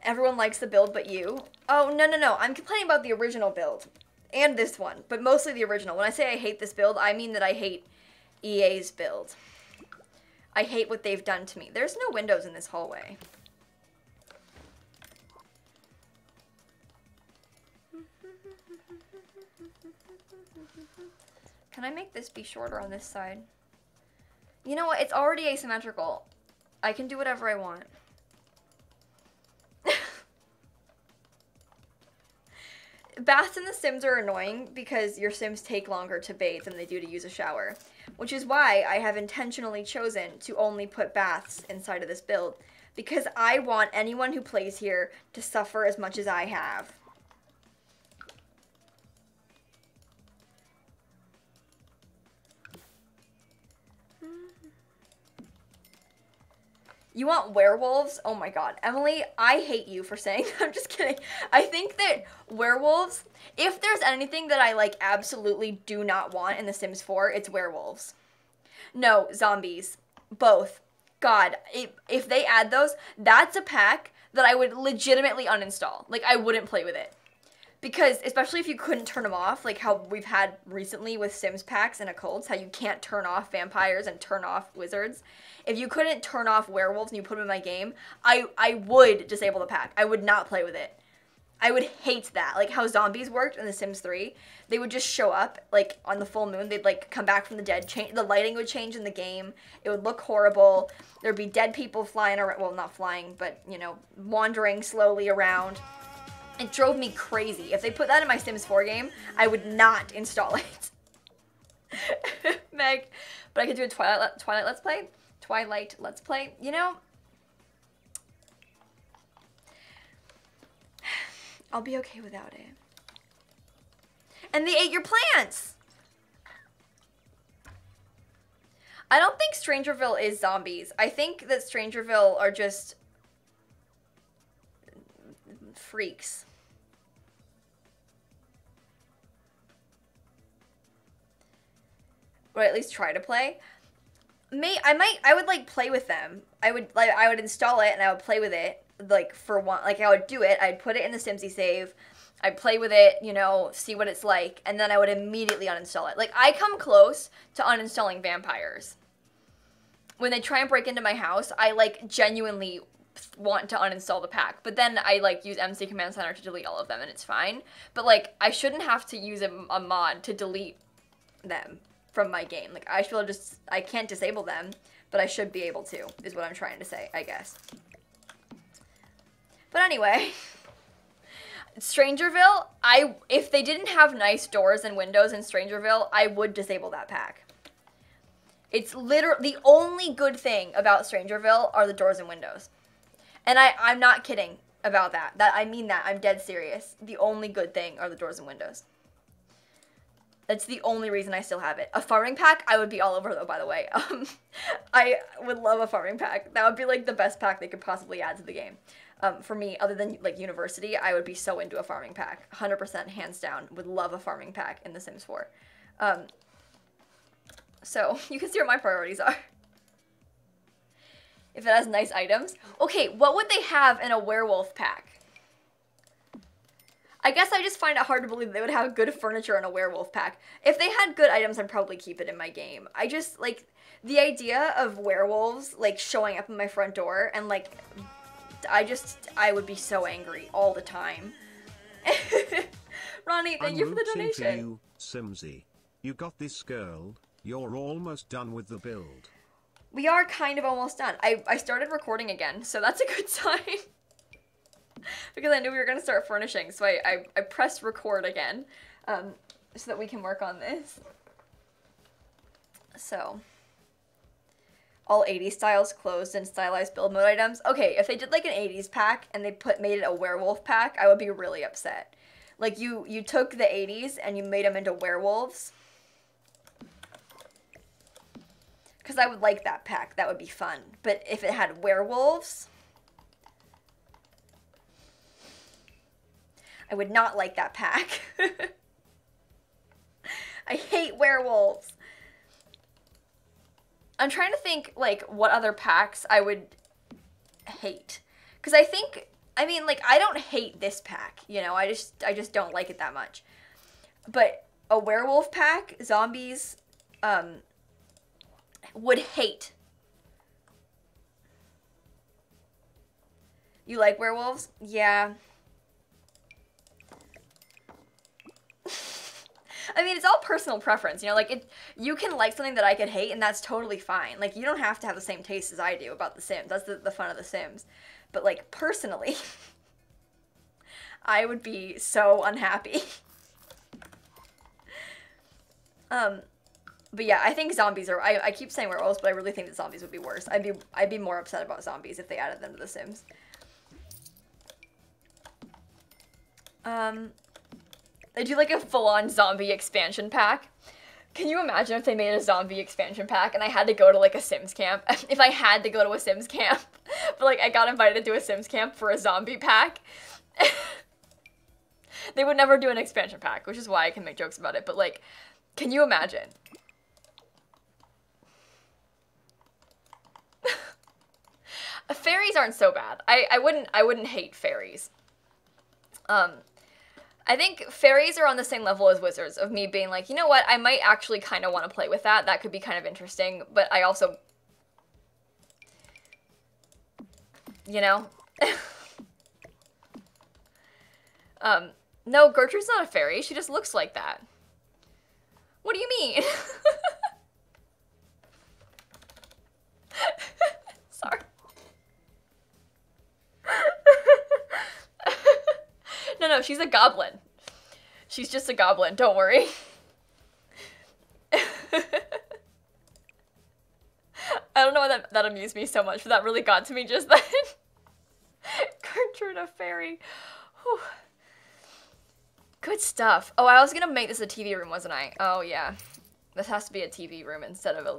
Everyone likes the build but you. Oh, no. I'm complaining about the original build. And this one. But mostly the original. When I say I hate this build, I mean that I hate EA's build. I hate what they've done to me. There's no windows in this hallway. Can I make this be shorter on this side? You know what? It's already asymmetrical. I can do whatever I want. Baths in The Sims are annoying because your Sims take longer to bathe than they do to use a shower. Which is why I have intentionally chosen to only put baths inside of this build. Because I want anyone who plays here to suffer as much as I have. You want werewolves? Oh my god. Emily, I hate you for saying that. I'm just kidding. I think that werewolves, if there's anything that I like absolutely do not want in The Sims 4, it's werewolves. No, zombies. Both. God, if they add those, that's a pack that I would legitimately uninstall. Like, I wouldn't play with it. Because, especially if you couldn't turn them off, like how we've had recently with Sims packs and occults, how you can't turn off vampires and turn off wizards. If you couldn't turn off werewolves and you put them in my game, I would disable the pack. I would not play with it. I would hate that. Like how zombies worked in The Sims 3. They would just show up, like, on the full moon. They'd, like, come back from the dead. The lighting would change in the game. It would look horrible. There'd be dead people flying around. Well, not flying, but, you know, wandering slowly around. It drove me crazy. If they put that in my Sims 4 game, I would not install it. Meg. But I could do a Twilight Let's Play. Twilight Let's Play. You know, I'll be okay without it. And they ate your plants! I don't think Strangerville is zombies. I think that Strangerville are just freaks. Or at least try to play. I would like play with them. I would install it and I would play with it, like, for one, like, I would do it, I'd put it in the Simsie save, I'd play with it, you know, see what it's like, and then I would immediately uninstall it. Like, I come close to uninstalling vampires. When they try and break into my house, I, like, genuinely want to uninstall the pack, but then I, like, use MC Command Center to delete all of them, and it's fine. But, like, I shouldn't have to use a mod to delete them from my game. Like, I should just, I can't disable them, but I should be able to, is what I'm trying to say, I guess. But anyway, Strangerville, if they didn't have nice doors and windows in Strangerville, I would disable that pack. It's literally, the only good thing about Strangerville are the doors and windows. And I'm not kidding about that. I mean that, I'm dead serious. The only good thing are the doors and windows. That's the only reason I still have it. A farming pack, I would be all over though, by the way. I would love a farming pack. That would be like the best pack they could possibly add to the game. For me, other than like university, I would be so into a farming pack. 100% hands down, would love a farming pack in The Sims 4. So you can see what my priorities are. If it has nice items. Okay, what would they have in a werewolf pack? I guess I just find it hard to believe they would have good furniture in a werewolf pack. If they had good items, I'd probably keep it in my game. I just, like, the idea of werewolves, like, showing up at my front door and, like, I would be so angry all the time. Ronnie, thank you for the donation. To you, Simsie. You got this, girl. You're almost done with the build. We are kind of almost done. I started recording again, so that's a good sign. Because I knew we were going to start furnishing, so I pressed record again, so that we can work on this. So, all 80s styles closed and stylized build mode items. Okay, if they did like an 80s pack and they made it a werewolf pack, I would be really upset. Like, you took the 80s and you made them into werewolves. Because I would like that pack. That would be fun. But if it had werewolves, I would not like that pack. I hate werewolves. I'm trying to think, like, what other packs I would hate. Because I mean, like, I don't hate this pack, you know? I just don't like it that much. But a werewolf pack, zombies, would hate. You like werewolves? Yeah. I mean, it's all personal preference, you know, like, you can like something that I could hate, and that's totally fine. Like, you don't have to have the same taste as I do about The Sims. That's the fun of The Sims. But, like, personally, I would be so unhappy. But yeah, I think zombies are, I keep saying werewolves, but I really think that zombies would be worse. I'd be more upset about zombies if they added them to The Sims. They do like a full-on zombie expansion pack. Can you imagine if they made a zombie expansion pack and I had to go to like a Sims camp? If I had to go to a Sims camp, but like I got invited to a Sims camp for a zombie pack. They would never do an expansion pack, which is why I can make jokes about it, but like, can you imagine? Fairies aren't so bad. I wouldn't hate fairies. I think fairies are on the same level as wizards, of me being like, you know what, I might actually kind of want to play with that. That could be kind of interesting, but I also, you know? No, Gertrude's not a fairy. She just looks like that. What do you mean? Sorry. No, she's a goblin. She's just a goblin, don't worry. I don't know why that amused me so much, but that really got to me just then. Gertrude, a fairy. Whew. Good stuff. Oh, I was gonna make this a TV room, wasn't I? Oh, yeah. This has to be a TV room instead of a,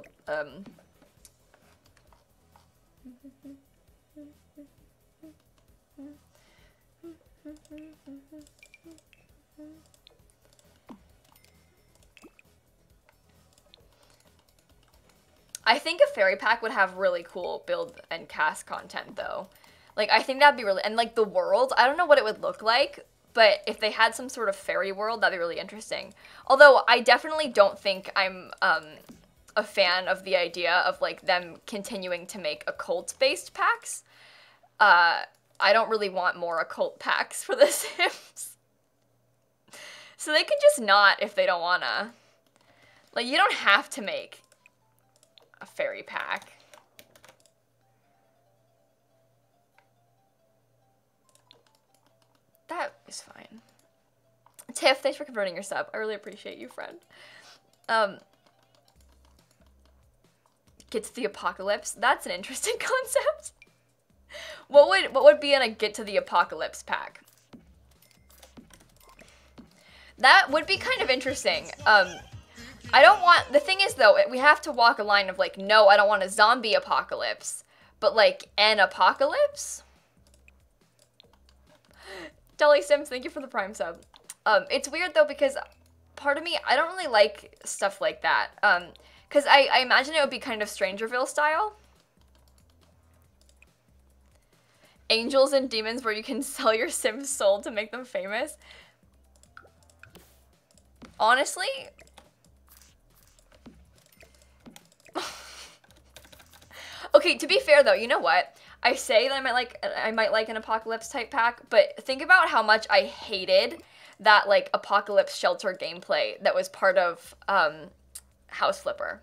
I think a fairy pack would have really cool build and cast content, though. Like, I think that'd be really... And, like, the world, I don't know what it would look like, but if they had some sort of fairy world, that'd be really interesting. Although, I definitely don't think I'm a fan of the idea of, like, them continuing to make occult-based packs. I don't really want more occult packs for The Sims. So they can just not if they don't wanna. Like, you don't have to make a fairy pack. That is fine. Tiff, thanks for converting your sub. I really appreciate you, friend. Get to the apocalypse. That's an interesting concept. What would be in a get to the apocalypse pack? That would be kind of interesting. I don't want, the thing is though, we have to walk a line of like, no, I don't want a zombie apocalypse, but like an apocalypse? Jelly Sims, thank you for the Prime sub. It's weird though because part of me, I don't really like stuff like that. Because I imagine it would be kind of Strangerville style. Angels and demons where you can sell your Sim's soul to make them famous. Honestly, okay, to be fair though, you know what? I say that I might like an apocalypse type pack, but think about how much I hated that like apocalypse shelter gameplay that was part of House Flipper.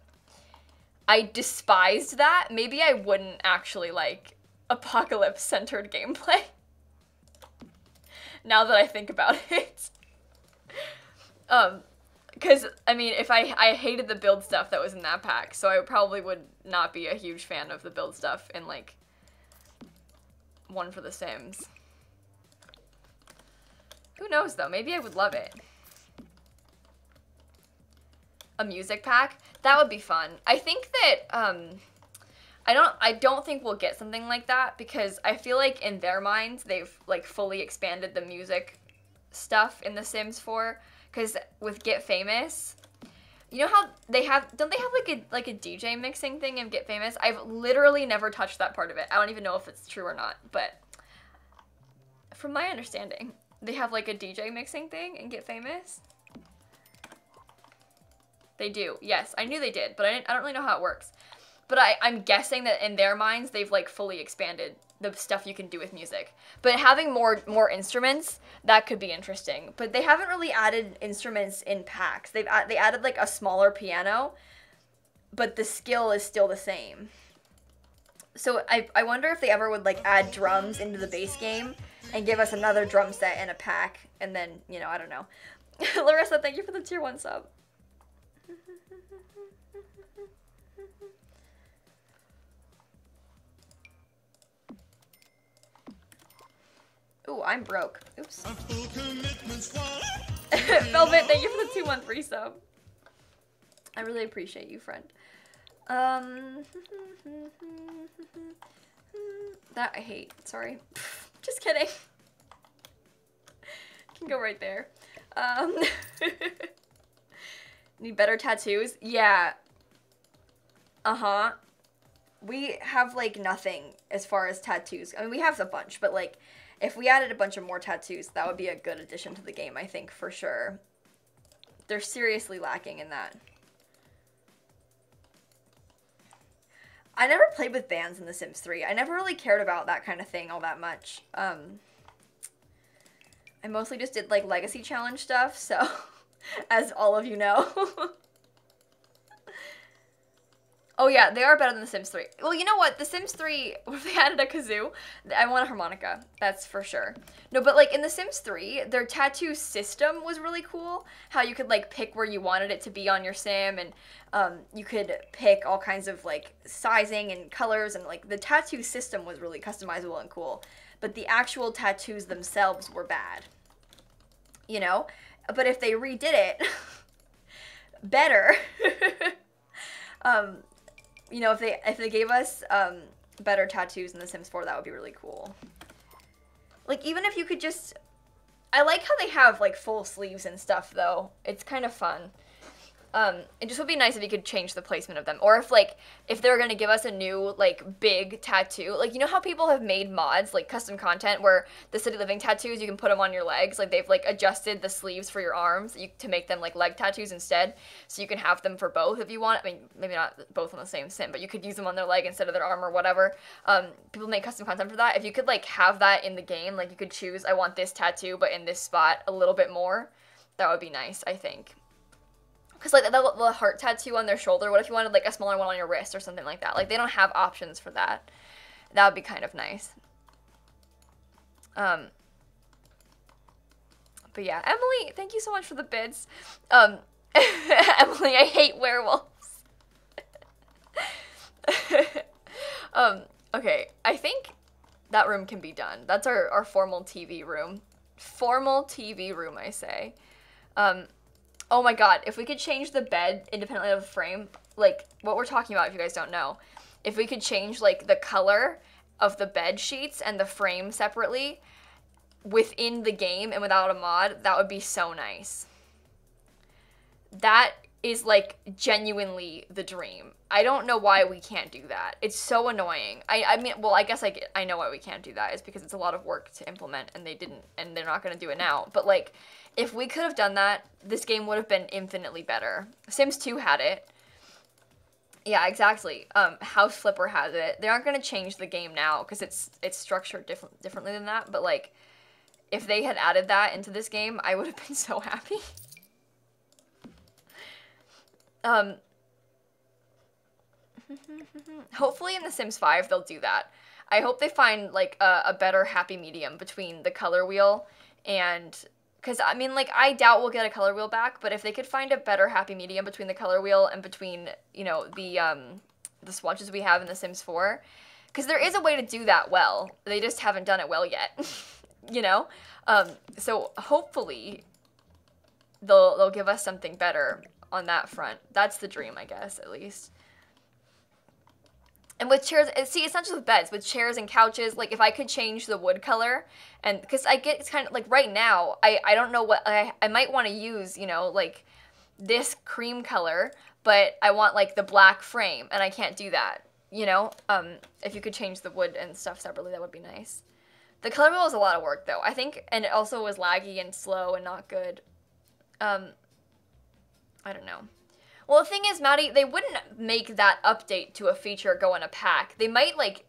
I despised that. Maybe I wouldn't actually like apocalypse centered gameplay. Now that I think about it. Because, I mean, if I hated the build stuff that was in that pack, so I probably would not be a huge fan of the build stuff in, like, one for the Sims. Who knows, though? Maybe I would love it. A music pack? That would be fun. I think that, I don't think we'll get something like that, because I feel like in their minds, they've, like, fully expanded the music stuff in The Sims 4. Because with Get Famous, you know how they have, don't they have like a DJ mixing thing in Get Famous? I've literally never touched that part of it. I don't even know if it's true or not, but from my understanding, they have like a DJ mixing thing in Get Famous. They do, yes, I knew they did, but I don't really know how it works. But I'm guessing that in their minds, they've like fully expanded the stuff you can do with music. But having more instruments, that could be interesting. But they haven't really added instruments in packs. They added like a smaller piano, but the skill is still the same. So I wonder if they ever would like add drums into the base game and give us another drum set in a pack, and then, you know, I don't know. Larissa, thank you for the tier 1 sub. Ooh, I'm broke. Oops. Velvet, thank you for the 213 sub. I really appreciate you, friend. That I hate. Sorry. Just kidding. Can go right there. Need better tattoos? Yeah. Uh-huh. We have, like, nothing as far as tattoos. I mean, we have a bunch, but, like, if we added a bunch of more tattoos, that would be a good addition to the game, I think, for sure. They're seriously lacking in that. I never played with bands in The Sims 3. I never really cared about that kind of thing all that much. I mostly just did, like, legacy challenge stuff, so, as all of you know. Oh yeah, they are better than The Sims 3. Well, you know what? The Sims 3, if they added a kazoo, I want a harmonica. That's for sure. No, but like in The Sims 3, their tattoo system was really cool. How you could like pick where you wanted it to be on your sim, and you could pick all kinds of like sizing and colors, and like the tattoo system was really customizable and cool. But the actual tattoos themselves were bad. You know? But if they redid it better, you know, if they gave us better tattoos in The Sims 4, that would be really cool. Like, even if you could just... I like how they have, like, full sleeves and stuff, though. It's kind of fun. It just would be nice if you could change the placement of them. Or if, like, if they were going to give us a new, like, big tattoo. Like, you know how people have made mods, like, custom content, where the City Living tattoos, you can put them on your legs? Like, they've, like, adjusted the sleeves for your arms to make them, like, leg tattoos instead. So you can have them for both if you want. I mean, maybe not both on the same sim, but you could use them on their leg instead of their arm or whatever. People make custom content for that. If you could, like, have that in the game, like, you could choose, I want this tattoo, but in this spot a little bit more. That would be nice, I think. Because, like, the heart tattoo on their shoulder, what if you wanted, like, a smaller one on your wrist or something like that? Like, they don't have options for that. That would be kind of nice. But, yeah. Emily, thank you so much for the bids. Emily, I hate werewolves. Okay. I think that room can be done. That's our formal TV room. Formal TV room, I say. Oh my god, if we could change the bed independently of the frame, like, what we're talking about if you guys don't know, if we could change, like, the color of the bed sheets and the frame separately, within the game and without a mod, that would be so nice. That is like genuinely the dream. I don't know why we can't do that. It's so annoying. I mean, well, I guess I know why we can't do that. It's because it's a lot of work to implement, and they didn't, and they're not going to do it now. But like, if we could have done that, this game would have been infinitely better. Sims 2 had it. Yeah, exactly. House Flipper has it. They aren't going to change the game now because it's structured differently than that. But like, if they had added that into this game, I would have been so happy. Hopefully in The Sims 5 they'll do that. I hope they find like a better happy medium between the color wheel and, because I mean, like, I doubt we'll get a color wheel back, but if they could find a better happy medium between the color wheel and between, you know, the swatches we have in The Sims 4, because there is a way to do that well. They just haven't done it well yet, you know? So hopefully they'll give us something better on that front. That's the dream, I guess, at least. And with chairs, see, it's not just with beds, with chairs and couches, like, if I could change the wood color, and, because I get, it's kind of, like, right now, I don't know what, I might want to use, you know, like, this cream color, but I want, like, the black frame, and I can't do that, you know? If you could change the wood and stuff separately, that would be nice. The color wheel is a lot of work, though, I think, and it also was laggy and slow and not good. I don't know. Well, the thing is, Maddie, they wouldn't make that update to a feature go in a pack. They might, like,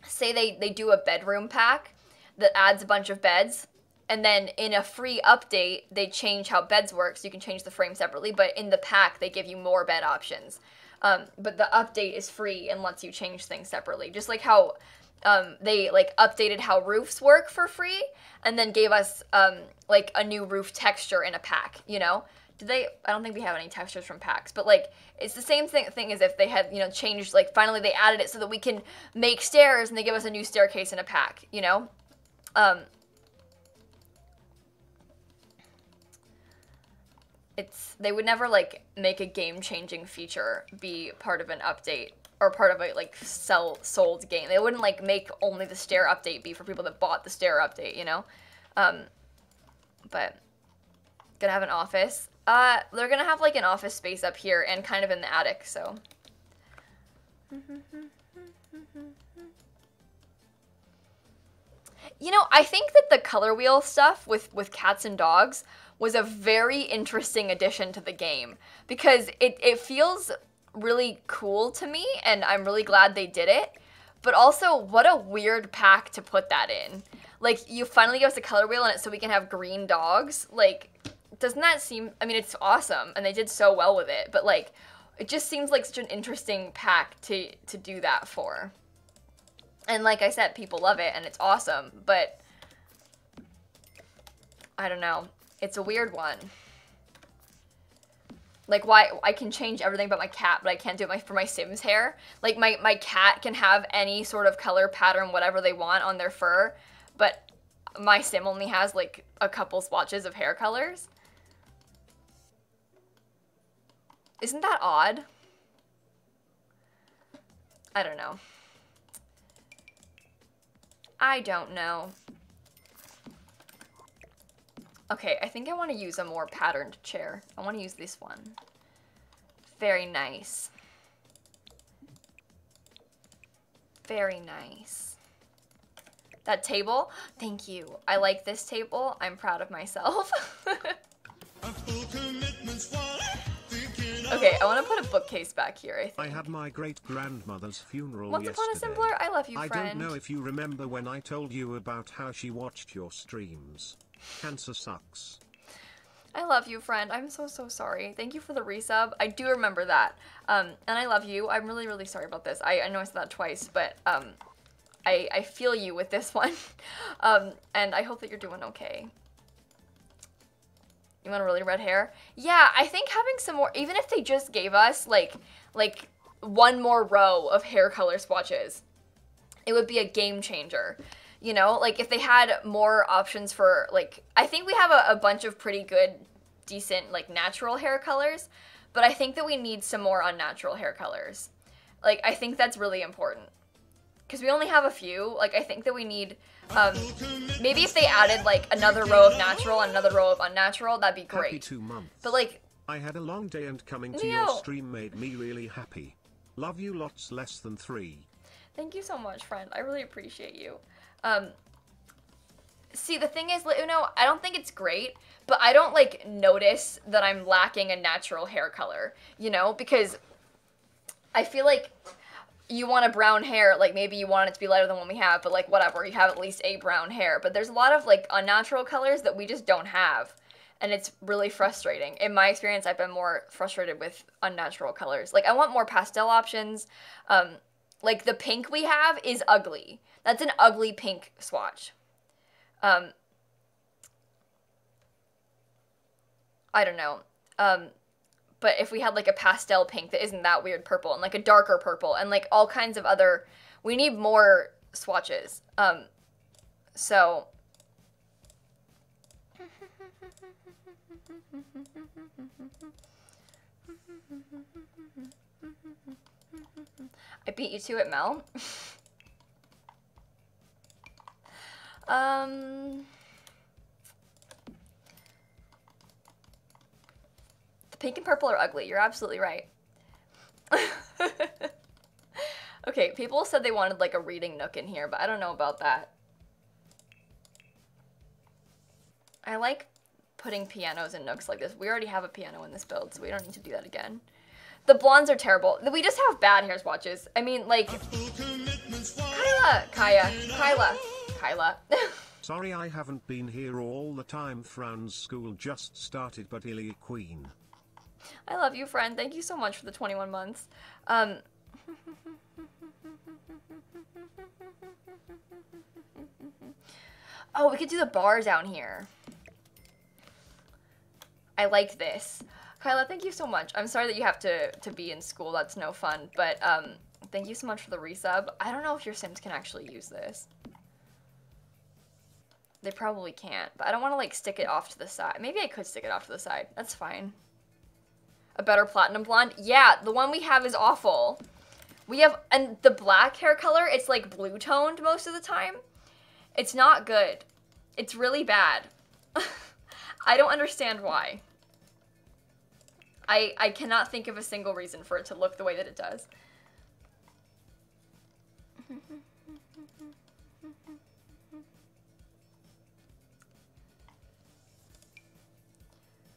say they do a bedroom pack that adds a bunch of beds, and then in a free update, they change how beds work, so you can change the frame separately, but in the pack, they give you more bed options. But the update is free and lets you change things separately. Just like how they, like, updated how roofs work for free, and then gave us, like, a new roof texture in a pack, you know? I don't think we have any textures from packs, but, like, it's the same thing as if they had, you know, changed, like, finally they added it so that we can make stairs, and they give us a new staircase in a pack, you know? They would never, like, make a game-changing feature be part of an update, or part of a, like, sold game. They wouldn't, like, make only the stair update be for people that bought the stair update, you know? But, gonna have an office. They're gonna have, like, an office space up here and kind of in the attic, so. You know, I think that the color wheel stuff with cats and dogs was a very interesting addition to the game, because it feels really cool to me, and I'm really glad they did it, but also, what a weird pack to put that in. Like, you finally give us a color wheel in it so we can have green dogs, like, doesn't that seem, I mean, it's awesome, and they did so well with it, but, like, it just seems like such an interesting pack to do that for. And like I said, people love it, and it's awesome, but I don't know. It's a weird one. Like, why, I can change everything but my cat, but I can't do it for my Sims hair. Like, my cat can have any sort of color pattern, whatever they want on their fur, but my Sim only has, like, a couple swatches of hair colors. Isn't that odd? I don't know. I don't know. Okay, I think I want to use a more patterned chair. I want to use this one. Very nice. Very nice. That table? Thank you. I like this table. I'm proud of myself. Okay, I want to put a bookcase back here, I think. I had my great-grandmother's funeral Once yesterday. upon a simpler, I love you, friend. I don't know if you remember when I told you about how she watched your streams. Cancer sucks. I love you, friend. I'm so sorry. Thank you for the resub. I do remember that. And I love you. I'm really, really sorry about this. I know I said that twice, but I feel you with this one. And I hope that you're doing okay. You want a really red hair? Yeah, I think having some more, even if they just gave us, like one more row of hair color swatches, it would be a game changer. You know, like, if they had more options for, like, I think we have a bunch of pretty good, decent, like, natural hair colors, but I think that we need some more unnatural hair colors. Like, I think that's really important. Because we only have a few. Like, I think that we need Maybe if they added like another row of natural and another row of unnatural, that'd be great. Happy 2 months. But like, I had a long day and coming to your stream made me really happy. Love you lots, less than 3. Thank you so much, friend. I really appreciate you. See, the thing is, Uno, I don't think it's great, but I don't like notice that I'm lacking a natural hair color, you know, because I feel like you want a brown hair, like maybe you want it to be lighter than what we have, but like whatever, you have at least a brown hair. But there's a lot of like unnatural colors that we just don't have, and it's really frustrating. In my experience, I've been more frustrated with unnatural colors. Like I want more pastel options. Like the pink we have is ugly. That's an ugly pink swatch. I don't know. But if we had like a pastel pink that isn't that weird purple and like a darker purple and like all kinds of other, we need more swatches. So I beat you to it, Mel. The pink and purple are ugly. You're absolutely right. Okay, people said they wanted like a reading nook in here, but I don't know about that. I like putting pianos in nooks like this. We already have a piano in this build, so we don't need to do that again. The blondes are terrible. We just have bad hair swatches. I mean, like, Kyla. Sorry I haven't been here all the time. Fran's school just started, but Ilya Queen. I love you, friend. Thank you so much for the 21 months. Oh, we could do the bar down here. I like this. Kyla, thank you so much. I'm sorry that you have to be in school. That's no fun. But thank you so much for the resub. I don't know if your Sims can actually use this. They probably can't. But I don't want to, like, stick it off to the side. Maybe I could stick it off to the side. That's fine. A better platinum blonde? Yeah, the one we have is awful. We have, and the black hair color, it's, like, blue-toned most of the time. It's not good. It's really bad. I don't understand why. I cannot think of a single reason for it to look the way that it does.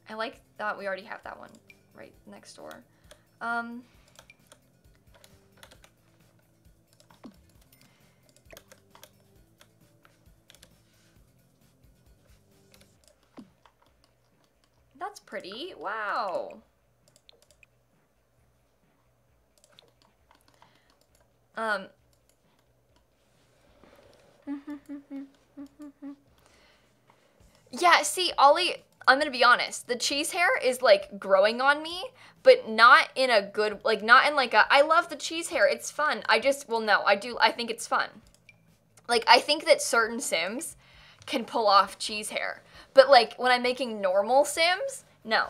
I like that we already have that one right next door. That's pretty. Wow. Yeah, see, Ollie, I'm gonna be honest. The cheese hair is, like, growing on me, but not in a good, like, not in, like, a, I love the cheese hair, it's fun. I just, well, no, I think it's fun. Like, I think that certain Sims can pull off cheese hair, but, like, when I'm making normal Sims, no.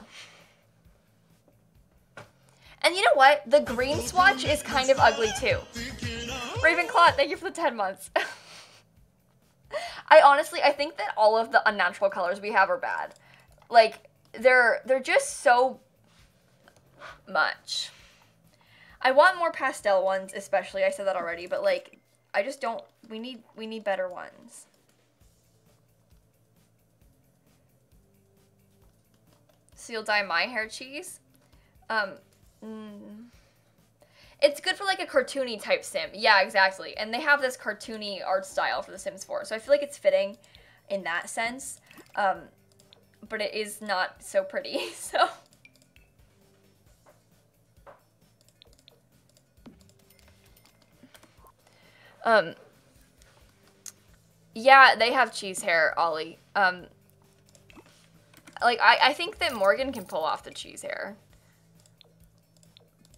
And you know what? The green swatch is kind of ugly, too. Ravenclaw, thank you for the 10 months. I think that all of the unnatural colors we have are bad. Like, they're just so much. I want more pastel ones, especially. I said that already, but, like, I just don't, we need better ones. So you'll dye my hair cheese? It's good for, like, a cartoony type sim. Yeah, exactly. And they have this cartoony art style for The Sims 4, so I feel like it's fitting in that sense. But it is not so pretty, so. Yeah, they have cheese hair, Ollie. Like, I think that Morgan can pull off the cheese hair.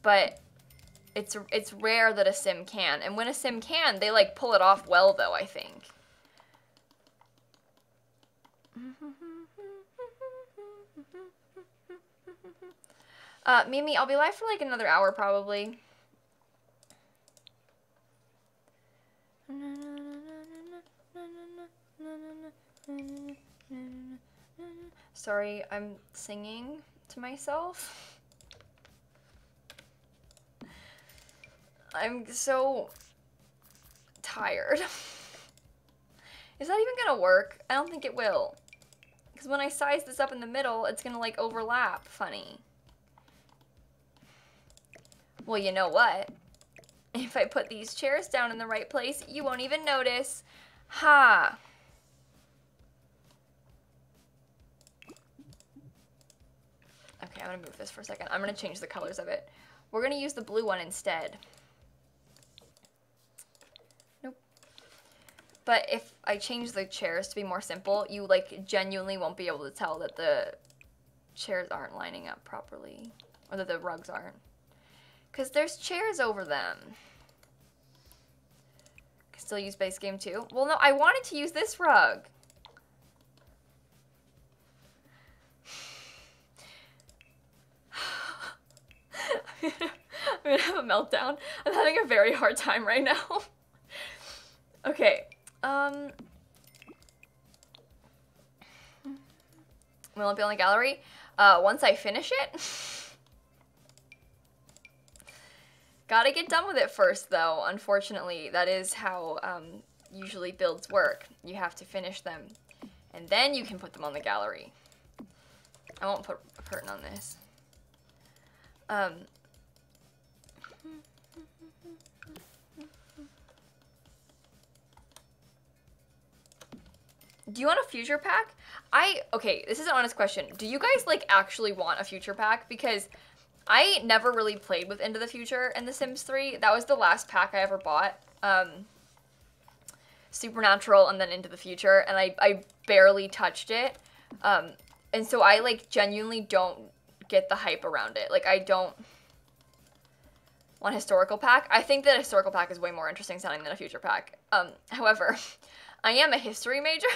But it's rare that a Sim can. And when a Sim can, they, like, pull it off well, though, I think. Mimi, I'll be live for, like, another hour, probably. Sorry, I'm singing to myself. I'm so tired. Is that even gonna work? I don't think it will. Because when I size this up in the middle, it's gonna like overlap funny. Well, you know what? If I put these chairs down in the right place, you won't even notice. Ha! Okay, I'm gonna move this for a second. I'm gonna change the colors of it. We're gonna use the blue one instead. Nope. But if I change the chairs to be more simple, you like genuinely won't be able to tell that the chairs aren't lining up properly. Or that the rugs aren't. Because there's chairs over them. Can still use base game too. Well, no, I wanted to use this rug. I'm gonna have a meltdown. I'm having a very hard time right now. Okay. Will it be on the gallery? Once I finish it. Gotta get done with it first, though. Unfortunately, that is how usually builds work. You have to finish them, and then you can put them on the gallery. I won't put a curtain on this. Do you want a future pack? Okay, this is an honest question. Do you guys, like, actually want a future pack? Because I never really played with Into the Future in The Sims 3. That was the last pack I ever bought. Supernatural and then Into the Future, and I barely touched it. And so I, like, genuinely don't get the hype around it. Like, I don't want historical pack. I think that a historical pack is way more interesting sounding than a future pack. However, I am a history major,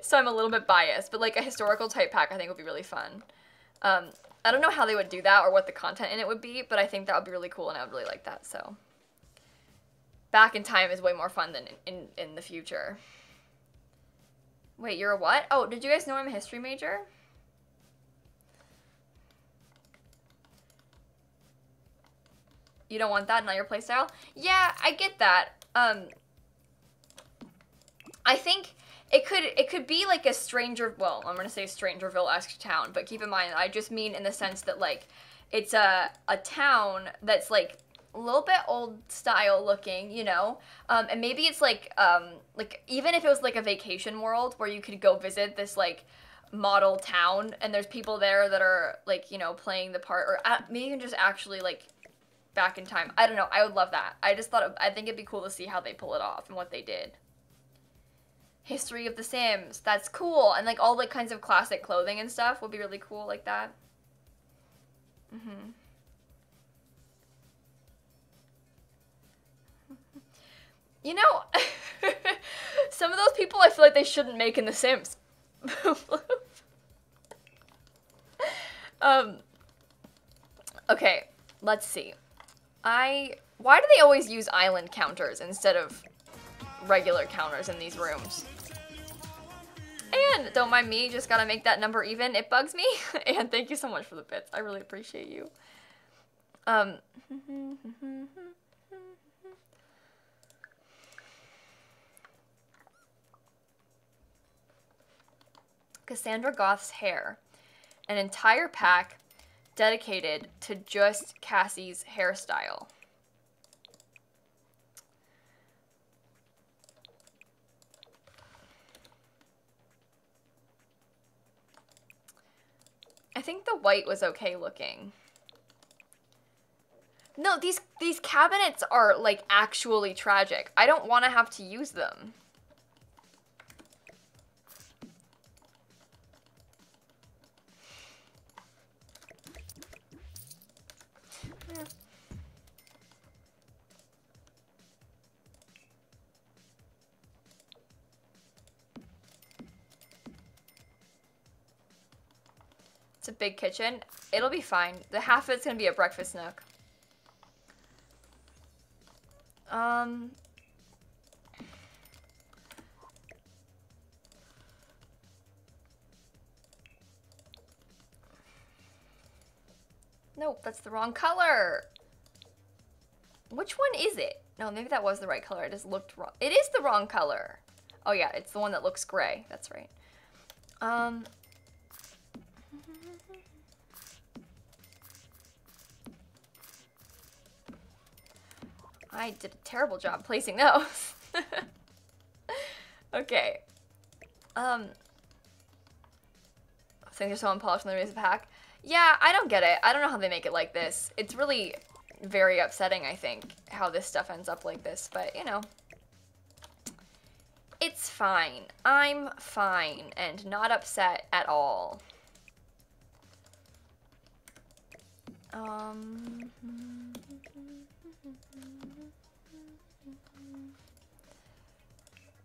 so I'm a little bit biased, but like a historical type pack I think would be really fun. I don't know how they would do that or what the content in it would be, but I think that would be really cool and I would really like that, so. Back in time is way more fun than in the future. Wait, you're a what? Oh, did you guys know I'm a history major? You don't want that, not your playstyle? Yeah, I get that. I think it could be like a stranger, well, I'm gonna say Strangerville-esque town, but keep in mind, I just mean in the sense that like it's a town that's like a little bit old style looking, you know, and maybe it's like even if it was like a vacation world where you could go visit this like model town and there's people there that are like, you know, playing the part, or maybe even just actually like back in time. I don't know. I would love that. I just thought I think it'd be cool to see how they pull it off and what they did. History of the Sims. That's cool. And like all the kinds of classic clothing and stuff would be really cool like that. You know, some of those people I feel like they shouldn't make in The Sims. Okay, let's see. Why do they always use island counters instead of regular counters in these rooms? And don't mind me, just gotta make that number even. It bugs me. And thank you so much for the bits. I really appreciate you. Cassandra Goth's hair. An entire pack dedicated to just Cassie's hairstyle. I think the white was okay looking. No, these cabinets are like actually tragic. I don't want to have to use them. It's a big kitchen. It'll be fine. The half of it's gonna be a breakfast nook. Nope, that's the wrong color. Which one is it? No, maybe that was the right color. It just looked wrong. It is the wrong color. Oh yeah, it's the one that looks gray. That's right. I did a terrible job placing those. Okay. Things are so unpolished when there is a pack. Yeah, I don't get it. I don't know how they make it like this. It's really very upsetting, I think, how this stuff ends up like this. But, you know, it's fine. I'm fine and not upset at all.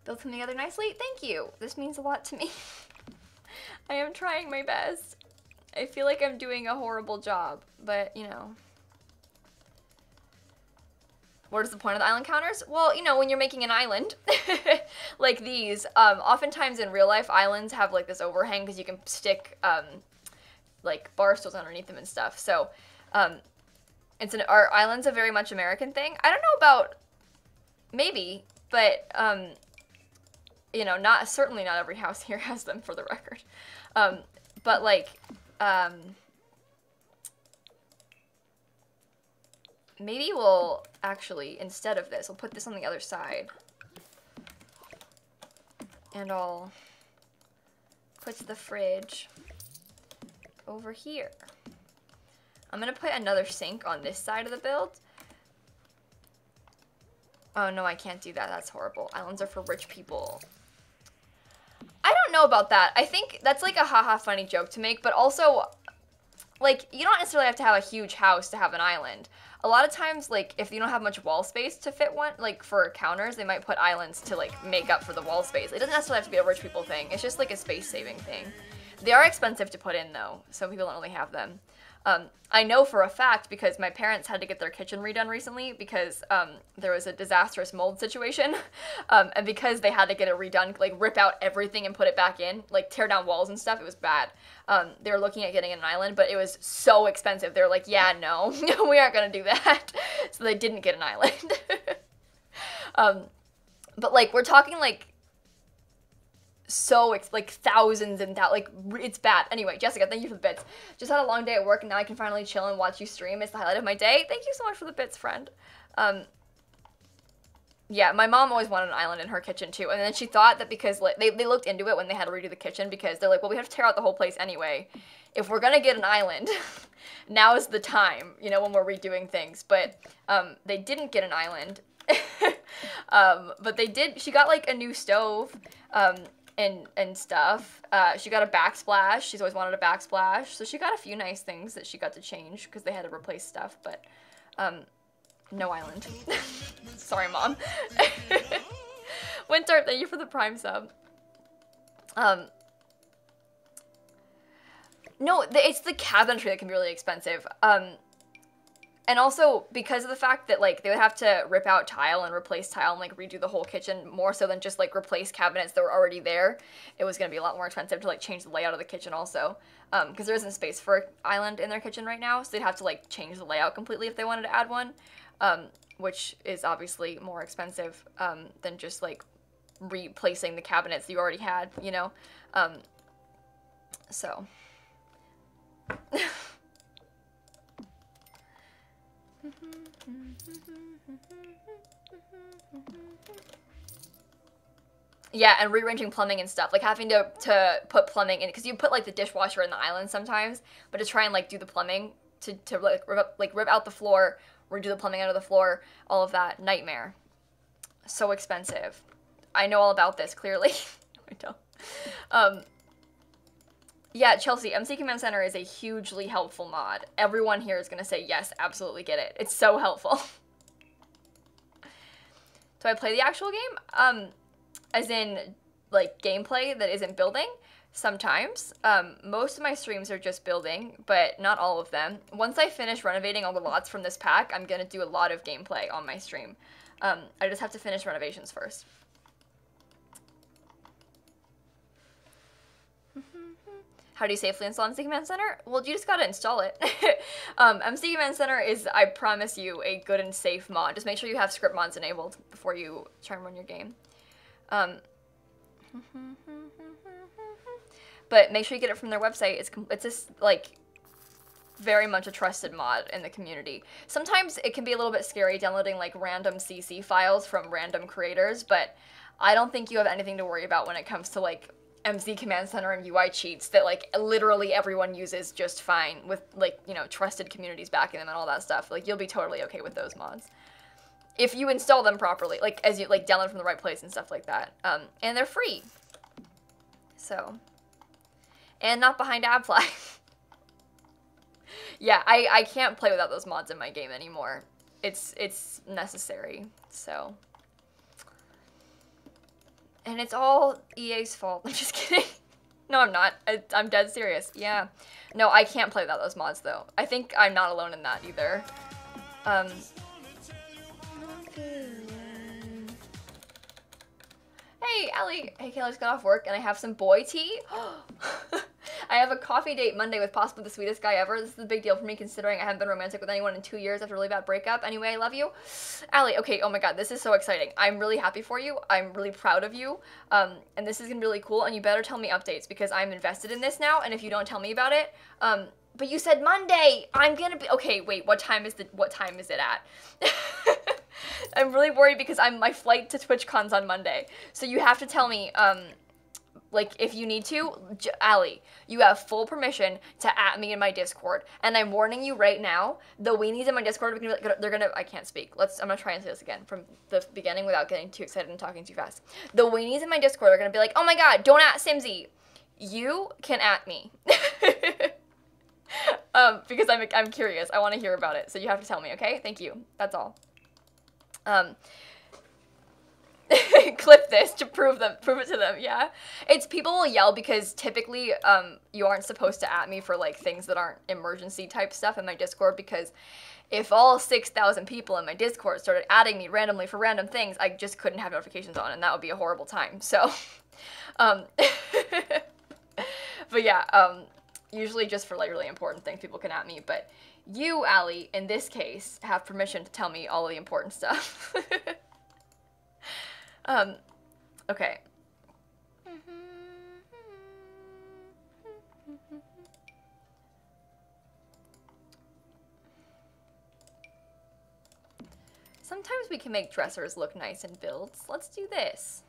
Build something together nicely? Thank you. This means a lot to me. I am trying my best. I feel like I'm doing a horrible job, but, you know. What is the point of the island counters? Well, you know, when you're making an island, like these, oftentimes in real life, islands have, like, this overhang because you can stick, like, bar stools underneath them and stuff. So, are islands a very much American thing? I don't know about, maybe, but, you know, certainly not every house here has them, for the record. But, like, maybe we'll actually, instead of this, we'll put this on the other side. And I'll put the fridge over here. I'm gonna put another sink on this side of the build. Oh no, I can't do that. That's horrible. Islands are for rich people. I don't know about that. I think that's like a haha funny joke to make, but also, like, you don't necessarily have to have a huge house to have an island. A lot of times, like, if you don't have much wall space to fit one, like, for counters, they might put islands to, like, make up for the wall space. It doesn't necessarily have to be a rich people thing. It's just, like, a space-saving thing. They are expensive to put in, though. Some people don't really have them. I know for a fact because my parents had to get their kitchen redone recently because there was a disastrous mold situation. And because they had to get it redone, like rip out everything and put it back in, like tear down walls and stuff, it was bad. They were looking at getting an island, but it was so expensive. They were like, yeah, no, we aren't going to do that. So they didn't get an island. But like, we're talking like, so it's like thousands and like it's bad. Anyway, Jessica, thank you for the bits. Just had a long day at work and now I can finally chill and watch you stream. It's the highlight of my day. Thank you so much for the bits, friend. Yeah, my mom always wanted an island in her kitchen too, and then she thought that because like, they looked into it when they had to redo the kitchen because they're like, well, we have to tear out the whole place anyway. If we're gonna get an island, now is the time, you know, when we're redoing things. But they didn't get an island. But they did. She got like a new stove. And stuff. She got a backsplash. She's always wanted a backsplash. So she got a few nice things that she got to change because they had to replace stuff, but no island. Sorry, Mom. Winter, thank you for the Prime sub. No, it's the cabinetry that can be really expensive. And also, because of the fact that, like, they would have to rip out tile and replace tile and, like, redo the whole kitchen more so than just, like, replace cabinets that were already there, it was going to be a lot more expensive to, like, change the layout of the kitchen also. Because there isn't space for an island in their kitchen right now, so they'd have to, like, change the layout completely if they wanted to add one, which is obviously more expensive than just, like, replacing the cabinets you already had, you know? So... Yeah, and rearranging plumbing and stuff, like having to put plumbing in, because you put like the dishwasher in the island sometimes, but to try and like do the plumbing to like rip out the floor, redo the plumbing under the floor, all of that, nightmare. So expensive. I know all about this, clearly. I don't. Yeah, Chelsea, MC Command Center is a hugely helpful mod. Everyone here is going to say, yes, absolutely get it. It's so helpful. Do I play the actual game? As in, like, gameplay that isn't building? Sometimes. Most of my streams are just building, but not all of them. Once I finish renovating all the lots from this pack, I'm going to do a lot of gameplay on my stream. I just have to finish renovations first. How do you safely install MC Command Center? Well, you just gotta install it. MC Command Center is, I promise you, a good and safe mod. Just make sure you have script mods enabled before you try and run your game. But make sure you get it from their website. It's just, like, very much a trusted mod in the community. Sometimes it can be a little bit scary downloading, like, random CC files from random creators, but I don't think you have anything to worry about when it comes to, like, MC Command Center and UI cheats that, like, literally everyone uses just fine with, like, you know, trusted communities backing them and all that stuff. Like, you'll be totally okay with those mods. If you install them properly, like, as you, like, download from the right place and stuff like that. And they're free. So... And not behind ad flag. Yeah, I can't play without those mods in my game anymore. It's necessary, so. And it's all EA's fault. I'm just kidding. No, I'm not. I'm dead serious. Yeah. No, I can't play without those mods, though. I think I'm not alone in that, either. Hey, Allie. Hey, Kayla just got off work, and I have some boy tea. I have a coffee date Monday with possibly the sweetest guy ever. This is a big deal for me, considering I haven't been romantic with anyone in 2 years after a really bad breakup. Anyway, I love you. Allie, okay, oh my god, this is so exciting. I'm really happy for you. I'm really proud of you. And this is gonna be really cool, and you better tell me updates, because I'm invested in this now, and if you don't tell me about it, but you said Monday! I'm gonna be- Okay, wait, what time is it at? I'm really worried because my flight to TwitchCon's on Monday. So you have to tell me, like, if you need to, Allie, you have full permission to @me in my Discord. And I'm warning you right now, the weenies in my Discord, they're gonna, I can't speak. I'm gonna try and say this again from the beginning without getting too excited and talking too fast. The weenies in my Discord are gonna be like, oh my god, don't @Simsie. You can @me. Because I'm curious. I want to hear about it. So you have to tell me, okay? Thank you. That's all. Clip this to prove it to them, yeah. It's people will yell because typically you aren't supposed to @me for like things that aren't emergency type stuff in my Discord, because if all 6,000 people in my Discord started adding me randomly for random things, I just couldn't have notifications on, and that would be a horrible time. So but yeah, usually just for like really important things people can @me, but you, Allie, in this case, have permission to tell me all of the important stuff. Okay. Sometimes we can make dressers look nice in builds. Let's do this.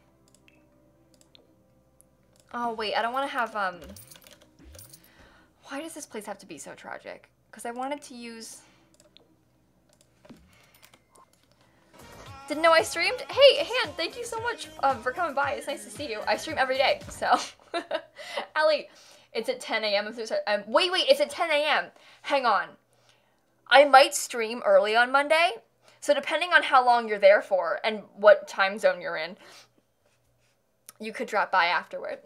Oh, wait, I don't want to have, why does this place have to be so tragic? Because I wanted to use... Didn't know I streamed? Hey, Han, thank you so much for coming by. It's nice to see you. I stream every day, so. Allie, it's at 10 a.m. Wait, it's at 10 a.m. Hang on. I might stream early on Monday, so depending on how long you're there for and what time zone you're in, you could drop by afterward.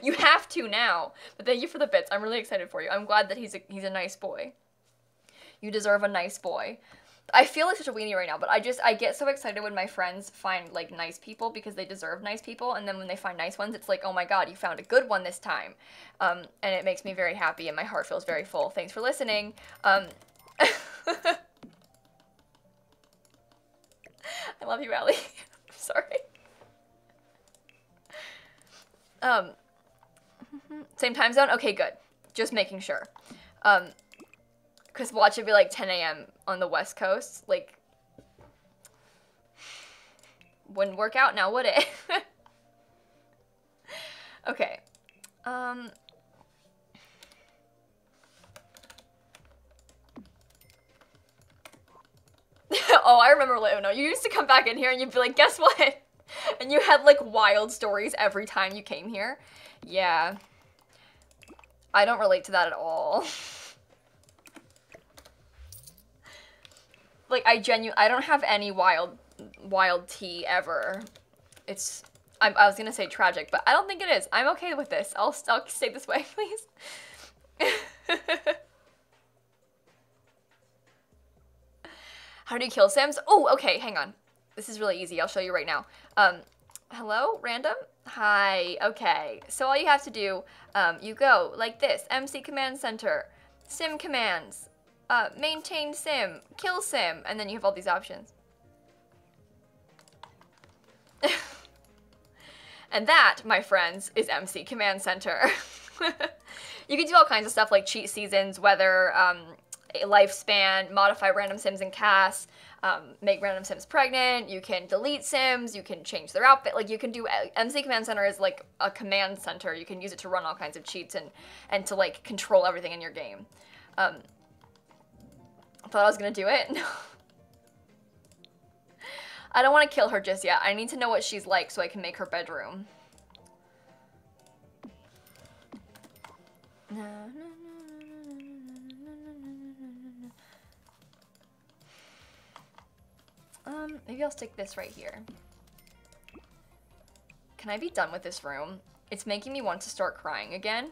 You have to now, but thank you for the bits. I'm really excited for you. I'm glad that he's a nice boy. You deserve a nice boy. I feel like such a weenie right now, but I get so excited when my friends find, like, nice people because they deserve nice people, and then when they find nice ones, it's like, oh my god, you found a good one this time. And it makes me very happy, and my heart feels very full. Thanks for listening. I love you, Allie. I'm sorry. Same time zone? Okay, good. Just making sure. Because watch it be like 10 a.m. on the West Coast. Like, wouldn't work out now, would it? Okay. Oh, I remember Leono. You used to come back in here and you'd be like, guess what? And you had like wild stories every time you came here. Yeah. I don't relate to that at all. Like, I don't have any wild tea ever. I was gonna say tragic, but I don't think it is. I'm okay with this. I'll stay this way, please. How do you kill Sims? Oh, okay, hang on. This is really easy. I'll show you right now. Hello, random? Hi. Okay. So all you have to do, you go like this: MC Command Center, Sim commands, maintain sim, kill sim, and then you have all these options. And that, my friends, is MC Command Center. You can do all kinds of stuff like cheat seasons, weather, a lifespan, modify random sims and casts, make random sims pregnant. You can delete sims. You can change their outfit. Like you can do MC Command Center is like a command center. You can use it to run all kinds of cheats and to like control everything in your game. I thought I was gonna do it. No. I don't want to kill her just yet. I need to know what she's like so I can make her bedroom. Maybe I'll stick this right here. Can I be done with this room? It's making me want to start crying again.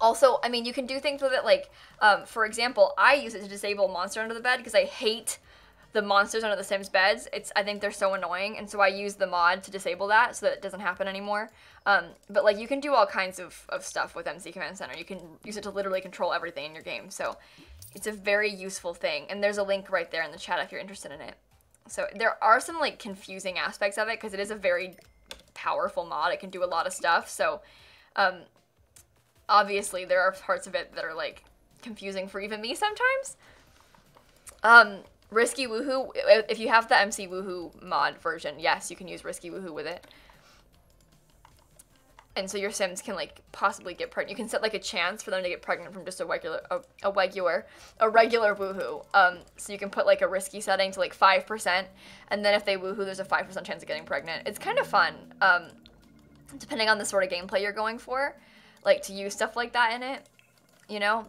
Also, I mean, you can do things with it like, for example, I use it to disable monster under the bed because I hate the monsters under the Sims beds. I think they're so annoying, and so I use the mod to disable that so that it doesn't happen anymore. But like, you can do all kinds of stuff with MC Command Center. You can use it to literally control everything in your game, so it's a very useful thing. And there's a link right there in the chat if you're interested in it. So there are some like confusing aspects of it because it is a very powerful mod. It can do a lot of stuff, so obviously there are parts of it that are like confusing for even me sometimes. Risky Woohoo, if you have the MC Woohoo mod version, yes, you can use Risky Woohoo with it. And so your Sims can like possibly get pregnant. You can set like a chance for them to get pregnant from just a regular Woohoo. So you can put like a risky setting to like 5%, and then if they Woohoo, there's a 5% chance of getting pregnant. It's kind of fun, depending on the sort of gameplay you're going for, like to use stuff like that in it, you know?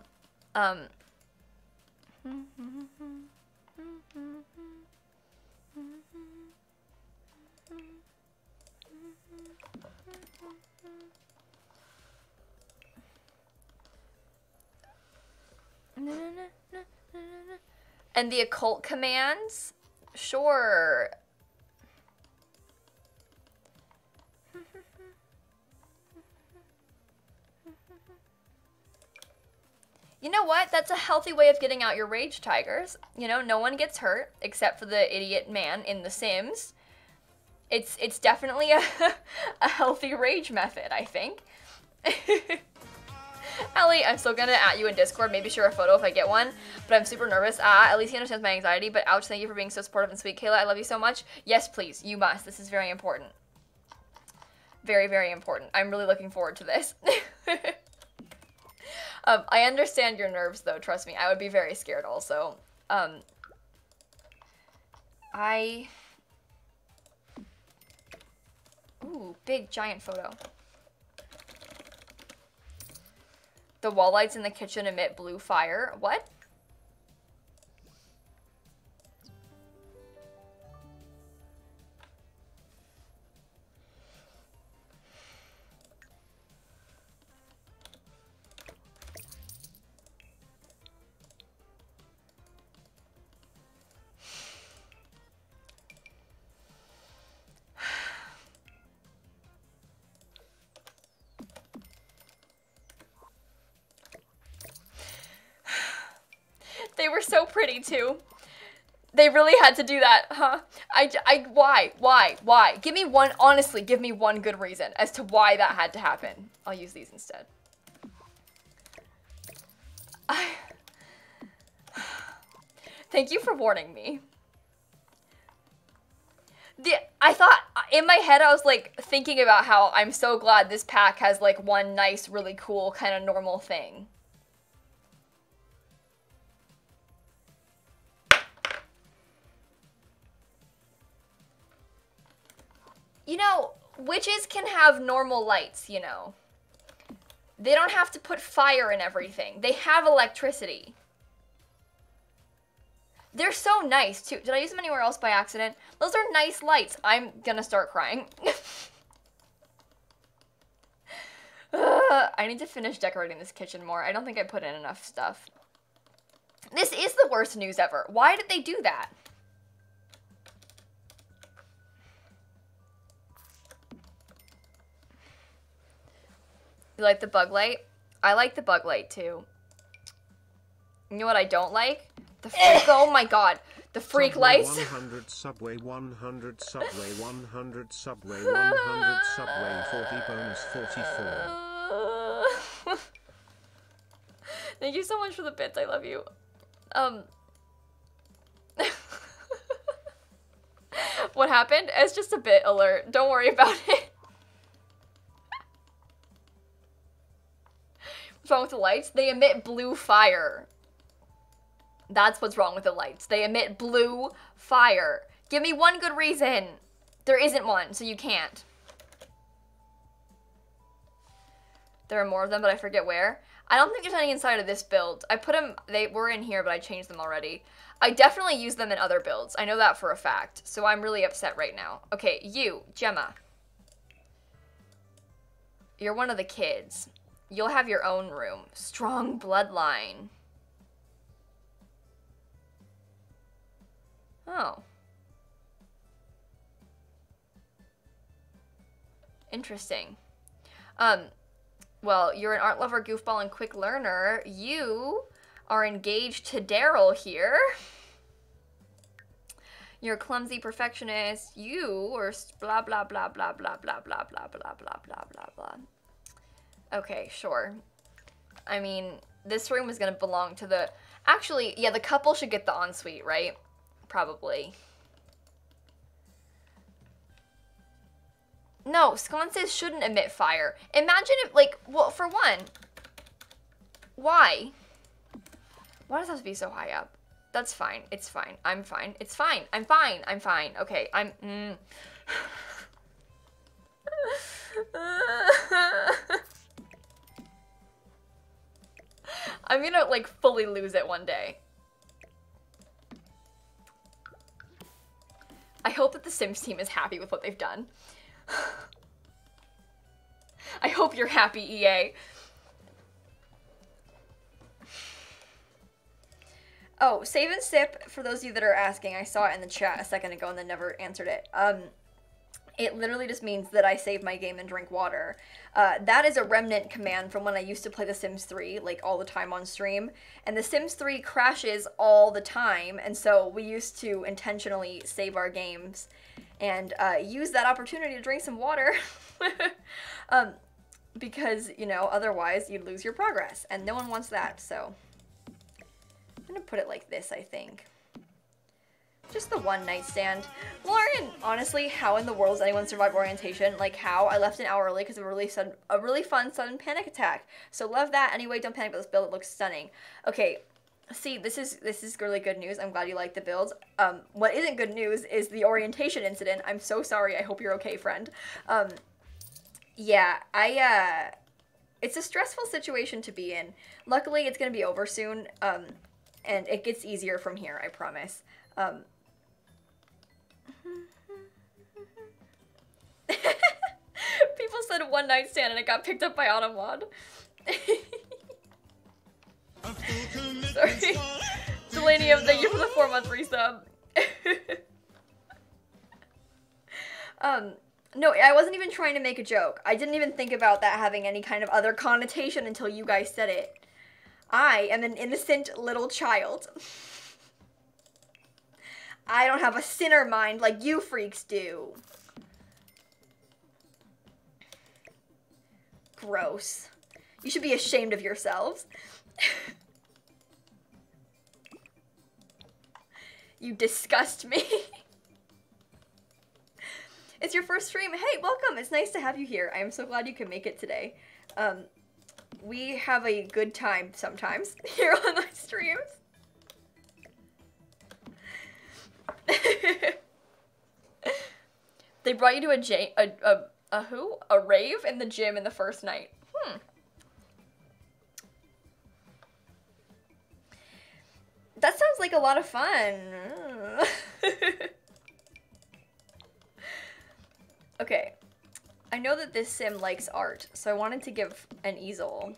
And the occult commands? Sure. You know what? That's a healthy way of getting out your rage, tigers. You know, no one gets hurt except for the idiot man in The Sims. It's definitely a healthy rage method, I think. Ellie, I'm still gonna at you in Discord, maybe share a photo if I get one, but I'm super nervous. At least he understands my anxiety, but ouch, thank you for being so supportive and sweet. Kayla, I love you so much. Yes, please, you must. This is very important. Very, very important. I'm really looking forward to this. I understand your nerves, though, trust me. I would be very scared also. Ooh, big, giant photo. The wall lights in the kitchen emit blue fire. What? They were so pretty, too. They really had to do that, huh? Why? Give me one, honestly, give me one good reason as to why that had to happen. I'll use these instead. Thank you for warning me. I thought, in my head, I was, like, thinking about how I'm so glad this pack has, like, one nice, really cool, kind of normal thing. You know, witches can have normal lights, you know. They don't have to put fire in everything. They have electricity. They're so nice, too. Did I use them anywhere else by accident? Those are nice lights. I'm gonna start crying. I need to finish decorating this kitchen more. I don't think I put in enough stuff. This is the worst news ever. Why did they do that? You like the bug light? I like the bug light too. You know what I don't like? The freak. Oh my god. The freak Subway lights. 100 Subway 100 Subway 100 Subway 100 Subway 40 bonus 44. Thank you so much for the bits. I love you. What happened? It's just a bit alert. Don't worry about it. What's wrong with the lights? They emit blue fire. That's what's wrong with the lights. They emit blue fire. Give me one good reason. There isn't one, so you can't. There are more of them, but I forget where. I don't think there's any inside of this build. I put them, they were in here, but I changed them already. I definitely use them in other builds. I know that for a fact. So I'm really upset right now. Okay, you, Gemma. You're one of the kids. You'll have your own room. Strong bloodline. Oh. Interesting. Well, you're an art lover, goofball, and quick learner. You are engaged to Daryl here. You're a clumsy perfectionist. You are blah, blah, blah, blah, blah, blah, blah, blah, blah, blah, blah, blah, blah. Okay, sure. I mean, this room is gonna belong to the... Actually, yeah, the couple should get the ensuite, right? Probably. No, sconces shouldn't emit fire. Imagine if, like, well, for one, why? Why does it have to be so high up? That's fine. It's fine. I'm fine. It's fine. I'm fine. I'm fine. Okay, I'm gonna, like, fully lose it one day. I hope that the Sims team is happy with what they've done. I hope you're happy, EA. Oh, save and sip, for those of you that are asking, I saw it in the chat a second ago and then never answered it. It literally just means that I save my game and drink water. That is a remnant command from when I used to play The Sims 3, like, all the time on stream. And The Sims 3 crashes all the time, and so we used to intentionally save our games and use that opportunity to drink some water. Because, you know, otherwise you'd lose your progress, and no one wants that, so... I'm gonna put it like this, I think. Just the one night stand. Lauren, honestly, how in the world does anyone survive orientation? Like, how? I left an hour early because of a really fun sudden panic attack. So love that. Anyway, don't panic about this build. It looks stunning. Okay, see, this is really good news. I'm glad you like the builds. What isn't good news is the orientation incident. I'm so sorry. I hope you're okay, friend. Yeah, it's a stressful situation to be in. Luckily, it's gonna be over soon, and it gets easier from here, I promise. People said one night stand and it got picked up by Automod. Sorry. Delanium, thank you for the 4-month resub. No, I wasn't even trying to make a joke. I didn't even think about that having any kind of other connotation until you guys said it. I am an innocent little child. I don't have a sinner mind like you freaks do. Gross. You should be ashamed of yourselves. You disgust me. It's your first stream. Hey, welcome. It's nice to have you here. I am so glad you could make it today. We have a good time sometimes here on my streams. They brought you to a rave in the gym in the first night. That sounds like a lot of fun. Okay, I know that this sim likes art, so I wanted to give an easel.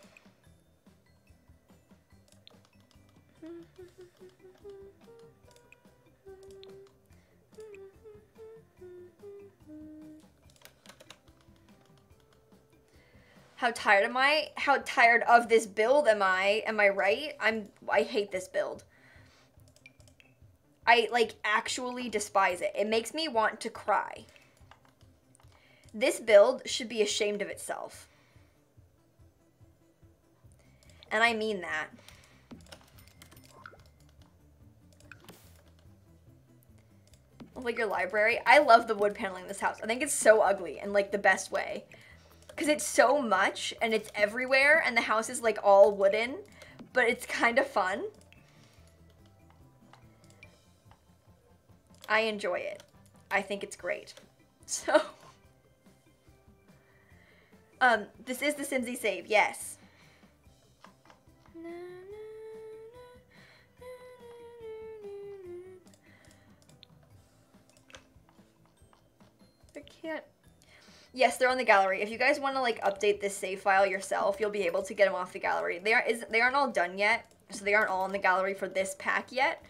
How tired am I? How tired of this build am I? Am I right? I hate this build. I, like, actually despise it. It makes me want to cry. This build should be ashamed of itself. And I mean that. Like your library. I love the wood paneling in this house. I think it's so ugly in, like, the best way. Because it's so much and it's everywhere and the house is, like, all wooden. But it's kind of fun. I enjoy it. I think it's great. So, this is the Simsie save, yes. I can't. Yes, they're on the gallery. If you guys want to, like, update this save file yourself, you'll be able to get them off the gallery. They aren't all done yet, so they aren't all on the gallery for this pack yet.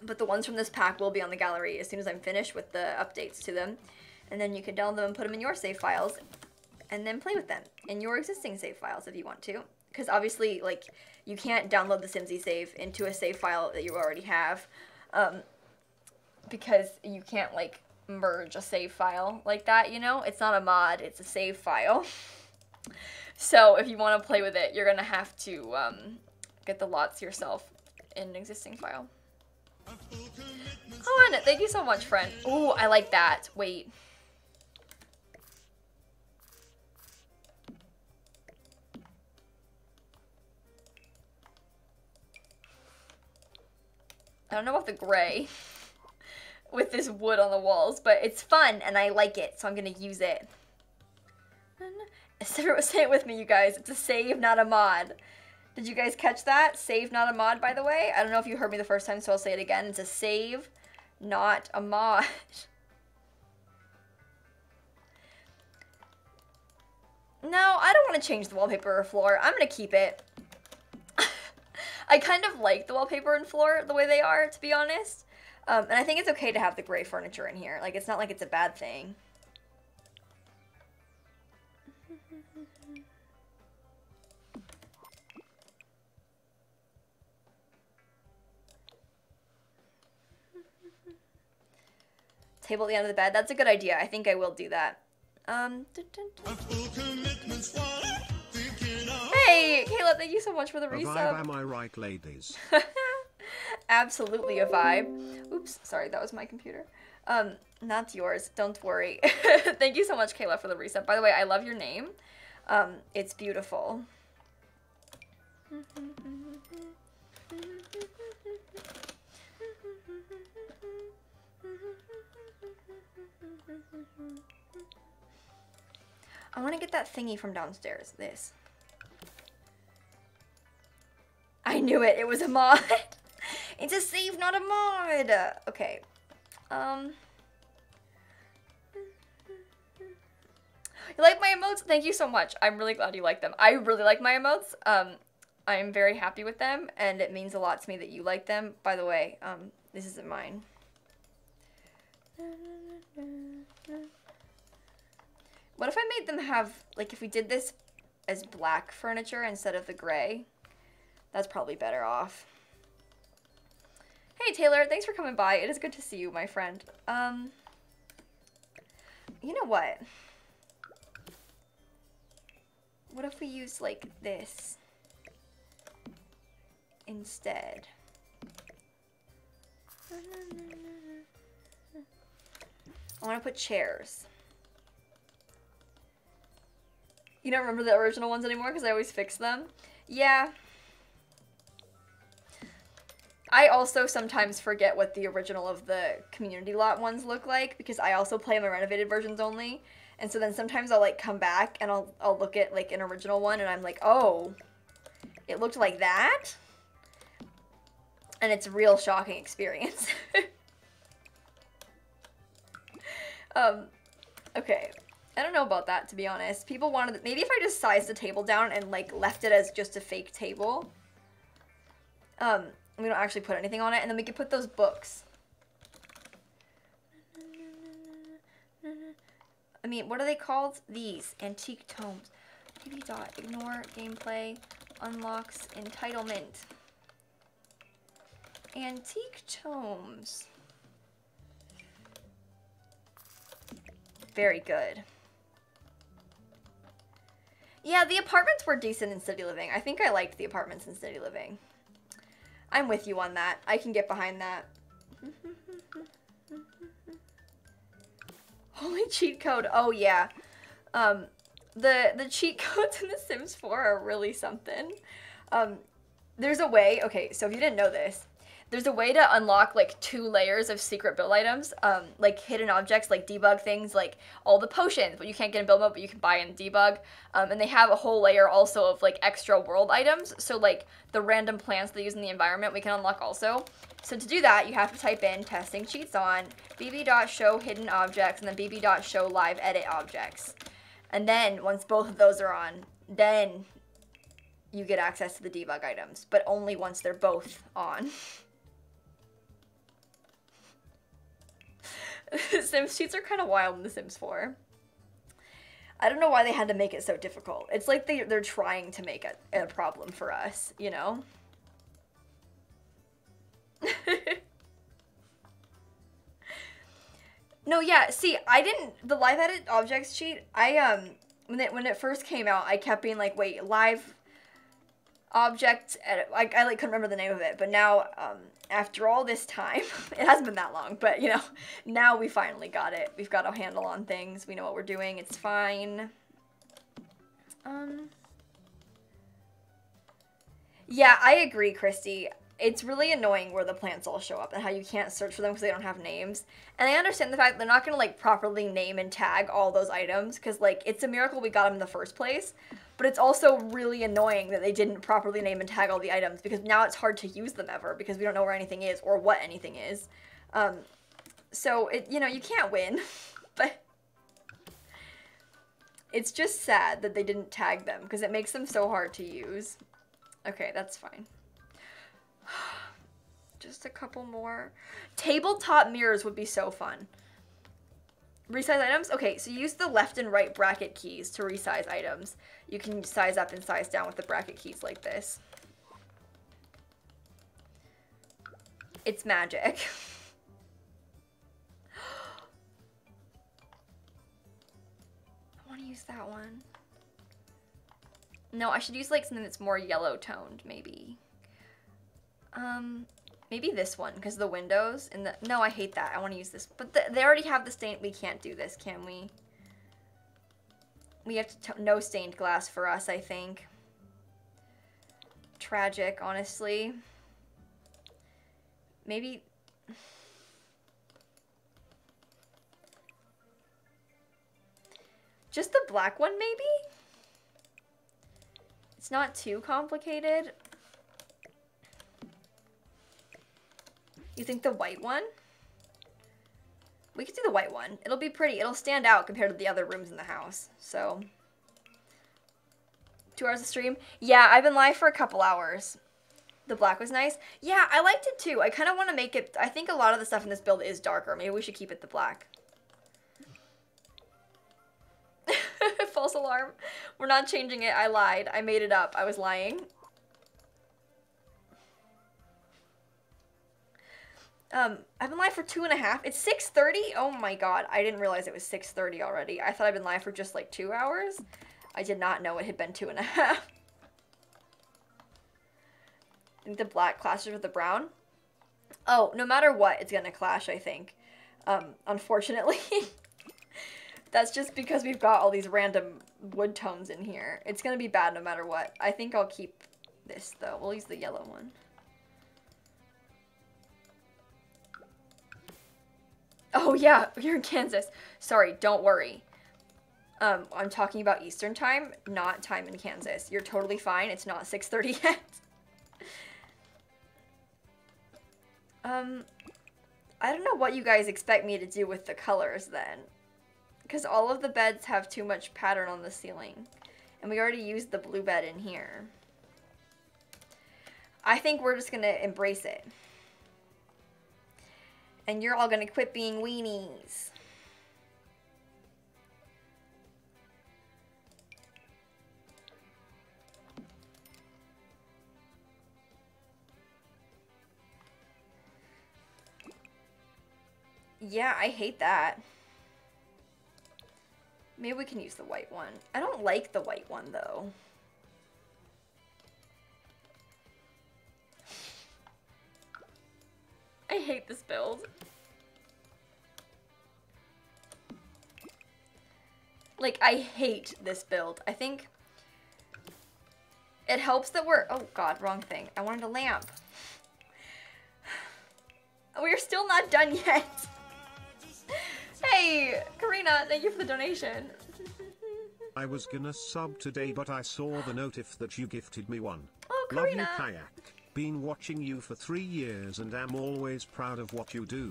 But the ones from this pack will be on the gallery as soon as I'm finished with the updates to them. And then you can download them and put them in your save files and then play with them in your existing save files if you want to. Because obviously, like, you can't download the Simsie save into a save file that you already have. Because you can't, like, merge a save file like that, you know? It's not a mod, it's a save file. So if you want to play with it, you're going to have to get the lots yourself in an existing file. Oh, and thank you so much, friend. Oh, I like that. Wait. I don't know about the gray with this wood on the walls, but it's fun and I like it, so I'm gonna use it. Say it with me, you guys. It's a save, not a mod. Did you guys catch that? Save, not a mod, by the way. I don't know if you heard me the first time, so I'll say it again. It's a save, not a mod. No, I don't want to change the wallpaper or floor. I'm going to keep it. I kind of like the wallpaper and floor the way they are, to be honest. And I think it's okay to have the gray furniture in here. Like, it's not like it's a bad thing. Table at the end of the bed. That's a good idea. I think I will do that. Hey, Kayla, thank you so much for the resub. A vibe, am I right, ladies? Absolutely a vibe. Oops, sorry, that was my computer. Not yours. Don't worry. Thank you so much, Kayla, for the resub. By the way, I love your name. It's beautiful. I want to get that thingy from downstairs. This. I knew it. It was a mod. It's a save, not a mod. Okay. You like my emotes? Thank you so much. I'm really glad you like them. I really like my emotes. I am very happy with them, and it means a lot to me that you like them. By the way, this isn't mine. What if I made them have, like, if we did this as black furniture instead of the gray? That's probably better off. Hey, Taylor, thanks for coming by. It is good to see you, my friend. You know what? What if we use, like, this instead? I want to put chairs. You don't remember the original ones anymore because I always fix them? Yeah. I also sometimes forget what the original of the community lot ones look like because I also play the renovated versions only. And so then sometimes I'll, like, come back and I'll look at, like, an original one and I'm like, oh, it looked like that? And it's a real shocking experience. Okay. I don't know about that, to be honest. People wanted, maybe if I just sized the table down and, like, left it as just a fake table. We don't actually put anything on it, and then we could put those books. I mean, what are they called? These antique tomes. Ignore gameplay unlocks entitlement. Antique tomes. Very good. Yeah, the apartments were decent in City Living. I think I liked the apartments in City Living. I'm with you on that. I can get behind that. Holy cheat code. Oh, yeah. The cheat codes in The Sims 4 are really something. There's a way, okay, so if you didn't know this, there's a way to unlock like 2 layers of secret build items, like hidden objects, like debug things, like all the potions, but you can't get in build mode, but you can buy in debug. And they have a whole layer also of like extra world items. So like the random plants they use in the environment, we can unlock also. So to do that, you have to type in testing cheats on bb.show hidden objects and then bb.show live edit objects. And then once both of those are on, then you get access to the debug items, but only once they're both on. Sims cheats are kind of wild in The Sims 4. I don't know why they had to make it so difficult. It's like they're trying to make it a problem for us, you know? No, yeah, see, I didn't, the live edit objects cheat, when it first came out, I kept being like, wait, live object edit, I like couldn't remember the name of it, but now, after all this time, it hasn't been that long, but you know, now we finally got it. We've got a handle on things, we know what we're doing, it's fine. Yeah, I agree, Christy. It's really annoying where the plants all show up and how you can't search for them because they don't have names. And I understand the fact they're not going to, like, properly name and tag all those items because, like, it's a miracle we got them in the first place. But it's also really annoying that they didn't properly name and tag all the items because now it's hard to use them ever because we don't know where anything is or what anything is. So, you know, you can't win. But it's just sad that they didn't tag them because it makes them so hard to use. Okay, that's fine. Just a couple more. Tabletop mirrors would be so fun. Resize items? Okay, so use the left and right bracket keys to resize items. You can size up and size down with the bracket keys like this. It's magic. I want to use that one. No, I should use like something that's more yellow toned, maybe. Maybe this one, because the windows and the... No, I hate that. I want to use this. But they already have the stain... We can't do this, can we? We have to... No stained glass for us, I think. Tragic, honestly. Maybe... Just the black one, maybe? It's not too complicated. You think the white one? We could do the white one. It'll be pretty. It'll stand out compared to the other rooms in the house. So, 2 hours of stream? Yeah, I've been live for a couple hours. The black was nice. Yeah, I liked it too. I kind of want to make it... I think a lot of the stuff in this build is darker. Maybe we should keep it the black. False alarm. We're not changing it. I lied. I made it up. I was lying. I've been live for 2.5. It's 6:30. Oh my god. I didn't realize it was 6:30 already. I thought I'd been live for just like 2 hours. I did not know it had been 2.5. I think the black clashes with the brown. Oh, no matter what, it's gonna clash, I think. Unfortunately. That's just because we've got all these random wood tones in here. It's gonna be bad no matter what. I think I'll keep this though. We'll use the yellow one. Oh yeah, you're in Kansas. Sorry, don't worry. I'm talking about Eastern time, not time in Kansas. You're totally fine. It's not 6:30 yet. I don't know what you guys expect me to do with the colors then. Because all of the beds have too much pattern on the ceiling. And we already used the blue bed in here. I think we're just gonna embrace it. And you're all gonna quit being weenies. Yeah, I hate that. Maybe we can use the white one. I don't like the white one, though. I hate this build. Like, I hate this build. I think it helps that we're... Oh, God, wrong thing. I wanted a lamp. We're still not done yet. Hey, Karina, thank you for the donation. I was gonna sub today, but I saw the notif that you gifted me one. Oh, Love Karina. you, Kayak. Been watching you for 3 years and am always proud of what you do.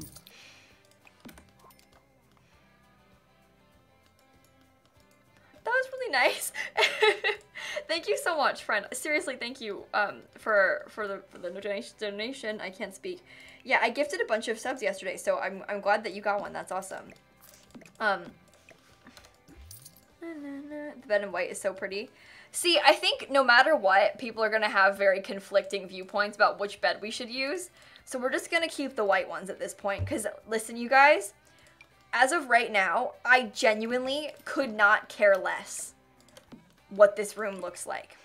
That was really nice. Thank you so much, friend. Seriously, thank you for the donation. I can't speak. Yeah, I gifted a bunch of subs yesterday, so I'm glad that you got one. That's awesome. The bed in white is so pretty. See, I think no matter what, people are gonna have very conflicting viewpoints about which bed we should use. So we're just gonna keep the white ones at this point. Because listen, you guys, as of right now, I genuinely could not care less what this room looks like.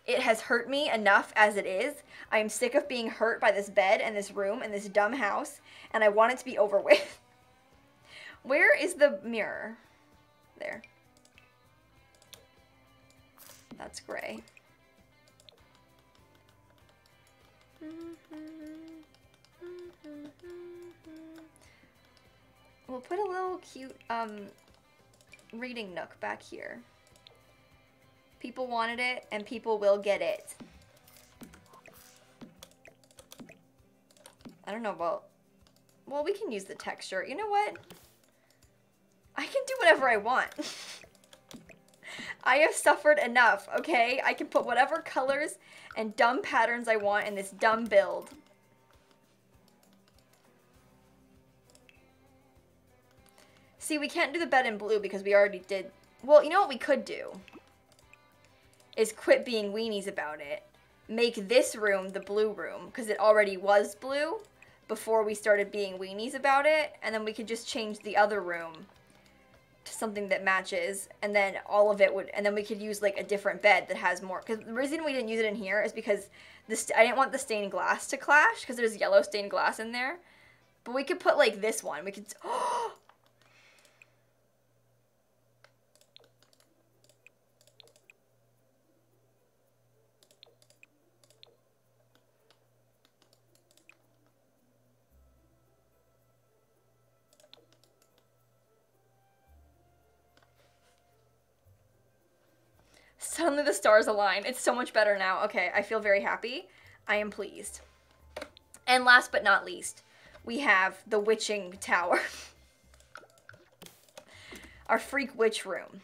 It has hurt me enough as it is. I am sick of being hurt by this bed and this room and this dumb house, and I want it to be over with. Where is the mirror? There. That's gray. We'll put a little cute reading nook back here. People wanted it, and people will get it. I don't know, well, we can use the texture. You know what? I can do whatever I want. I have suffered enough, okay? I can put whatever colors and dumb patterns I want in this dumb build. See, we can't do the bed in blue because we already did. Well, you know what we could do? Is quit being weenies about it. Make this room the blue room, because it already was blue before we started being weenies about it, and then we could just change the other room to something that matches, and then all of it would, and then we could use like a different bed that has more, because the reason we didn't use it in here is because this, I didn't want the stained glass to clash, because there's yellow stained glass in there, but we could put like this one, we could, oh! Suddenly the stars align. It's so much better now. Okay, I feel very happy. I am pleased. And last but not least, we have the witching tower. Our freak witch room.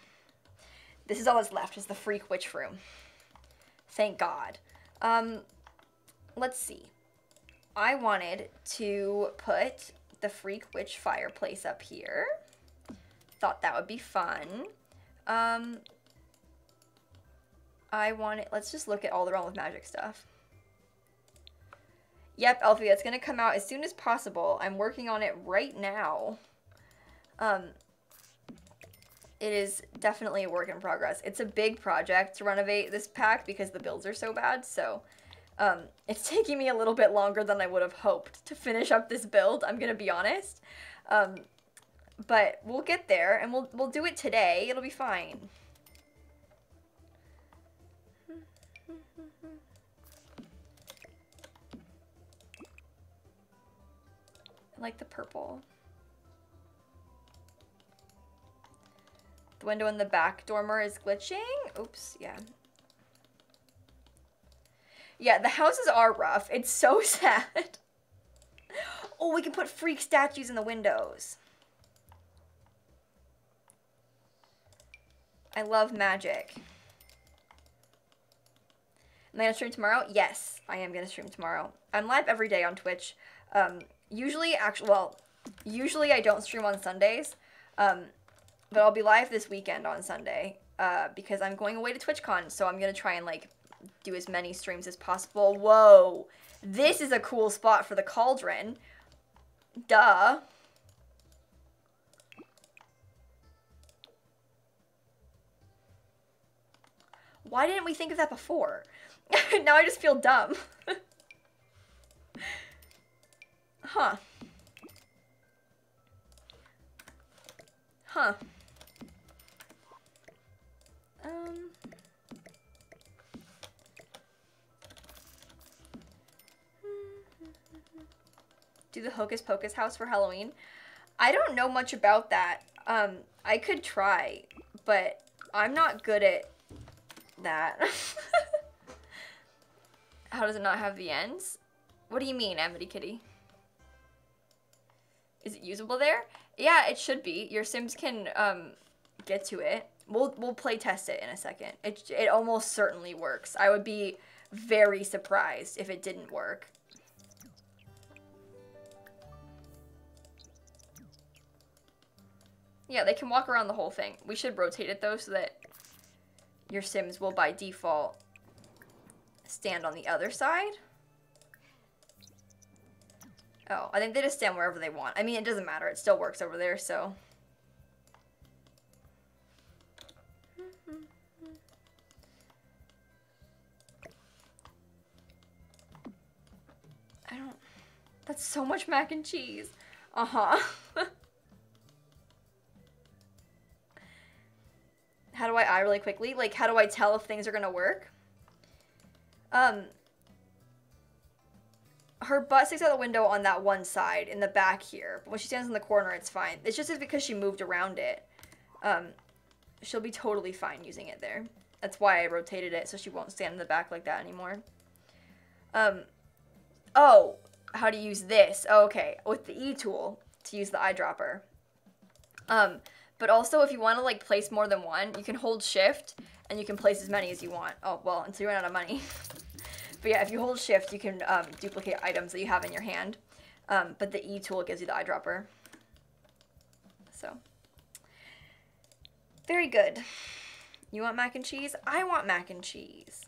This is all that's left, is the freak witch room. Thank God. Let's see. I wanted to put the freak witch fireplace up here. Thought that would be fun. I want it, let's just look at all the Realm of Magic stuff. Yep, Elfie, it's gonna come out as soon as possible. I'm working on it right now. It is definitely a work in progress. It's a big project to renovate this pack because the builds are so bad, so it's taking me a little bit longer than I would have hoped to finish up this build, I'm gonna be honest. But we'll get there, and we'll do it today. It'll be fine. I like the purple. The window in the back dormer is glitching. Oops, yeah. Yeah, the houses are rough. It's so sad. Oh, we can put freak statues in the windows. I love magic. Am I gonna stream tomorrow? Yes, I am gonna stream tomorrow. I'm live every day on Twitch. Usually I don't stream on Sundays, but I'll be live this weekend on Sunday, because I'm going away to TwitchCon, so I'm gonna try and, like, do as many streams as possible. Whoa! This is a cool spot for the cauldron. Duh. Why didn't we think of that before? Now I just feel dumb. Huh. Huh. Do the Hocus Pocus house for Halloween. I don't know much about that. I could try, but I'm not good at that. How does it not have the ends? What do you mean, Amity Kitty? Is it usable there? Yeah, it should be. Your Sims can get to it. We'll play test it in a second. It almost certainly works. I would be very surprised if it didn't work. Yeah, they can walk around the whole thing. We should rotate it though so that your Sims will by default stand on the other side. Oh, I think they just stand wherever they want. I mean, it doesn't matter. It still works over there, so. I don't... That's so much mac and cheese. Uh-huh. How do I eye really quickly? Like, how do I tell if things are gonna work? Her butt sticks out the window on that one side, in the back here. But when she stands in the corner, it's fine. It's just because she moved around it. She'll be totally fine using it there. That's why I rotated it, so she won't stand in the back like that anymore. Oh, how to use this. Oh, okay, with the E tool to use the eyedropper. But also, if you want to, like, place more than one, you can hold shift, and you can place as many as you want. Oh, well, until you run out of money. But yeah, if you hold shift, you can duplicate items that you have in your hand. But the E tool gives you the eyedropper. So. Very good. You want mac and cheese? I want mac and cheese.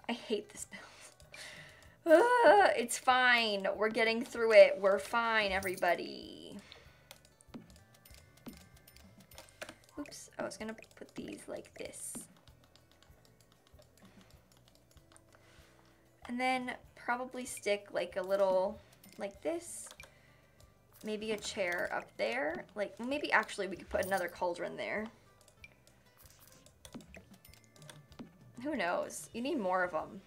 I hate this build. It's fine. We're getting through it. We're fine, everybody. Oops. I was gonna put these like this. And then probably stick like a little like this. Maybe a chair up there. Like, maybe actually we could put another cauldron there. Who knows? You need more of them.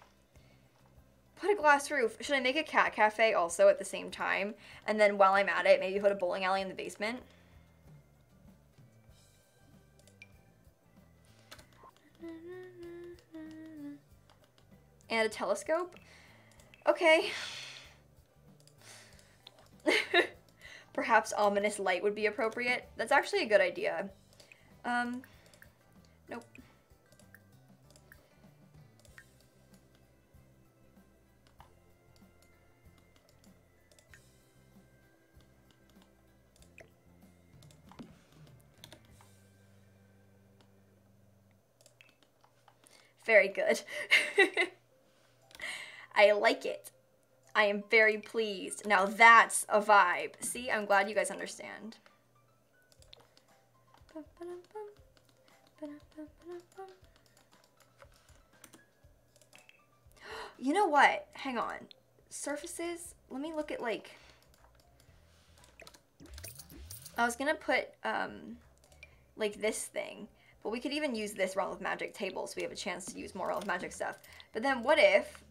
Put a glass roof. Should I make a cat cafe also at the same time? And then while I'm at it, maybe put a bowling alley in the basement? And a telescope? Okay. Perhaps ominous light would be appropriate. That's actually a good idea. Nope. Very good. I like it. I am very pleased. Now that's a vibe. See, I'm glad you guys understand. You know what? Hang on. Surfaces? Let me look at, like... I was gonna put, like this thing. But we could even use this Realm of Magic table so we have a chance to use more Realm of Magic stuff. But then what if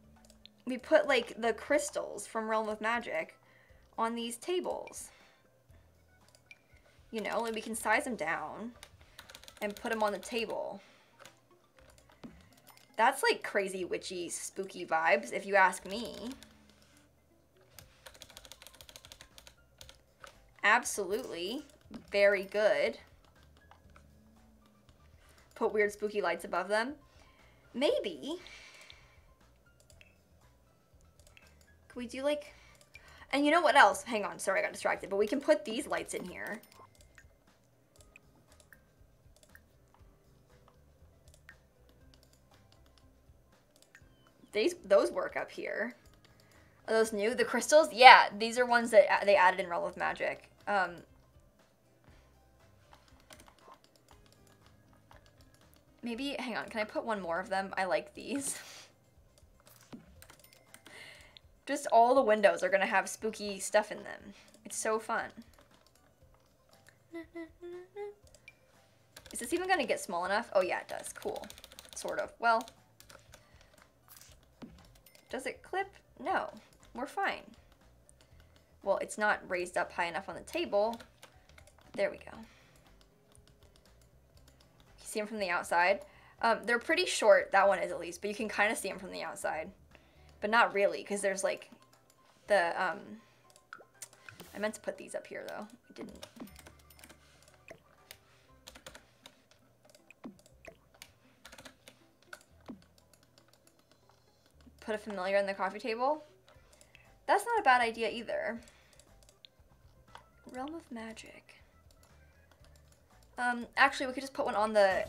we put, like, the crystals from Realm of Magic on these tables? You know, and we can size them down and put them on the table. That's, like, crazy, witchy, spooky vibes, if you ask me. Absolutely. Very good. Put weird spooky lights above them. Maybe. Could we do like... And you know what else? Hang on, sorry I got distracted. But we can put these lights in here. those work up here. Are those new? The crystals? Yeah, these are ones that they added in Realm of Magic. Maybe, hang on, can I put one more of them? I like these. Just all the windows are gonna have spooky stuff in them. It's so fun. Is this even gonna get small enough? Oh yeah, it does. Cool. Sort of. Well, does it clip? No. We're fine. Well, it's not raised up high enough on the table. There we go. You see them from the outside? They're pretty short. That one is at least, but you can kind of see them from the outside. But not really, because there's like the, I meant to put these up here though. I didn't. Put a familiar on the coffee table. That's not a bad idea either. Realm of Magic. Actually, we could just put one on the,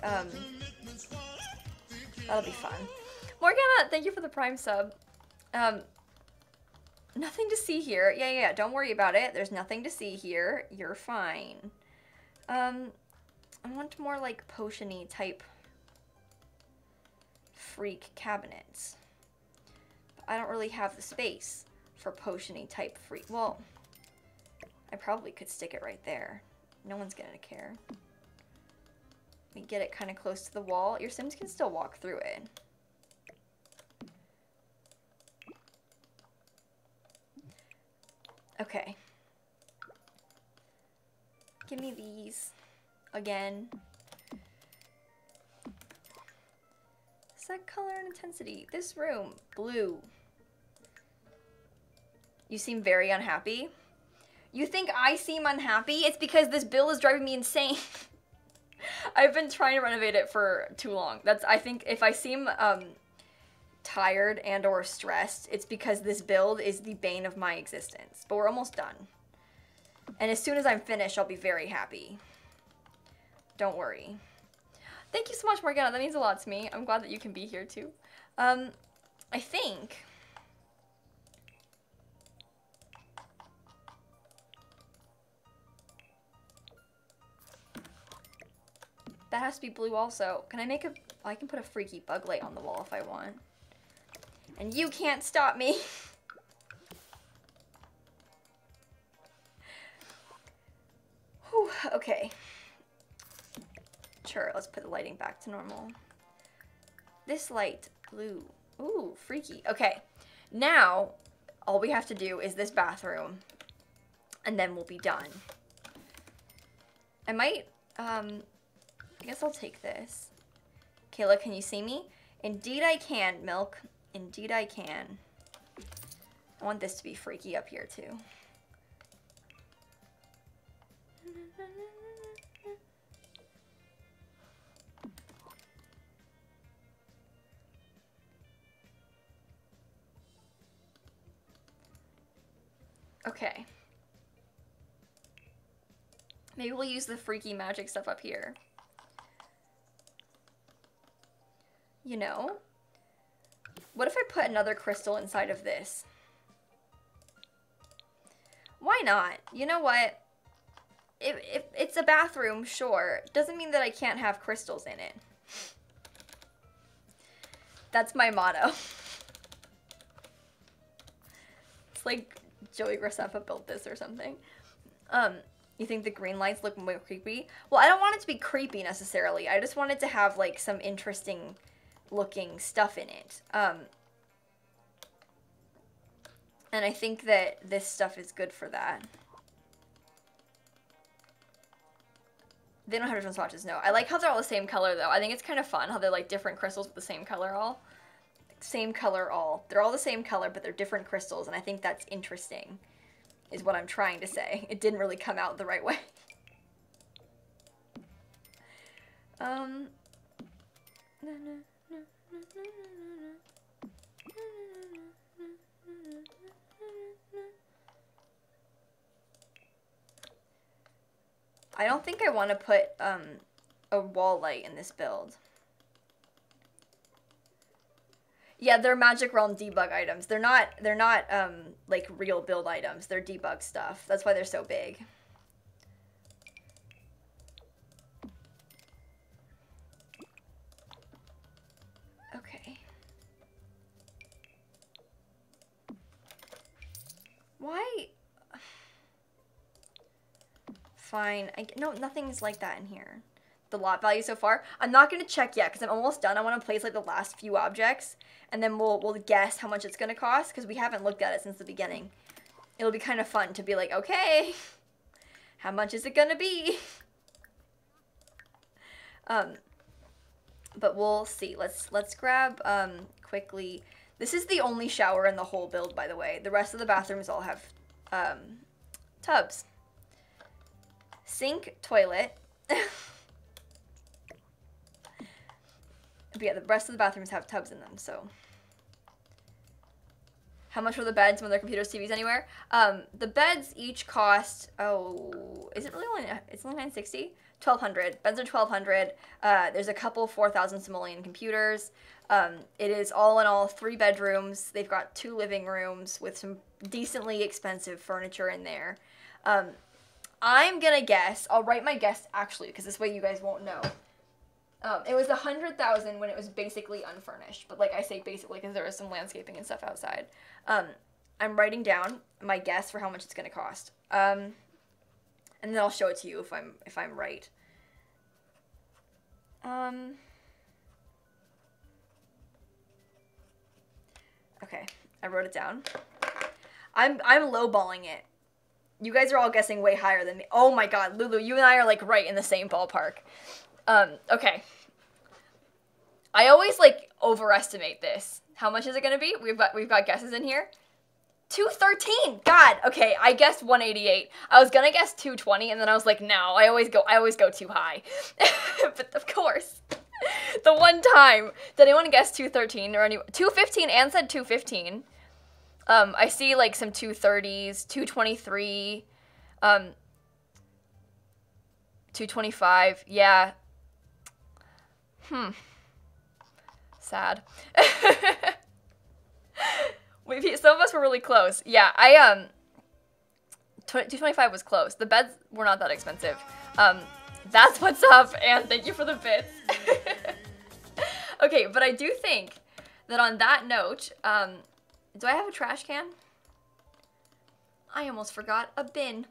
that'll be fun. Morgana, thank you for the Prime sub. Nothing to see here. Yeah, don't worry about it. There's nothing to see here. You're fine. I want more like potion-y type freak cabinets. But I don't really have the space for potion-y type freak. Well, I probably could stick it right there. No one's gonna care. We get it kind of close to the wall. Your Sims can still walk through it. Okay. Give me these again. Set color and intensity. This room, blue. You seem very unhappy. You think I seem unhappy? It's because this bill is driving me insane. I've been trying to renovate it for too long. I think if I seem tired and or stressed, it's because this build is the bane of my existence. But we're almost done. And as soon as I'm finished, I'll be very happy. Don't worry. Thank you so much, Morgana. That means a lot to me. I'm glad that you can be here too. I think that has to be blue also. Can I make I can put a freaky bug light on the wall if I want. And you can't stop me. Whew, okay. Sure, let's put the lighting back to normal. This light, blue. Ooh, freaky. Okay, now all we have to do is this bathroom, and then we'll be done. I might, I guess I'll take this. Kayla, can you see me? Indeed I can, Milk. Indeed I can. I want this to be freaky up here too. Okay. Maybe we'll use the freaky magic stuff up here. You know? What if I put another crystal inside of this? Why not? You know what? If it's a bathroom, sure. Doesn't mean that I can't have crystals in it. That's my motto. It's like Joey Graceffa built this or something. You think the green lights look more creepy? Well, I don't want it to be creepy necessarily. I just want it to have like some interesting looking stuff in it. And I think that this stuff is good for that. They don't have different swatches, no. I like how they're all the same color though. I think it's kind of fun how they're like different crystals with the same color all. Same color all. They're all the same color, but they're different crystals, and I think that's interesting, is what I'm trying to say. It didn't really come out the right way. I don't think I want to put a wall light in this build. Yeah, they're Magic Realm debug items. They're not like real build items. They're debug stuff. That's why they're so big. Okay. Why? Fine. No, nothing's like that in here. The lot value so far. I'm not gonna check yet because I'm almost done. I want to place like the last few objects, and then we'll guess how much it's gonna cost because we haven't looked at it since the beginning. It'll be kind of fun to be like, okay, how much is it gonna be? But we'll see. Let's grab quickly. This is the only shower in the whole build, by the way. The rest of the bathrooms all have tubs. Sink, toilet. But yeah, the rest of the bathrooms have tubs in them, so. How much were the beds when they're computers, TVs, anywhere? The beds each cost, oh, is it really only, it's only $960? $1,200. Beds are $1,200. There's a couple 4,000 simoleon computers. It is all in all 3 bedrooms. They've got 2 living rooms with some decently expensive furniture in there. I'm gonna guess, I'll write my guess actually, because this way you guys won't know. It was $100,000 when it was basically unfurnished, but like I say basically because there was some landscaping and stuff outside. I'm writing down my guess for how much it's gonna cost, and then I'll show it to you if I'm right. Okay, I wrote it down. I'm lowballing it. You guys are all guessing way higher than me. Oh my god, Lulu, you and I are like right in the same ballpark. Okay. I always like overestimate this. How much is it gonna be? We've got guesses in here. 213. God. Okay, I guessed 188. I was gonna guess 220, and then I was like, no, I always go too high. But of course, the one time did anyone guess 213 or any 215? Anne said 215. I see like some 230s, 223, 225. Yeah. Sad. Some of us were really close. Yeah, 225 was close. The beds were not that expensive. That's what's up, and thank you for the bits. Okay, but I do think that on that note, do I have a trash can? I almost forgot a bin.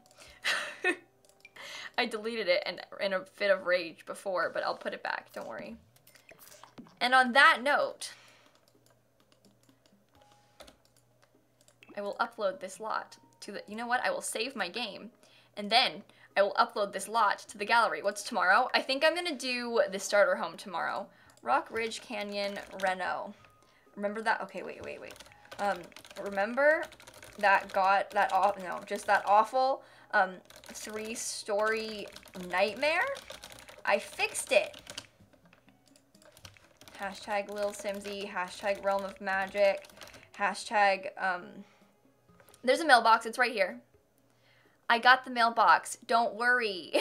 I deleted it in a fit of rage before, but I'll put it back, don't worry. And on that note, I will upload this lot to the, you know what, I will save my game, and then I will upload this lot to the gallery. What's tomorrow? I think I'm gonna do the starter home tomorrow. Rock Ridge Canyon Reno. Remember that? Okay, wait. Remember that that awful 3-story nightmare? I fixed it. Hashtag lilsimsie, hashtag realm of magic, hashtag, there's a mailbox, it's right here. I got the mailbox, don't worry.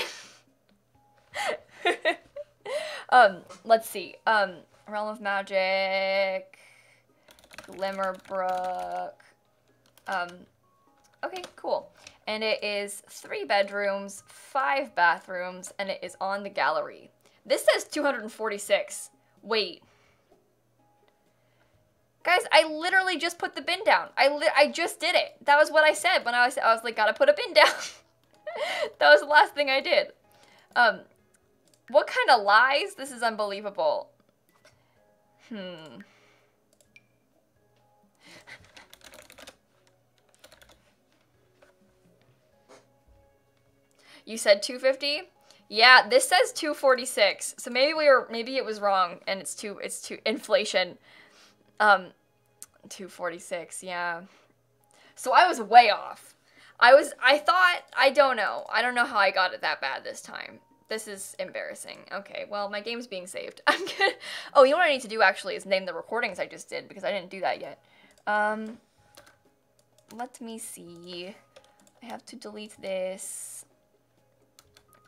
Let's see, realm of magic, Glimmerbrook, okay, cool. And it is 3 bedrooms, 5 bathrooms, and it is on the gallery. This says 246. Wait. Guys, I literally just put the bin down. I just did it. That was what I said when I was like, gotta put a bin down. That was the last thing I did. What kind of lies? This is unbelievable. You said 250? Yeah, this says 246. So maybe it was wrong and it's too inflation. 246, yeah. So I was way off. I don't know how I got it that bad this time. This is embarrassing. Okay, well, my game's being saved. I'm gonna, oh, you know what I need to do actually is name the recordings I just did because I didn't do that yet. Let me see. I have to delete this.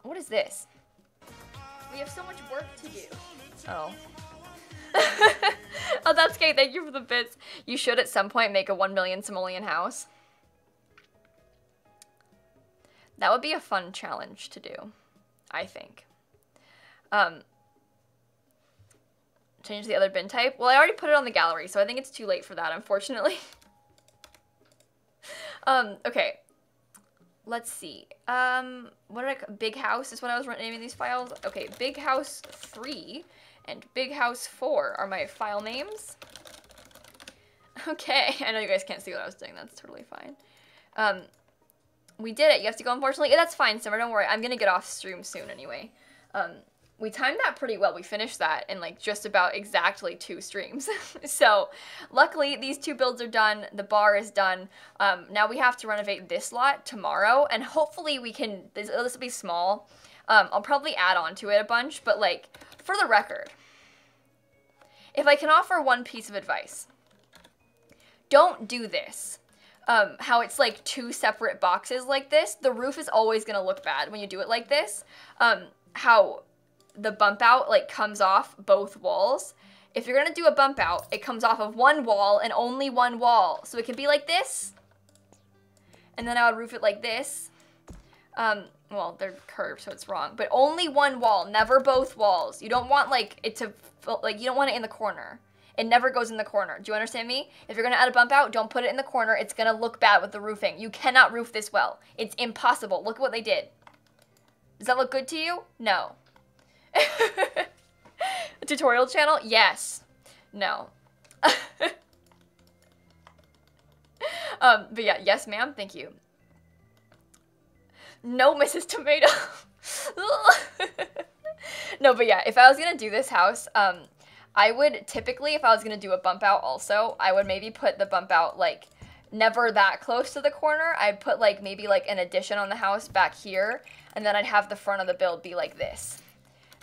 What is this? We have so much work to do. Oh. Oh, that's great. Thank you for the bits. You should at some point make a 1 million simoleon house. That would be a fun challenge to do, I think. Change the other bin type. Well, I already put it on the gallery, so I think it's too late for that, unfortunately. Okay. Let's see. What did big house is what I was naming these files. Okay, big house 3 and big house 4 are my file names. Okay, I know you guys can't see what I was doing. That's totally fine. We did it. You have to go, unfortunately. That's fine, Simmer. Don't worry. I'm going to get off stream soon anyway. We timed that pretty well. We finished that in like just about exactly 2 streams. So luckily these 2 builds are done. The bar is done. Now we have to renovate this lot tomorrow, and hopefully we can, this will be small. I'll probably add on to it a bunch, but like for the record, if I can offer one piece of advice, don't do this. How it's like 2 separate boxes like this. The roof is always gonna look bad when you do it like this. How the bump out like comes off both walls. If you're gonna do a bump out, it comes off of one wall and only one wall. So it can be like this, and then I would roof it like this. Well, they're curved, so it's wrong, but only one wall, never both walls. You don't want like it to, like you don't want it in the corner. It never goes in the corner. Do you understand me? If you're gonna add a bump out, don't put it in the corner. It's gonna look bad with the roofing. You cannot roof this well. It's impossible. Look at what they did. Does that look good to you? No. A tutorial channel? Yes. No. But yeah, yes ma'am, thank you. No, Mrs. Tomato. No, but yeah, if I was gonna do this house, I would typically, if I was gonna do a bump out also, I would maybe put the bump out like never that close to the corner. I'd put like maybe like an addition on the house back here, and then I'd have the front of the build be like this.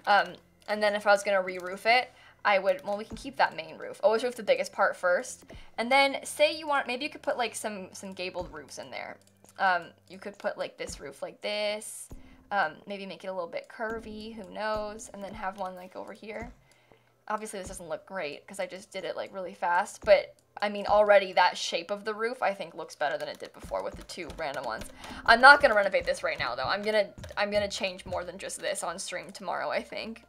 And then if I was gonna re-roof it, I would, well, we can keep that main roof. Always roof the biggest part first. And then say you want, maybe you could put like some gabled roofs in there. You could put like this roof like this. Maybe make it a little bit curvy, who knows? And then have one like over here. Obviously this doesn't look great because I just did it like really fast, but I mean already that shape of the roof I think looks better than it did before with the 2 random ones. I'm not gonna renovate this right now though. I'm gonna change more than just this on stream tomorrow, I think.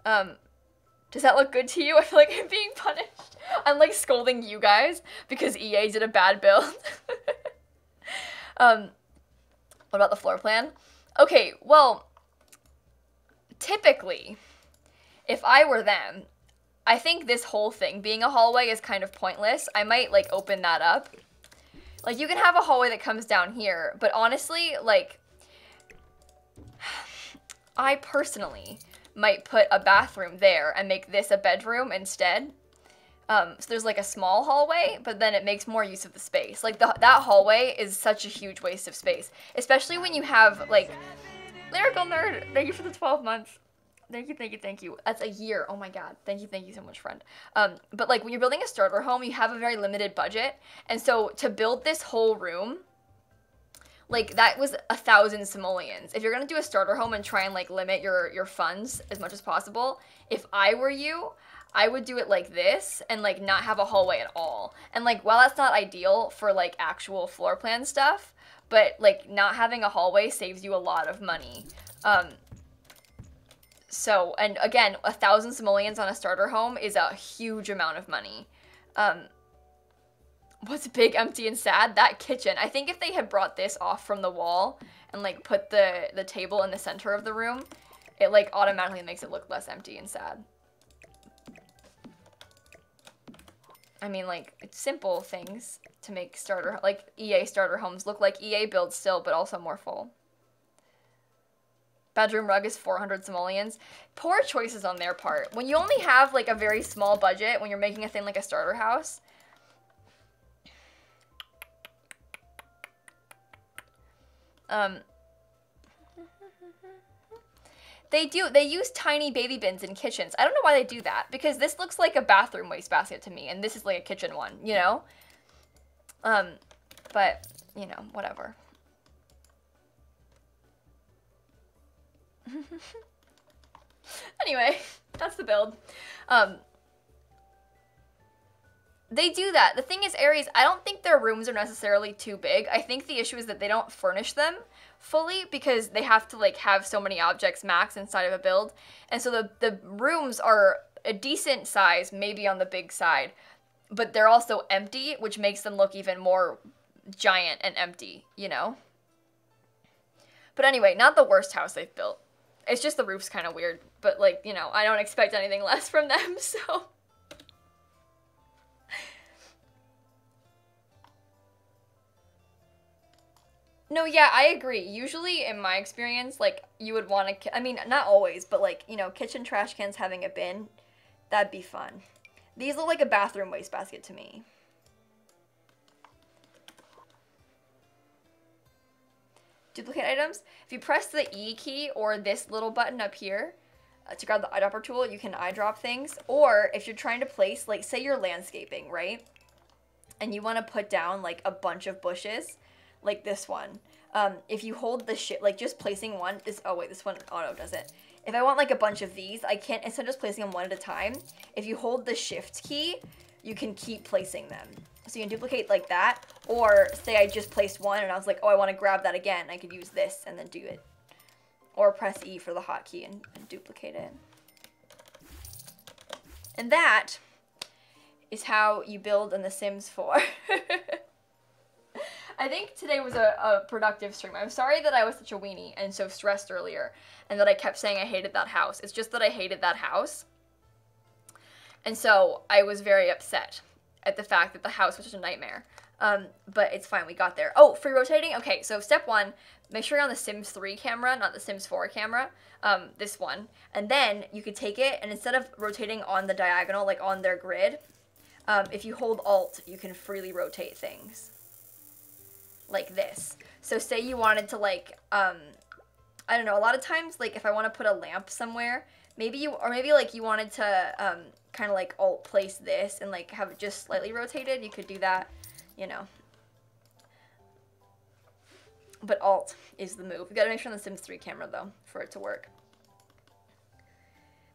Does that look good to you? I feel like I'm being punished. I'm like scolding you guys because EA did a bad build. What about the floor plan? Okay, well, typically, if I were them, I think this whole thing being a hallway is kind of pointless. I might like open that up. Like you can have a hallway that comes down here, but honestly, like I personally might put a bathroom there and make this a bedroom instead. So there's like a small hallway, but then it makes more use of the space. Like that hallway is such a huge waste of space, especially when you have like, Lyrical Nerd, thank you for the 12 months. Thank you, thank you, thank you. That's a year. Oh my god. Thank you so much, friend. But like when you're building a starter home, you have a very limited budget. And so to build this whole room, like that was 1,000 simoleons. If you're gonna do a starter home and try and like limit your funds as much as possible, if I were you, I would do it like this and like not have a hallway at all. And like while that's not ideal for like actual floor plan stuff, but like not having a hallway saves you a lot of money. So, and again, 1,000 simoleons on a starter home is a huge amount of money. What's big, empty, and sad? That kitchen. I think if they had brought this off from the wall and like put the table in the center of the room, it like automatically makes it look less empty and sad. I mean, like, it's simple things to make starter, like EA starter homes look like EA builds still, but also more full. Bedroom rug is 400 simoleons. Poor choices on their part. When you only have like a very small budget, when you're making a thing like a starter house, they use tiny baby bins in kitchens. I don't know why they do that, because this looks like a bathroom wastebasket to me, and this is like a kitchen one, you know? But, you know, whatever. Anyway, that's the build. They do that. The thing is, Aries, I don't think their rooms are necessarily too big. I think the issue is that they don't furnish them fully because they have to like have so many objects max inside of a build. And so the rooms are a decent size, maybe on the big side, but they're also empty, which makes them look even more giant and empty, you know? But anyway, not the worst house they've built. It's just the roof's kind of weird, but like, you know, I don't expect anything less from them, so... No, yeah, I agree. Usually, in my experience, like, you would want to... I mean, not always, but, like, you know, kitchen trash cans having a bin, that'd be fun. These look like a bathroom wastebasket to me. Duplicate items. If you press the E key or this little button up here to grab the eyedropper tool, you can eyedrop things. Or if you're trying to place, like, say you're landscaping, right? And you want to put down, like, a bunch of bushes... like this one. If you hold the shift, like just placing one, oh wait, this one auto does it. If I want like a bunch of these, I can't, instead of just placing them one at a time, if you hold the shift key, you can keep placing them. So you can duplicate like that, or say I just placed one and I was like, oh, I want to grab that again, I could use this and then do it. Or press E for the hotkey and duplicate it. And that is how you build in The Sims 4. I think today was a productive stream. I'm sorry that I was such a weenie and so stressed earlier and that I kept saying I hated that house. It's just that I hated that house. And so I was very upset at the fact that the house was such a nightmare. But it's fine, we got there. Oh, free rotating? Okay, so step one, make sure you're on the Sims 3 camera, not the Sims 4 camera. This one. And then you could take it and instead of rotating on the diagonal, like on their grid, if you hold Alt, you can freely rotate things. Like this. So say you wanted to like, I don't know, a lot of times, like if I want to put a lamp somewhere, maybe like you wanted to kind of like alt place this and like have it just slightly rotated, you could do that, you know. But alt is the move. You gotta make sure on the Sims 3 camera though, for it to work.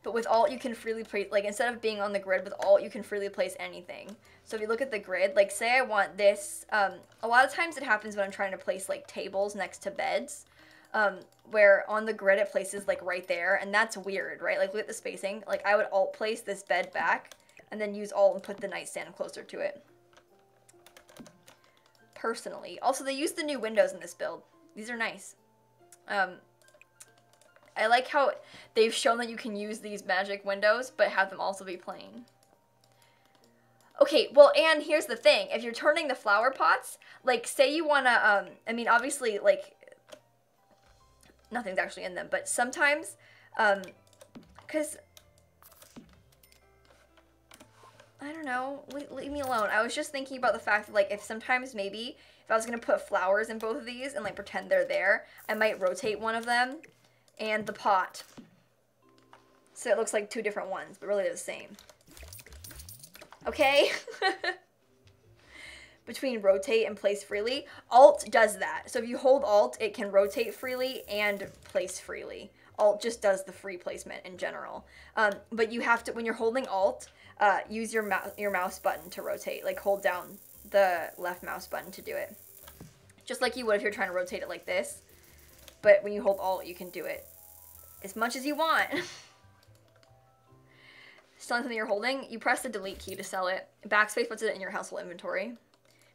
But with alt, you can freely place, like instead of being on the grid, with alt, you can freely place anything. So if you look at the grid, like say I want this, a lot of times it happens when I'm trying to place like tables next to beds, where on the grid it places like right there, and that's weird, right? Like look at the spacing. Like I would alt place this bed back, and then use alt and put the nightstand closer to it. Personally. Also, they use the new windows in this build. These are nice. I like how they've shown that you can use these magic windows, but have them also be plain. Okay, well, and here's the thing. If you're turning the flower pots, like, say you want to, I mean, obviously, like, nothing's actually in them, but sometimes, because, I don't know, leave me alone. I was just thinking about the fact that, like, if sometimes maybe, if I was going to put flowers in both of these and, like, pretend they're there, I might rotate one of them and the pot. So it looks like two different ones, but really they're the same. Okay? Between rotate and place freely. Alt does that. So if you hold Alt, it can rotate freely and place freely. Alt just does the free placement in general. But you have to, when you're holding Alt, use your mouse button to rotate. Like hold down the left mouse button to do it. Just like you would if you're trying to rotate it like this. But when you hold Alt, you can do it as much as you want. Selling something you're holding, you press the delete key to sell it. Backspace puts it in your household inventory.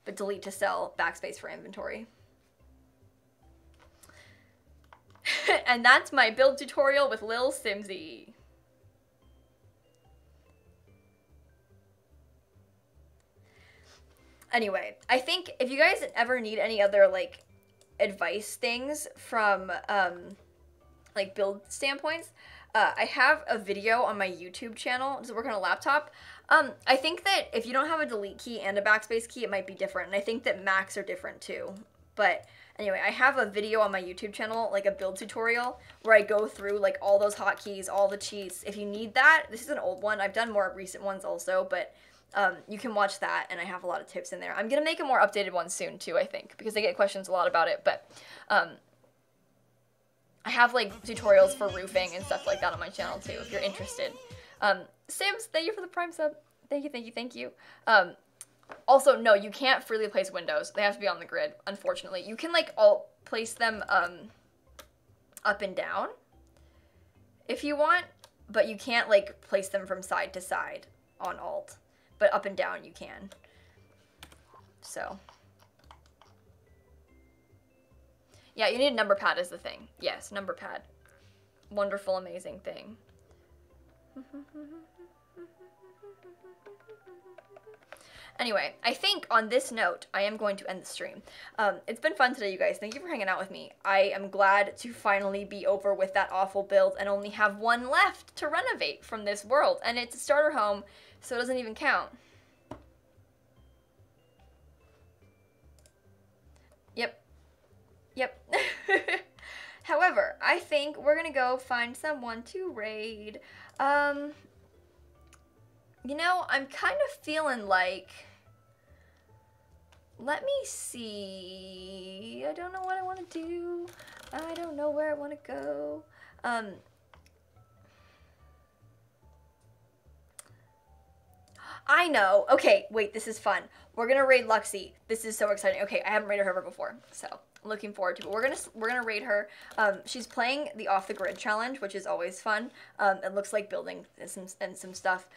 But delete to sell, backspace for inventory. And that's my build tutorial with lilsimsie. Anyway, I think if you guys ever need any other, like, advice things from, like, build standpoints, I have a video on my YouTube channel. Does it work on a laptop? I think that if you don't have a delete key and a backspace key, it might be different. And I think that Macs are different too. But anyway, I have a video on my YouTube channel, like a build tutorial, where I go through like all those hotkeys, all the cheats. If you need that, this is an old one. I've done more recent ones also, but you can watch that, and I have a lot of tips in there. I'm going to make a more updated one soon too, I think, because I get questions a lot about it. But I have like tutorials for roofing and stuff like that on my channel too, if you're interested. Sims, thank you for the Prime sub. Thank you, thank you, thank you. Also, no, you can't freely place windows. They have to be on the grid, unfortunately. You can, like, all place them up and down if you want, but you can't, like, place them from side to side on alt. But up and down you can. So. Yeah, you need a number pad is the thing. Yes, number pad. Wonderful, amazing thing. Anyway, I think on this note, I am going to end the stream. It's been fun today, you guys. Thank you for hanging out with me. I am glad to finally be over with that awful build and only have one left to renovate from this world. And it's a starter home, so it doesn't even count. Yep. Yep. However, I think we're gonna go find someone to raid. You know, I'm kind of feeling like... Let me see. I don't know what I want to do. I don't know where I want to go. I know. Okay, wait, this is fun. We're gonna raid Luxie. This is so exciting. Okay, I haven't raided her before, so looking forward to it. We're gonna raid her. She's playing the off the grid challenge, which is always fun. It looks like building and some stuff.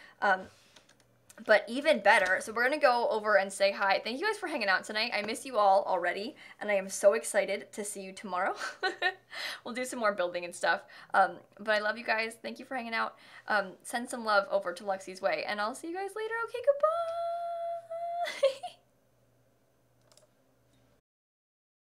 But even better, so we're gonna go over and say hi. Thank you guys for hanging out tonight. I miss you all already, and I am so excited to see you tomorrow. We'll do some more building and stuff. But I love you guys. Thank you for hanging out. Send some love over to Luxie's way, and I'll see you guys later. Okay, goodbye.